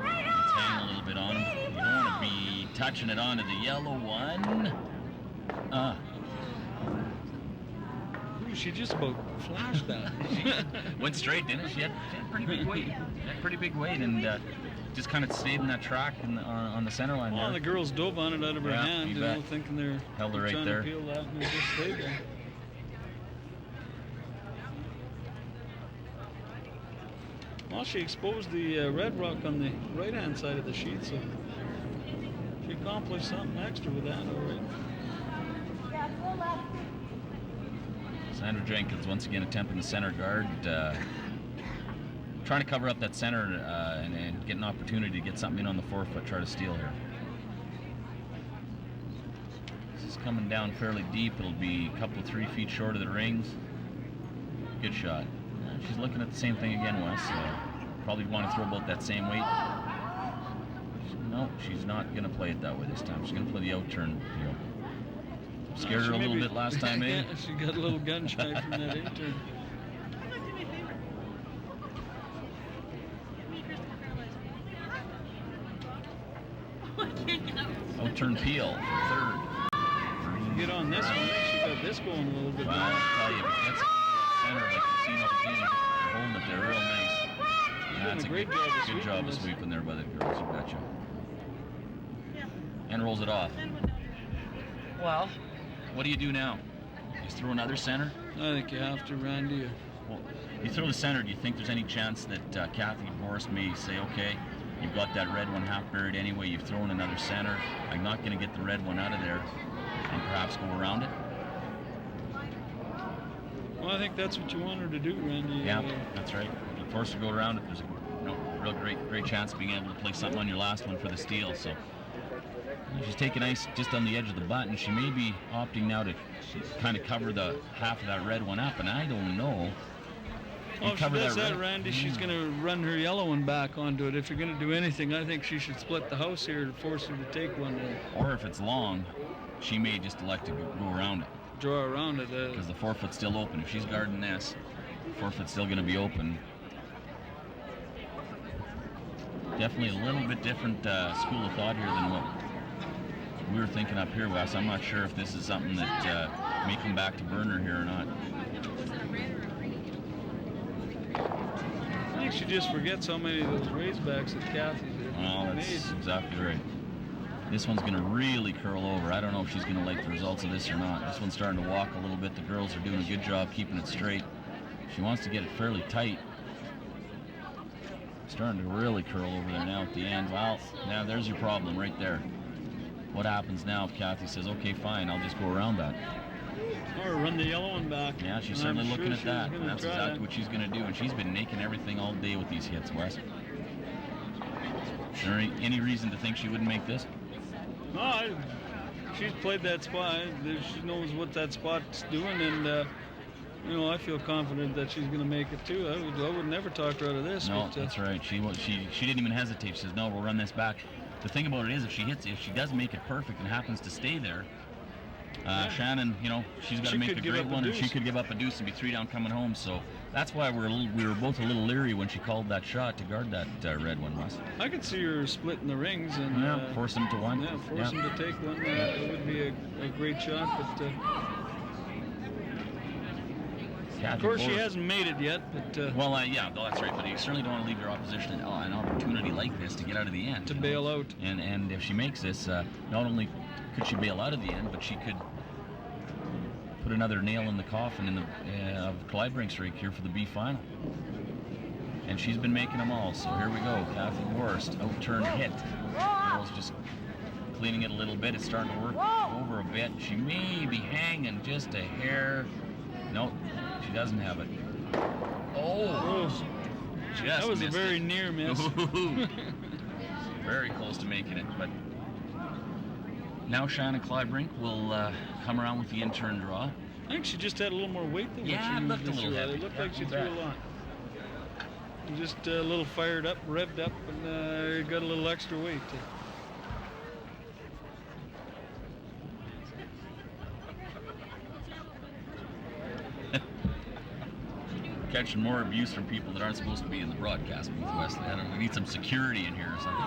weight. It's hanging a little bit on him. You don't want to be touching it onto the yellow one. ooh, she just about flashed that. Went straight, didn't it? She had pretty big weight. And just kind of stayed in that track on the center line Well, there. the girls dove on it out of her Yeah, hand, you bet. thinking they're Held her right trying there. to peel that, and it just stayed there. Well, she exposed the red rock on the right-hand side of the sheet, so she accomplished something extra with that, all right. Yeah, go left. Sandra Jenkins once again attempting the center guard, trying to cover up that center and get an opportunity to get something in on the 4-foot, try to steal here. This is coming down fairly deep. It'll be a couple of 3 feet short of the rings. Good shot. She's looking at the same thing again, Wes. Probably want to throw about that same weight. No, she's not going to play it that way this time. She's going to play the out-turn deal. Scared her a little bit last time, eh? Yeah, she got a little gun shy from that intern. Out-turn peel for third. Get on this one. She got this going a little bit Well, more. I'll tell you, if it gets to the center like you've seen all game, they're holding it there real nice. That's a great job of good job of sweeping this. sweeping there by the girls, you betcha. And rolls it off. Well, what do you do now? You throw another center? I think you have to, Randy. Well, you throw the center, do you think there's any chance that Cathy Borst may say, okay, you've got that red one half buried anyway, you've thrown another center, I'm not going to get the red one out of there, and perhaps go around it? Well, I think that's what you want her to do, Randy. Yeah, that's right. If you force her to go around it, there's a real great chance of being able to play something on your last one for the steal. So she's taking ice just on the edge of the button. She may be opting now to kind of cover the half of that red one up, and I don't know. Well, if she does that, Randy, she's going to run her yellow one back onto it. If you're going to do anything, I think she should split the house here to force her to take one. Or if it's long, she may just elect to go around it. Draw around it. Because the forefoot's still open. If she's guarding this, the forefoot's still going to be open. Definitely a little bit different school of thought here than what we were thinking up here, Wes. I'm not sure if this is something that may come back to burn her here or not. I think she just forgets how many of those raisebacks that Cathy did. Well, that's exactly right. This one's going to really curl over. I don't know if she's going to like the results of this or not. This one's starting to walk a little bit. The girls are doing a good job keeping it straight. She wants to get it fairly tight. Starting to really curl over there now at the end. Well, now there's your problem right there. What happens now if Cathy says, okay, fine, I'll just go around that? Or run the yellow one back. Yeah, she's certainly looking at that. And that's exactly what she's going to do. And she's been making everything all day with these hits, Wes. Is there any reason to think she wouldn't make this? No, she's played that spot. She knows what that spot's doing, and you know, I feel confident that she's going to make it too. I would never talk her out of this. No, but, that's right. She didn't even hesitate. She says, "No, we'll run this back." The thing about it is, if she does make it perfect and happens to stay there, Shannon, you know, she's got to make a great one, or she could give up a deuce and be 3 down coming home. So that's why we were both a little leery when she called that shot to guard that red one, Russ. I could see her splitting the rings and force them to one. Yeah, force them to take one. It would be a great shot, but of course she hasn't made it yet. But yeah, that's right. But you certainly don't want to leave your opposition an opportunity like this to get out of the end. To bail out. And if she makes this, not only could she bail out of the end, but she could put another nail in the coffin of Kleibrink's streak here for the B final. And she's been making them all. So here we go. Cathy Borst, out-turn hit. Girls just cleaning it a little bit. It's starting to work over a bit. She may be hanging just a hair. Nope, she doesn't have it. Oh! That was a very near miss. Very close to making it, but now Shannon Kleibrink will come around with the in-turn draw. I think she just had a little more weight than what she it looked a little heavy. It looked like she threw a lot. Just a little fired up, revved up, and got a little extra weight. Catching more abuse from people that aren't supposed to be in the broadcast booth, Wesley. We need some security in here or something.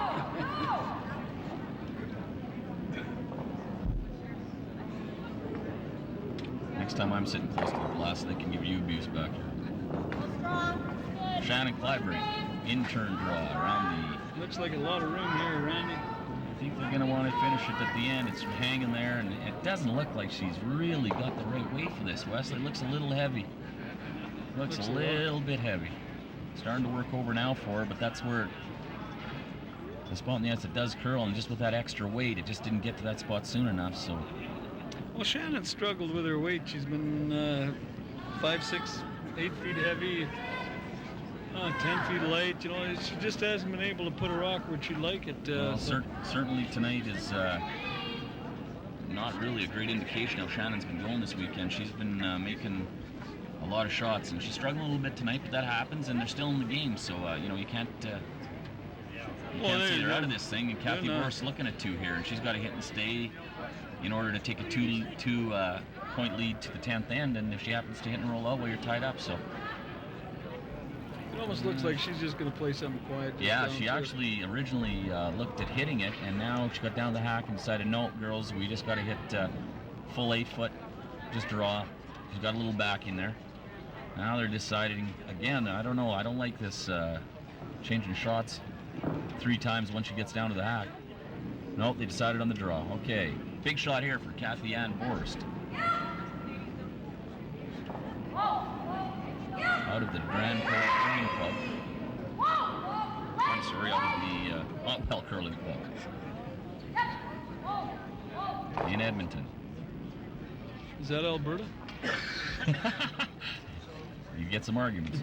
Next time I'm sitting close to the glass, they can give you abuse back here. Shannon Kleibrink, in-turn draw around the... Looks like a lot of room here, Randy. I think they're going to want to finish it at the end. It's hanging there, and it doesn't look like she's really got the right weight for this, Wesley. It looks a little heavy. Looks a little bit heavy. Starting to work over now for her, but that's where the spot in the ice, it does curl, and just with that extra weight, it just didn't get to that spot soon enough. So, well, Shannon struggled with her weight. She's been 5, 6, 8 feet heavy, 10 feet light. You know, she just hasn't been able to put a rock where she'd like it. Well, certainly tonight is not really a great indication how Shannon's been going this weekend. She's been making a lot of shots, and she's struggling a little bit tonight, but that happens, and they're still in the game, so you know, you can't see her out of this thing. And Cathy Borst looking at 2 here, and she's got to hit and stay in order to take a two point lead to the 10th end, and if she happens to hit and roll out, well, you're tied up. So It almost looks like she's just going to play something quiet. Yeah, she actually originally looked at hitting it, and now she got down the hack and decided, no, girls, we just got to hit full 8 foot, just draw. She's got a little backing there. Now they're deciding, again, I don't know, I don't like this changing shots 3 times once she gets down to the hack. Nope, they decided on the draw. Okay, big shot here for Cathy and Borst. Out of the Grand Curling Club. I'm sorry, out of the Bell Curling Club. In Edmonton. Is that Alberta? You get some arguments.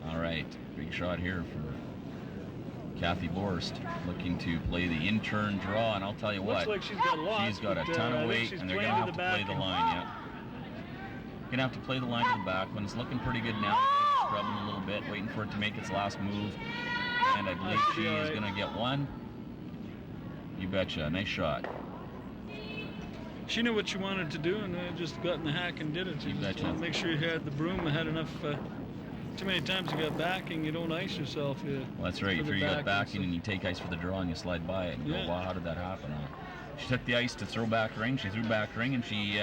All right, big shot here for Cathy Borst, looking to play the in-turn draw, and I'll tell you what, like she's got lots, she's got a ton of weight, and they're going to have to play the line, yeah. Going to have to play the line to the back one. It's looking pretty good now. Scrubbing a little bit, waiting for it to make its last move, and I believe she is going to get one. You betcha, nice shot. She knew what she wanted to do, and just got in the hack and did it. She just wanted to make sure you had the broom and had enough. Too many times you got backing, you don't ice yourself. Well, that's right. You got backing and you take ice for the draw and you slide by it and go, wow, how did that happen? She took the ice to throw back ring. She threw back ring, and she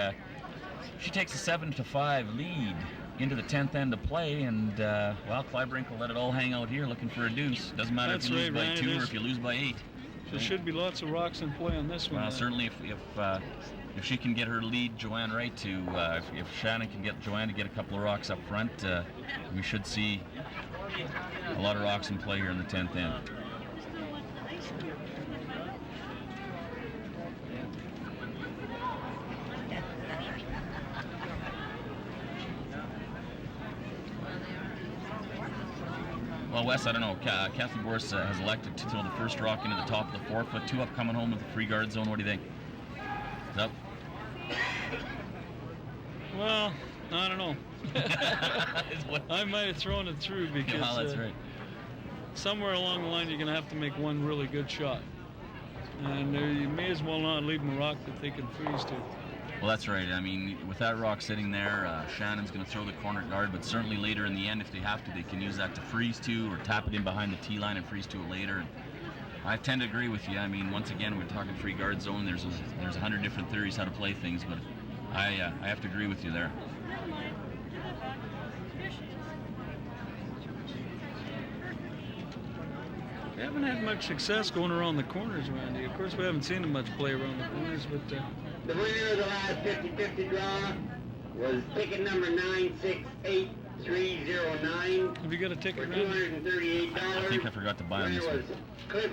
takes a 7-5 lead into the 10th end of play. And well, Kleibrink will let it all hang out here, looking for a deuce. Doesn't matter if you lose by 2 or if you lose by 8. There should be lots of rocks in play on this one. Well, certainly if she can get her lead, Joanne, right to, if Shannon can get Joanne to get a couple of rocks up front, we should see a lot of rocks in play here in the 10th end. Well, Wes, I don't know. Cathy Borst has elected to throw the first rock into the top of the 4 foot. 2 up coming home with the free guard zone. What do you think? Up? Well, I don't know. I might have thrown it through because that's right. Somewhere along the line you're going to have to make one really good shot. And you may as well not leave them a rock that they can freeze to. Well, that's right. I mean, with that rock sitting there, Shannon's going to throw the corner guard, but certainly later in the end, if they have to, they can use that to freeze to or tap it in behind the tee line and freeze to it later. And I tend to agree with you. I mean, once again, we're talking free guard zone. There's 100 different theories how to play things, but I have to agree with you there. We haven't had much success going around the corners around here. Of course, we haven't seen much play around the corners, but... The winner of the last 50-50 draw was ticket number 968309. Have you got a ticket, for $238. I think I forgot to buy on this one. Cliff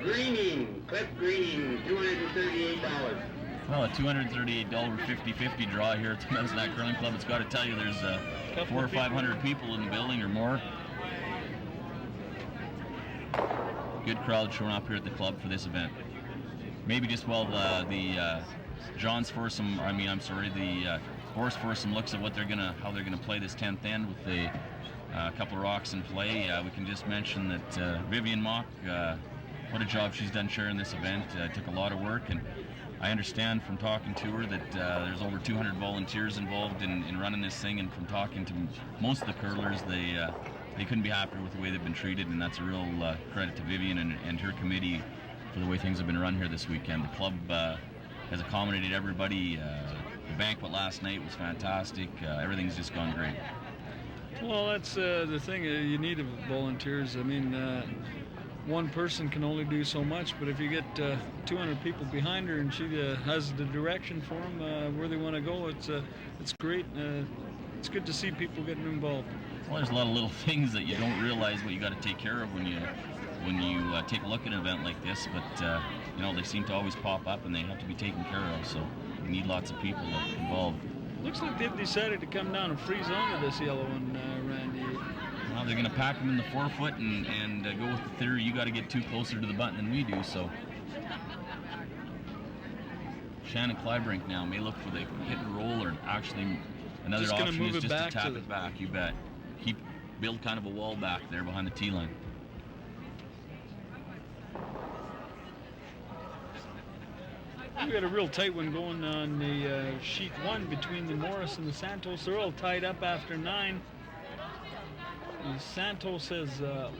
Greening, $238. Well, a $238 50-50 draw here at the Medicine Curling Club. It's got to tell you there's 400 or 500 people in the building or more. Good crowd showing up here at the club for this event. Maybe just while the Johns foursome, the Borst foursome looks at how they're gonna play this 10th end with a couple of rocks in play. We can just mention that Vivian Mock, what a job she's done sharing this event. Took a lot of work, and I understand from talking to her that there's over 200 volunteers involved in running this thing, and from talking to most of the curlers, they couldn't be happier with the way they've been treated, and that's a real credit to Vivian and her committee for the way things have been run here this weekend. The club has accommodated everybody. The banquet last night was fantastic. Everything's just gone great. Well, that's the thing. You need volunteers. I mean, one person can only do so much, but if you get 200 people behind her and she has the direction for them where they want to go, it's great. It's good to see people getting involved. Well, there's a lot of little things that you don't realize what you got to take care of when you take a look at an event like this, but they seem to always pop up and they have to be taken care of, so you need lots of people involved. Looks like they've decided to come down and freeze onto this yellow one, Randy. Well, they're going to pack them in the 4 foot and go with the theory you got to get closer to the button than we do, so. Shannon Kleibrink now may look for the hit and roll, or actually another option is just to tap it back, you bet. Build kind of a wall back there behind the tee line. We got a real tight one going on the sheet 1 between the Morris and the Santos. They're all tied up after 9. The Santos has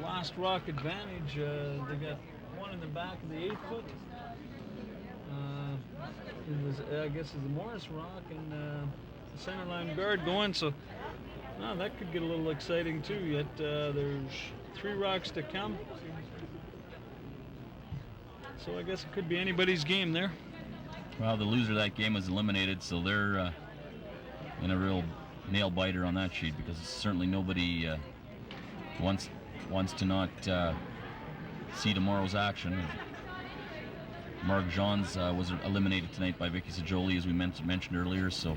last rock advantage. They got one in the back of the 8 foot. I guess is the Morris rock and the center line guard going. So that could get a little exciting too. Yet there's 3 rocks to come. So I guess it could be anybody's game there. Well, the loser of that game was eliminated, so they're in a real nail biter on that sheet, because certainly nobody wants to not see tomorrow's action. Mark Johns was eliminated tonight by Vicky Sajoli, as we mentioned earlier. So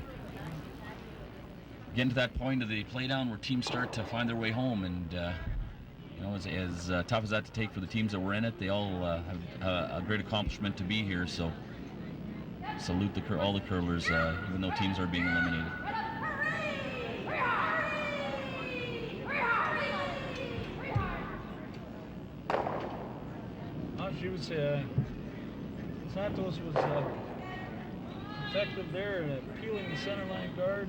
getting to that point of the playdown where teams start to find their way home, and as tough as that to take for the teams that were in it, they all have a great accomplishment to be here. So salute all the curlers, even though teams are being eliminated. She was Santos was effective there at peeling the center line guard.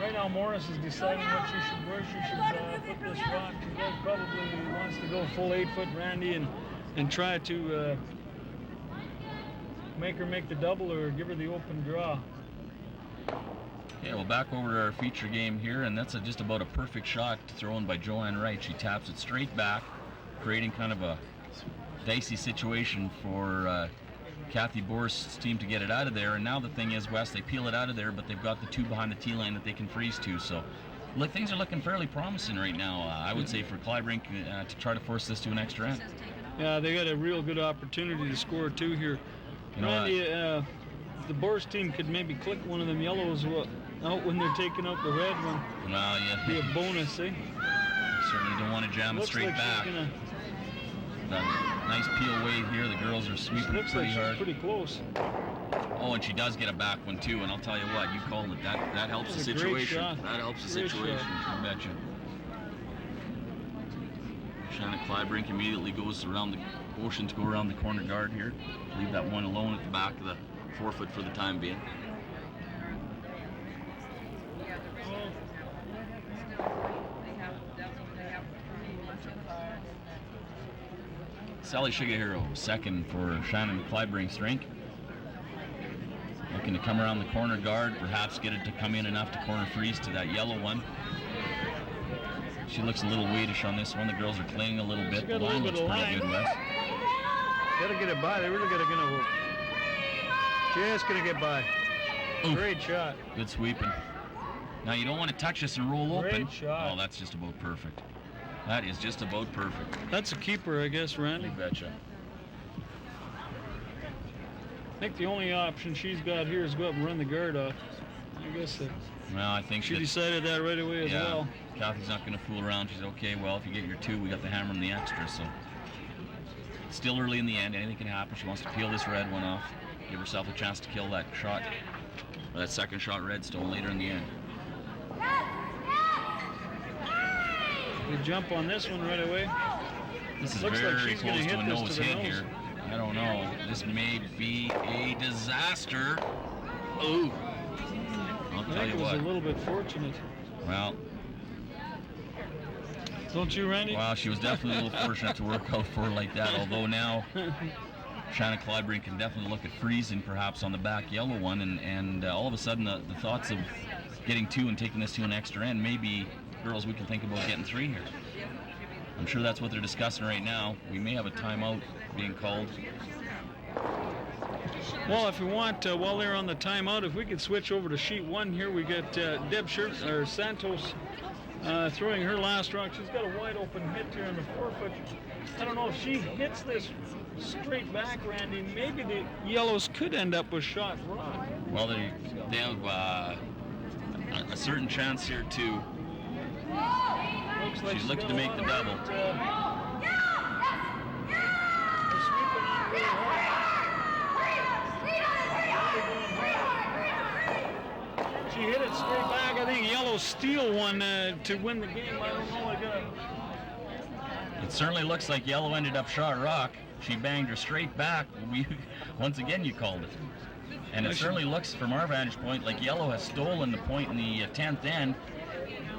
Right now Morris is deciding where she should put this rock. She probably wants to go full 8 foot, Randy, and try to make her make the double or give her the open draw. Yeah, well, back over to our feature game here, and that's just about a perfect shot thrown by Joanne Wright. She taps it straight back, creating kind of a dicey situation for Cathy Borst's team to get it out of there. And now the thing is, Wes, they peel it out of there, but they've got the 2 behind the tee line that they can freeze to. So look, things are looking fairly promising right now, I would say, for Kleibrink to try to force this to an extra end. Yeah, they got a real good opportunity to score 2 here. Randy, the Borst team could maybe click one of them yellows out when they're taking out the red one. Well, yeah. Be a bonus, eh? You certainly don't want to jam it straight back. Nice peel weight here. The girls are sweeping it pretty hard. Pretty close. Oh, and she does get a back one too. And I'll tell you what, you called it. That helps the situation. That helps the situation. I betcha. Shannon Kleibrink immediately goes around the motion to go around the corner guard here. Leave that one alone at the back of the 4 foot for the time being. Sally Shigehiro, second for Shannon Kleibrink's rink. Looking to come around the corner guard, perhaps get it to come in enough to corner freeze to that yellow one. She looks a little weightish on this one. The girls are clinging a little bit. The line looks pretty good, Wes. Gotta get it by. They really gotta get it. Just gonna get by. Oof. Great shot. Good sweeping. Now you don't want to touch this and roll open. Great shot. Oh, that's just about perfect. That is just about perfect. That's a keeper, I guess, Randy. You betcha. I think the only option she's got here is go up and run the guard off. I guess well, I think she decided that right away as well. Cathy's not going to fool around. She's okay. Well, if you get your 2, we got the hammer and the extra. So it's still early in the end. Anything can happen. She wants to peel this red one off, give herself a chance to kill that shot, or that second shot redstone later in the end. You jump on this one right away. This is very close to a nose hit here. I don't know. This may be a disaster. Ooh. I'll tell you what. It was a little bit fortunate. Well. Don't you, Randy? Well, she was definitely a little fortunate to work out for her like that. Although now Shannon Kleibrink can definitely look at freezing perhaps on the back yellow one, and all of a sudden the thoughts of getting 2 and taking this to an extra end, maybe girls we can think about getting 3 here. I'm sure that's what they're discussing right now. We may have a timeout being called. Well, if you want, while they're on the timeout, if we could switch over to sheet 1 here, we got Deb Santos throwing her last rock. She's got a wide open hit here in the 4 foot. I don't know if she hits this straight back, Randy. Maybe the yellows could end up with shot rock. Well, they have a certain chance here too. Like she's looking to make the double. She hit it straight back. I think yellow steal one to win the game. I don't know. It certainly looks like yellow ended up shot rock. She banged her straight back. Once again, you called it. And it certainly looks, from our vantage point, like yellow has stolen the point in the 10th end.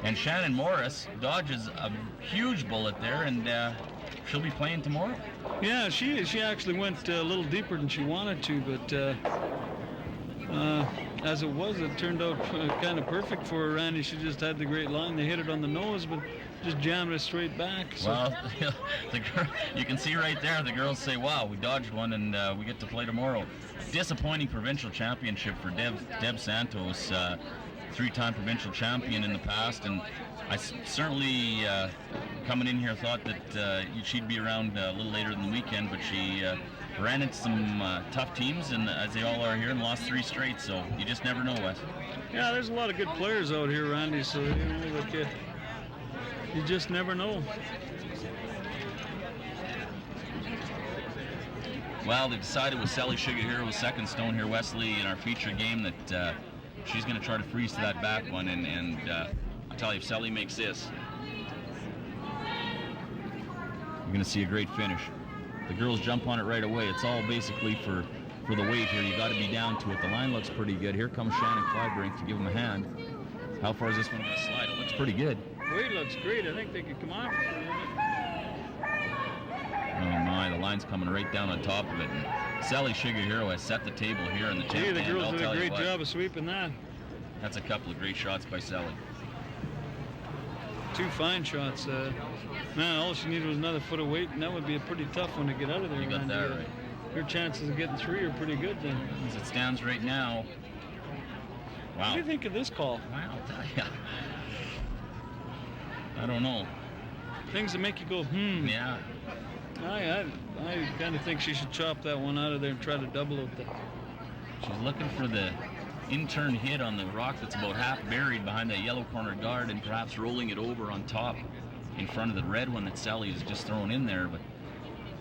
And Shannon Morris dodges a huge bullet there, and she'll be playing tomorrow. Yeah, she actually went a little deeper than she wanted to, but as it was, it turned out kind of perfect for her, Randy. She just had the great line. They hit it on the nose, but just jammed it straight back. So. Well, you can see right there, the girls say, wow, we dodged one, and we get to play tomorrow. Disappointing provincial championship for Deb Santos, three-time provincial champion in the past, and I certainly, coming in here, thought that she'd be around a little later in the weekend, but she ran into some tough teams, and as they all are here, and lost 3 straight, so you just never know, Wes. Yeah, there's a lot of good players out here, Randy, so you know, like, you just never know. Well, they decided with Sally Sugar Hero's second stone here, Wesley, in our feature game, that she's going to try to freeze to that back one, and I'll tell you, if Sally makes this, you're going to see a great finish. The girls jump on it right away. It's all basically for the weight here. You got to be down to it. The line looks pretty good. Here comes Shannon Kleibrink to give him a hand. How far is this one going to slide? It looks pretty good. Weight looks great. I think they could come on. Oh my, the line's coming right down on top of it. And Sally Sugar Hero has set the table here in the 10th end. The girls I'll did tell a you great what, job of sweeping that. That's a couple of great shots by Sally. 2 fine shots. Man, all she needed was another foot of weight, and that would be a pretty tough one to get out of there. You got that right. Her chances of getting 3 are pretty good then. As it stands right now. Wow. What do you think of this call? Wow, I'll tell you. I don't know. Things that make you go, Yeah. I kind of think she should chop that one out of there and try to double it. She's looking for the in-turn hit on the rock that's about half buried behind that yellow corner guard, and perhaps rolling it over on top in front of the red one that Sally is just thrown in there. But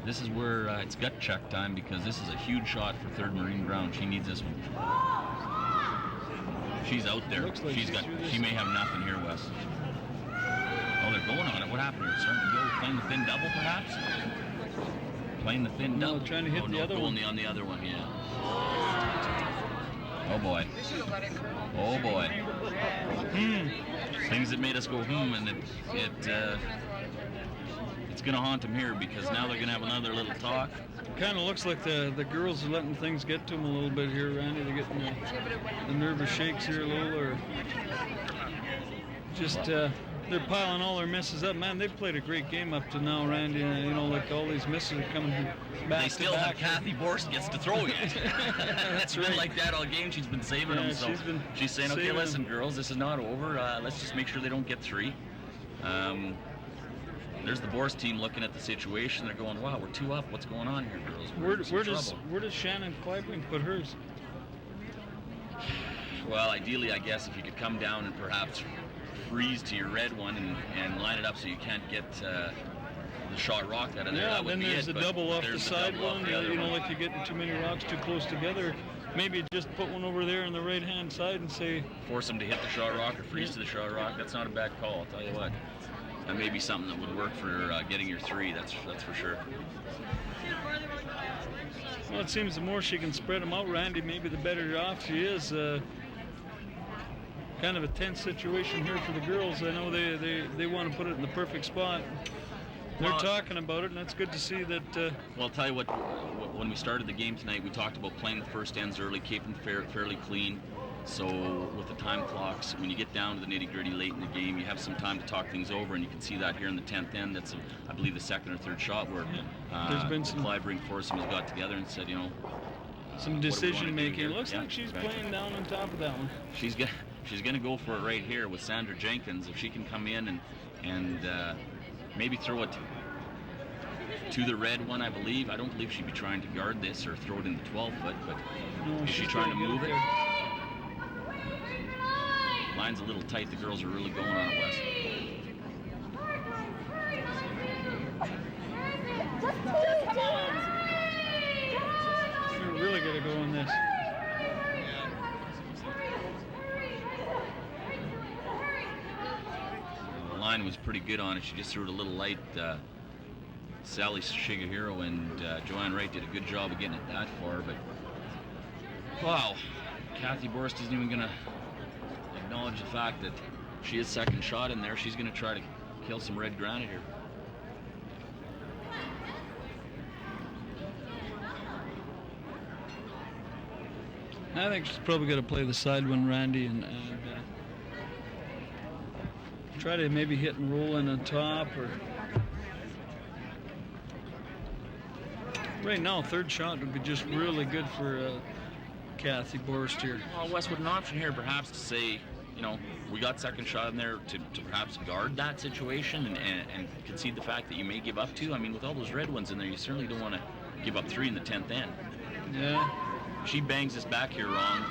this is where it's gut check time, because this is a huge shot for 3rd Marine ground. She needs this one. She's out there. Looks like she may have nothing here, Wes. Oh, they're going on it. What happened here? Starting to go, playing the thin double, perhaps? Playing the thin double. Trying to hit the other one. On the other one, yeah. Oh boy. Oh boy. Things that made us go and it's gonna haunt them here, because now they're gonna have another little talk. Kind of looks like the girls are letting things get to them a little bit here, Randy. They're getting the nervous shakes here a little, or just they're piling all their misses up. Man, they've played a great game up to now, Randy. You know, like all these misses are coming back. They still have Cathy Borst gets to throw yet. It's been like that all game. She's been saving them. So she's saying, okay, listen, girls, this is not over. Let's just make sure they don't get 3. There's the Borst team looking at the situation. They're going, wow, we're 2 up. What's going on here, girls? Where does Shannon Kleibrink put hers? Well, ideally, I guess if you could come down and perhaps freeze to your red one and line it up so you can't get the shot rock out of there. Yeah, then there's the double off the side one. You know, like you're getting too many rocks too close together. Maybe just put one over there on the right-hand side and say... Force them to hit the shot rock or freeze to the shot rock. That's not a bad call, I'll tell you what. That may be something that would work for getting your 3, that's for sure. Well, it seems the more she can spread them out, Randy, maybe the better off she is. Kind of a tense situation here for the girls. I know they want to put it in the perfect spot. They're talking about it, and that's good to see that... Well, I'll tell you what, when we started the game tonight, we talked about playing the first ends early, keeping fairly clean. So with the time clocks, when you get down to the nitty-gritty late in the game, you have some time to talk things over, and you can see that here in the 10th end. That's, I believe, the 2nd or 3rd shot where there's been some Kleibrink foursome has got together and said, you know... some decision-making. It looks like she's playing down on top of that one. She's going to go for it right here with Sandra Jenkins. If she can come in and maybe throw it to the red one, I believe. I don't believe she'd be trying to guard this or throw it in the 12-foot, but is she trying to move it? Line's a little tight. The girls are really going on it, Wes. You're really going to go on this. The line was pretty good on it. She just threw it a little light. Sally Shigehiro and Joanne Wright did a good job of getting it that far, but wow, Cathy Borst isn't even going to acknowledge the fact that she is second shot in there. She's going to try to kill some red granite here. I think she's probably going to play the side one, Randy, and try to maybe hit and roll in on top. Or right now, third shot would be just really good for Cathy Borst here. Well, Westwood, an option here perhaps to say, you know, we got second shot in there to perhaps guard that situation and concede the fact that you may give up 2. I mean, with all those red ones in there, you certainly don't want to give up 3 in the 10th end. Yeah. She bangs this back here wrong.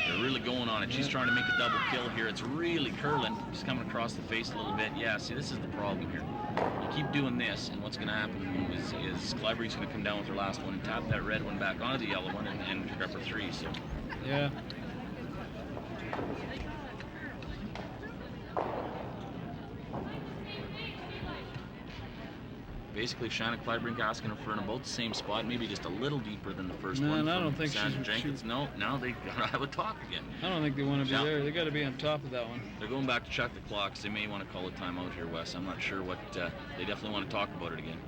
They're really going on it. She's trying to make a double kill here. It's really curling. She's coming across the face a little bit. Yeah, see, this is the problem here. You keep doing this, and what's going to happen is Kleibrink's going to come down with her last one and tap that red one back onto the yellow one and pick up her 3. So. Yeah. Basically, Shannon Kleibrink asking her for in about the same spot, maybe just a little deeper than the first No, one. and I don't think Sandra Jenkins. No, now they gotta have a talk again. I don't think they want to be there. They got to be on top of that one. They're going back to check the clocks. They may want to call a timeout here, Wes. I'm not sure what. They definitely want to talk about it again.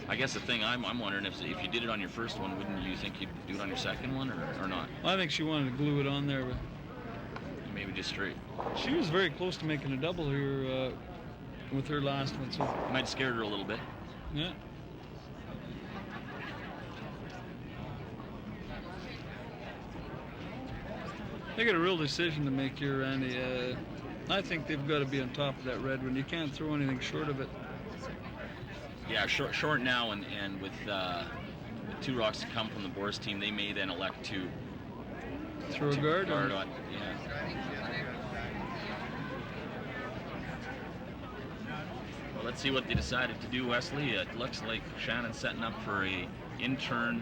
I guess the thing I'm wondering if you did it on your first one, wouldn't you think you'd do it on your second one or not? I think she wanted to glue it on there, but maybe just straight. She was very close to making a double here with her last one. So might have scared her a little bit. Yeah. They got a real decision to make here, Randy. I think they've got to be on top of that red one. You can't throw anything short of it. Yeah, short now, and with the 2 rocks that come from the Borst team, they may then elect to throw a guard on. Yeah. Well, let's see what they decided to do, Wesley. It looks like Shannon's setting up for a in-turn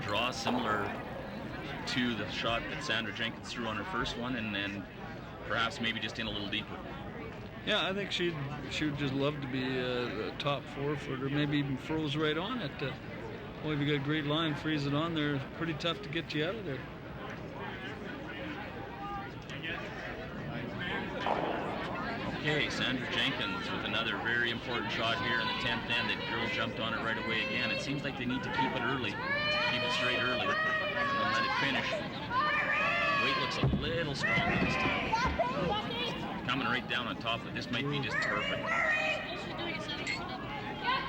draw similar to the shot that Sandra Jenkins threw on her first one, and then perhaps maybe just in a little deeper. Yeah, I think she would just love to be a top 4-footer, maybe even froze right on it. Boy, if you got a great line, freeze it on there. Pretty tough to get you out of there. Okay, Sandra Jenkins with another very important shot here in the 10th end. The girl jumped on it right away again. It seems like they need to keep it early, keep it straight early, and let it finish. Weight looks a little stronger this time. Coming right down on top of it. This might be just perfect.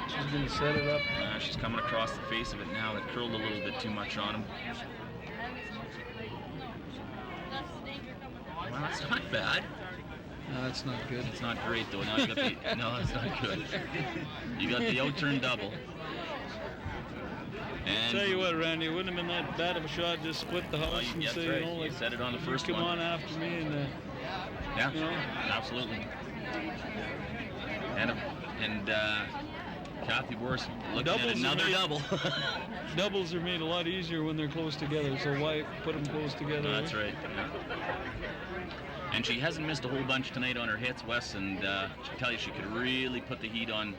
She's going to set it up. She's coming across the face of it now. It curled a little bit too much on him. Well, that's not bad. No, that's not good. It's not great, though. Now you got the, no, it's not good. You got the out-turn double. And tell you what, Randy, it wouldn't have been that bad of a shot. Just split the house and say, right. you know, like, you said it on the first come one. on after me, and yeah, you know, absolutely. And Cathy Borst looking at another double. Doubles are made a lot easier when they're close together. So why put them close together? That's right. Yeah. And she hasn't missed a whole bunch tonight on her hits, Wes, and I tell you, she could really put the heat on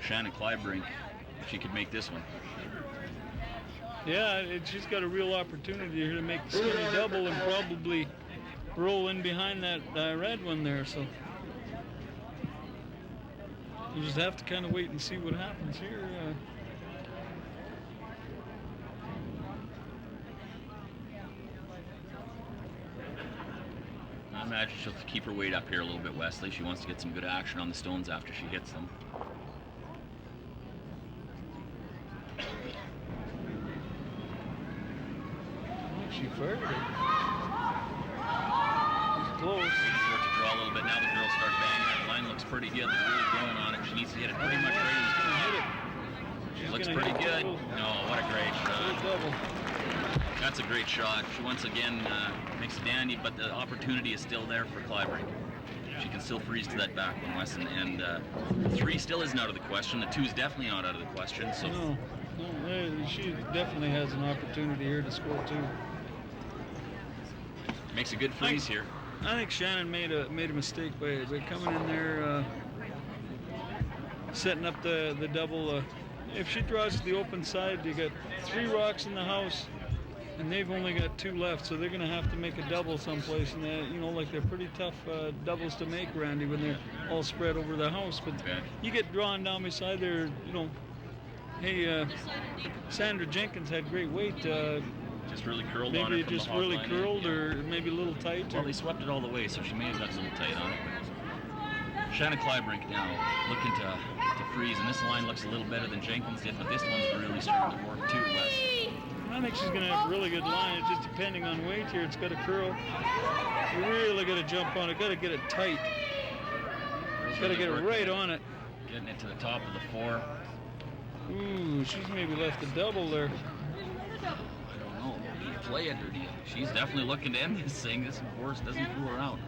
Shannon Kleibrink if she could make this one. Yeah, she's got a real opportunity here to make the skinny double and probably roll in behind that red one there. So we'll just have to kind of wait and see what happens here. I imagine she'll keep her weight up here a little bit, Wesley. She wants to get some good action on the stones after she hits them. She fired it. She's close. Waiting for it to draw a little bit. Now the girls start banging. That line looks pretty good. They're really going on it. She needs to hit it pretty much right. She's gonna hit it. She looks pretty good. No, what a great shot. Double. That's a great shot. She once again makes a dandy, but the opportunity is still there for Kleibrink. She can still freeze to that back one, Wes, and the 3 still isn't out of the question. The 2 is definitely not out of the question. So no, she definitely has an opportunity here to score 2. Makes a good freeze here. I think Shannon made a mistake by coming in there setting up the double. If she draws to the open side, you got 3 rocks in the house, and they've only got 2 left, so they're going to have to make a double someplace. And they're pretty tough doubles to make, Randy, when they're all spread over the house. But you get drawn down beside there, hey, Sandra Jenkins had great weight. Just really curled on her. Maybe from just the hog really line curled, in. or maybe a little tight. Well, they swept it all the way, so she may have got a little tight on it. Shannon Kleibrink now looking to freeze, and this line looks a little better than Jenkins did, but this one's really starting to work too, Wes. I think she's going to have a really good line. It's just depending on weight here. It's got to curl. You really got to jump on it. Got to get it tight. Got to get it right on it. Getting it to the top of the 4. Ooh, she's maybe left a double there. I don't know. Do you play it or do you? She's definitely looking to end this thing. This Borst doesn't fool around.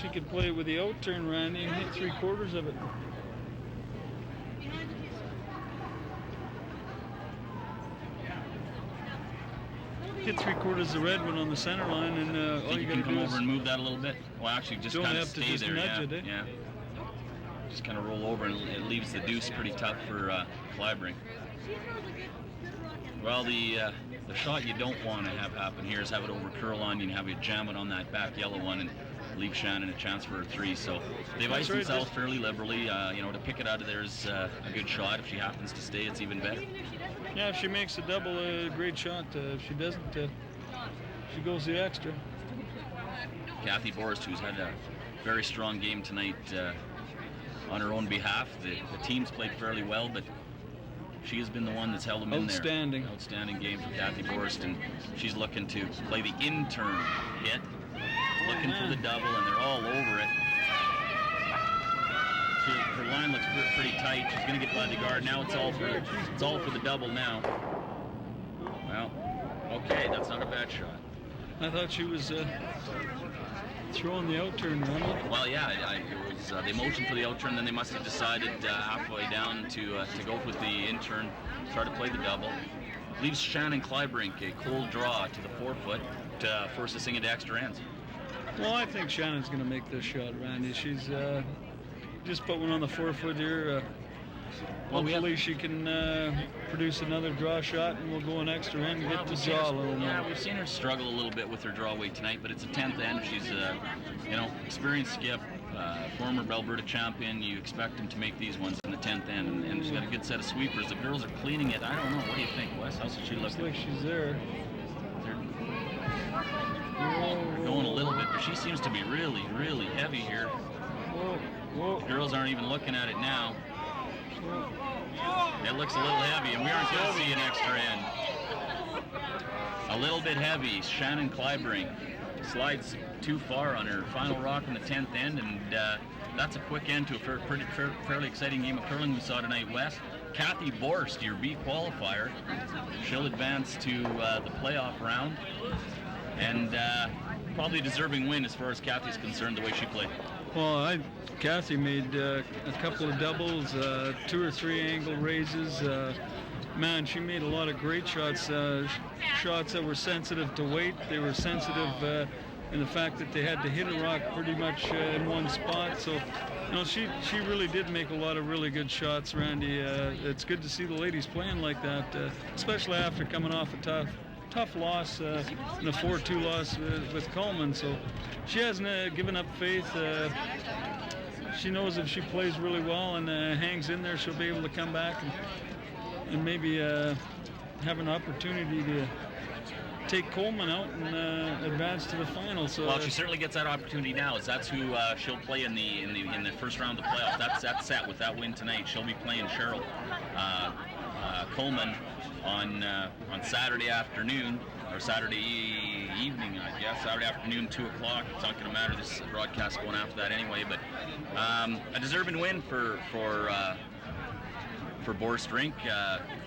She could play it with the out turn, Randy, and hit 3/4 of it. Hit 3/4 the red one on the center line, and all you got to come do over and move that a little bit. Well, actually, just don't kind of have to stay just there. nudge it, Yeah. Just kind of roll over, and it leaves the deuce pretty tough for Kleibrink. Well, the shot you don't want to have happen here is have it over curl on you and have you jam it on that back yellow one and leave Shannon a chance for a 3. So they've iced themselves fairly liberally. To pick it out of there is a good shot. If she happens to stay, it's even better. Yeah, if she makes a double, a great shot. If she doesn't, she goes the extra. Cathy Borst, who's had a very strong game tonight on her own behalf. The team's played fairly well, but she has been the one that's held them in there. Outstanding game for Cathy Borst, and she's looking to play the in-turn hit, looking for the double, and they're all over it. Her line looks pretty tight. She's going to get by the guard. Now it's all for the double now. Well, okay, that's not a bad shot. I thought she was throwing the out turn, right? Well, yeah, it was they motioned for the out turn, then they must have decided halfway down to go with the in turn, try to play the double. Leaves Shannon Kleibrink a cold draw to the 4-foot to force this thing into extra ends. Well, I think Shannon's going to make this shot, Randy. She's just put one on the 4-foot here. Hopefully she can produce another draw shot, and we'll go an extra end and get the draw a little more. Yeah, we've seen her struggle a little bit with her draw weight tonight, but it's a 10th end. She's experienced skip, former Alberta champion. You expect them to make these ones in the 10th end, and she's got a good set of sweepers. The girls are cleaning it. I don't know. What do you think, Wes? How's she looking? Looks like she's there. They're going a little bit, but she seems to be really, really heavy here. Whoa. Girls aren't even looking at it now. It looks a little heavy, and we aren't going to see an extra end. A little bit heavy. Shannon Kleibrink slides too far on her final rock in the 10th end, and that's a quick end to a fairly exciting game of curling we saw tonight, Wes. Cathy Borst, your B qualifier. She'll advance to the playoff round, and probably a deserving win as far as Cathy's concerned, the way she played. Well, Cathy made a couple of doubles, 2 or 3 angle raises. Man, she made a lot of great shots, shots that were sensitive to weight. They were sensitive in the fact that they had to hit a rock pretty much in one spot. So, she really did make a lot of really good shots, Randy. It's good to see the ladies playing like that, especially after coming off a tough loss in a 4-2 loss with Coleman. So she hasn't given up faith. She knows if she plays really well and hangs in there, she'll be able to come back and maybe have an opportunity to take Coleman out and advance to the final. So well, she certainly gets that opportunity now, as that's who she'll play in the first round of the playoffs. That's set with that win tonight. She'll be playing Cheryl Coleman on Saturday afternoon, or Saturday evening, I guess. Saturday afternoon, 2 o'clock. It's not going to matter. This broadcast going after that anyway. But a deserving win for Borst Rink.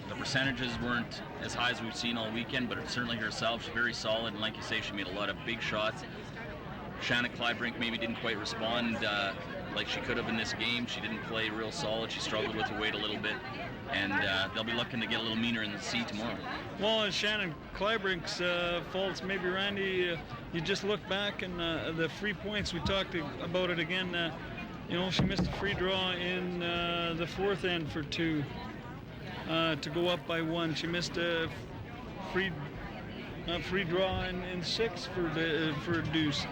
The percentages weren't as high as we've seen all weekend, but certainly herself, she's very solid. And like you say, she made a lot of big shots. Shannon Kleibrink maybe didn't quite respond like she could have in this game. She didn't play real solid. She struggled with her weight a little bit. And they'll be looking to get a little meaner in the sea tomorrow. Well, it's Shannon Kleibrink's faults, maybe, Randy. You just look back and the free points, we talked about it again. she missed a free draw in the fourth end for 2 to go up by 1. She missed a free draw in 6 for a deuce.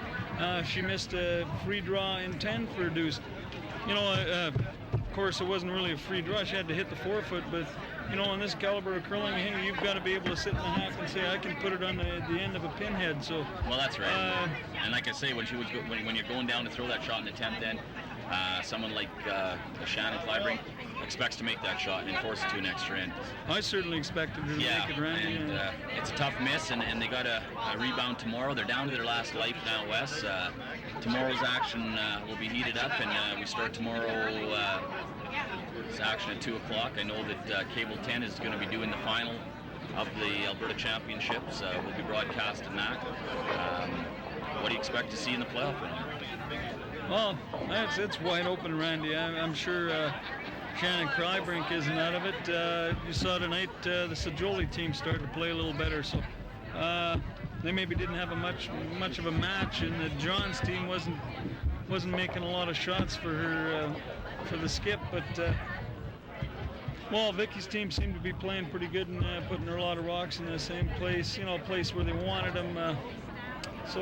She missed a free draw in 10 for a deuce. Of course, it wasn't really a free draw. She had to hit the 4-foot, but on this caliber of curling, you've got to be able to sit in the hack and say, I can put it on the end of a pinhead. So. Well, that's right. And like I say, when you're going down to throw that shot in the 10th end, someone like Shannon Kleibrink expects to make that shot and force it to an extra end. I certainly expected her to make it, Randy. And it's a tough miss, and they got a rebound tomorrow. They're down to their last life now, Wes. Tomorrow's action will be heated up, and we start tomorrow's action at 2 o'clock. I know that Cable 10 is going to be doing the final of the Alberta Championships. We'll be broadcasting that. What do you expect to see in the playoff round? Well, it's wide open, Randy. I'm sure Shannon Kleibrink isn't out of it. You saw tonight the Sajoli team started to play a little better, so they maybe didn't have much of a match, and the Johns team wasn't making a lot of shots for her for the skip, but Vicky's team seemed to be playing pretty good and putting a lot of rocks in the same place, a place where they wanted them. So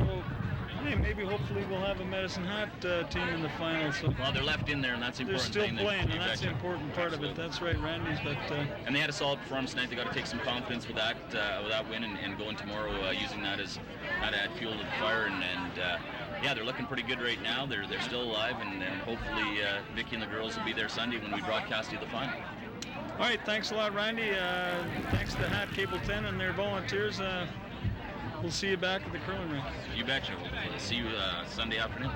hey, maybe hopefully we'll have a Medicine Hat team in the final. So well, they're left in there, and that's the important thing. They're still thing. playing, and that's the important part of it. That's right, Randy. But and they had a solid performance tonight. They got to take some confidence with that win and going tomorrow using that as that add fuel to the fire. And yeah, they're looking pretty good right now. They're still alive, and hopefully Vicky and the girls will be there Sunday when we broadcast you the final. All right, thanks a lot, Randy. Thanks to Hat Cable 10 and their volunteers. We'll see you back at the curling rink. You betcha. We'll see you Sunday afternoon.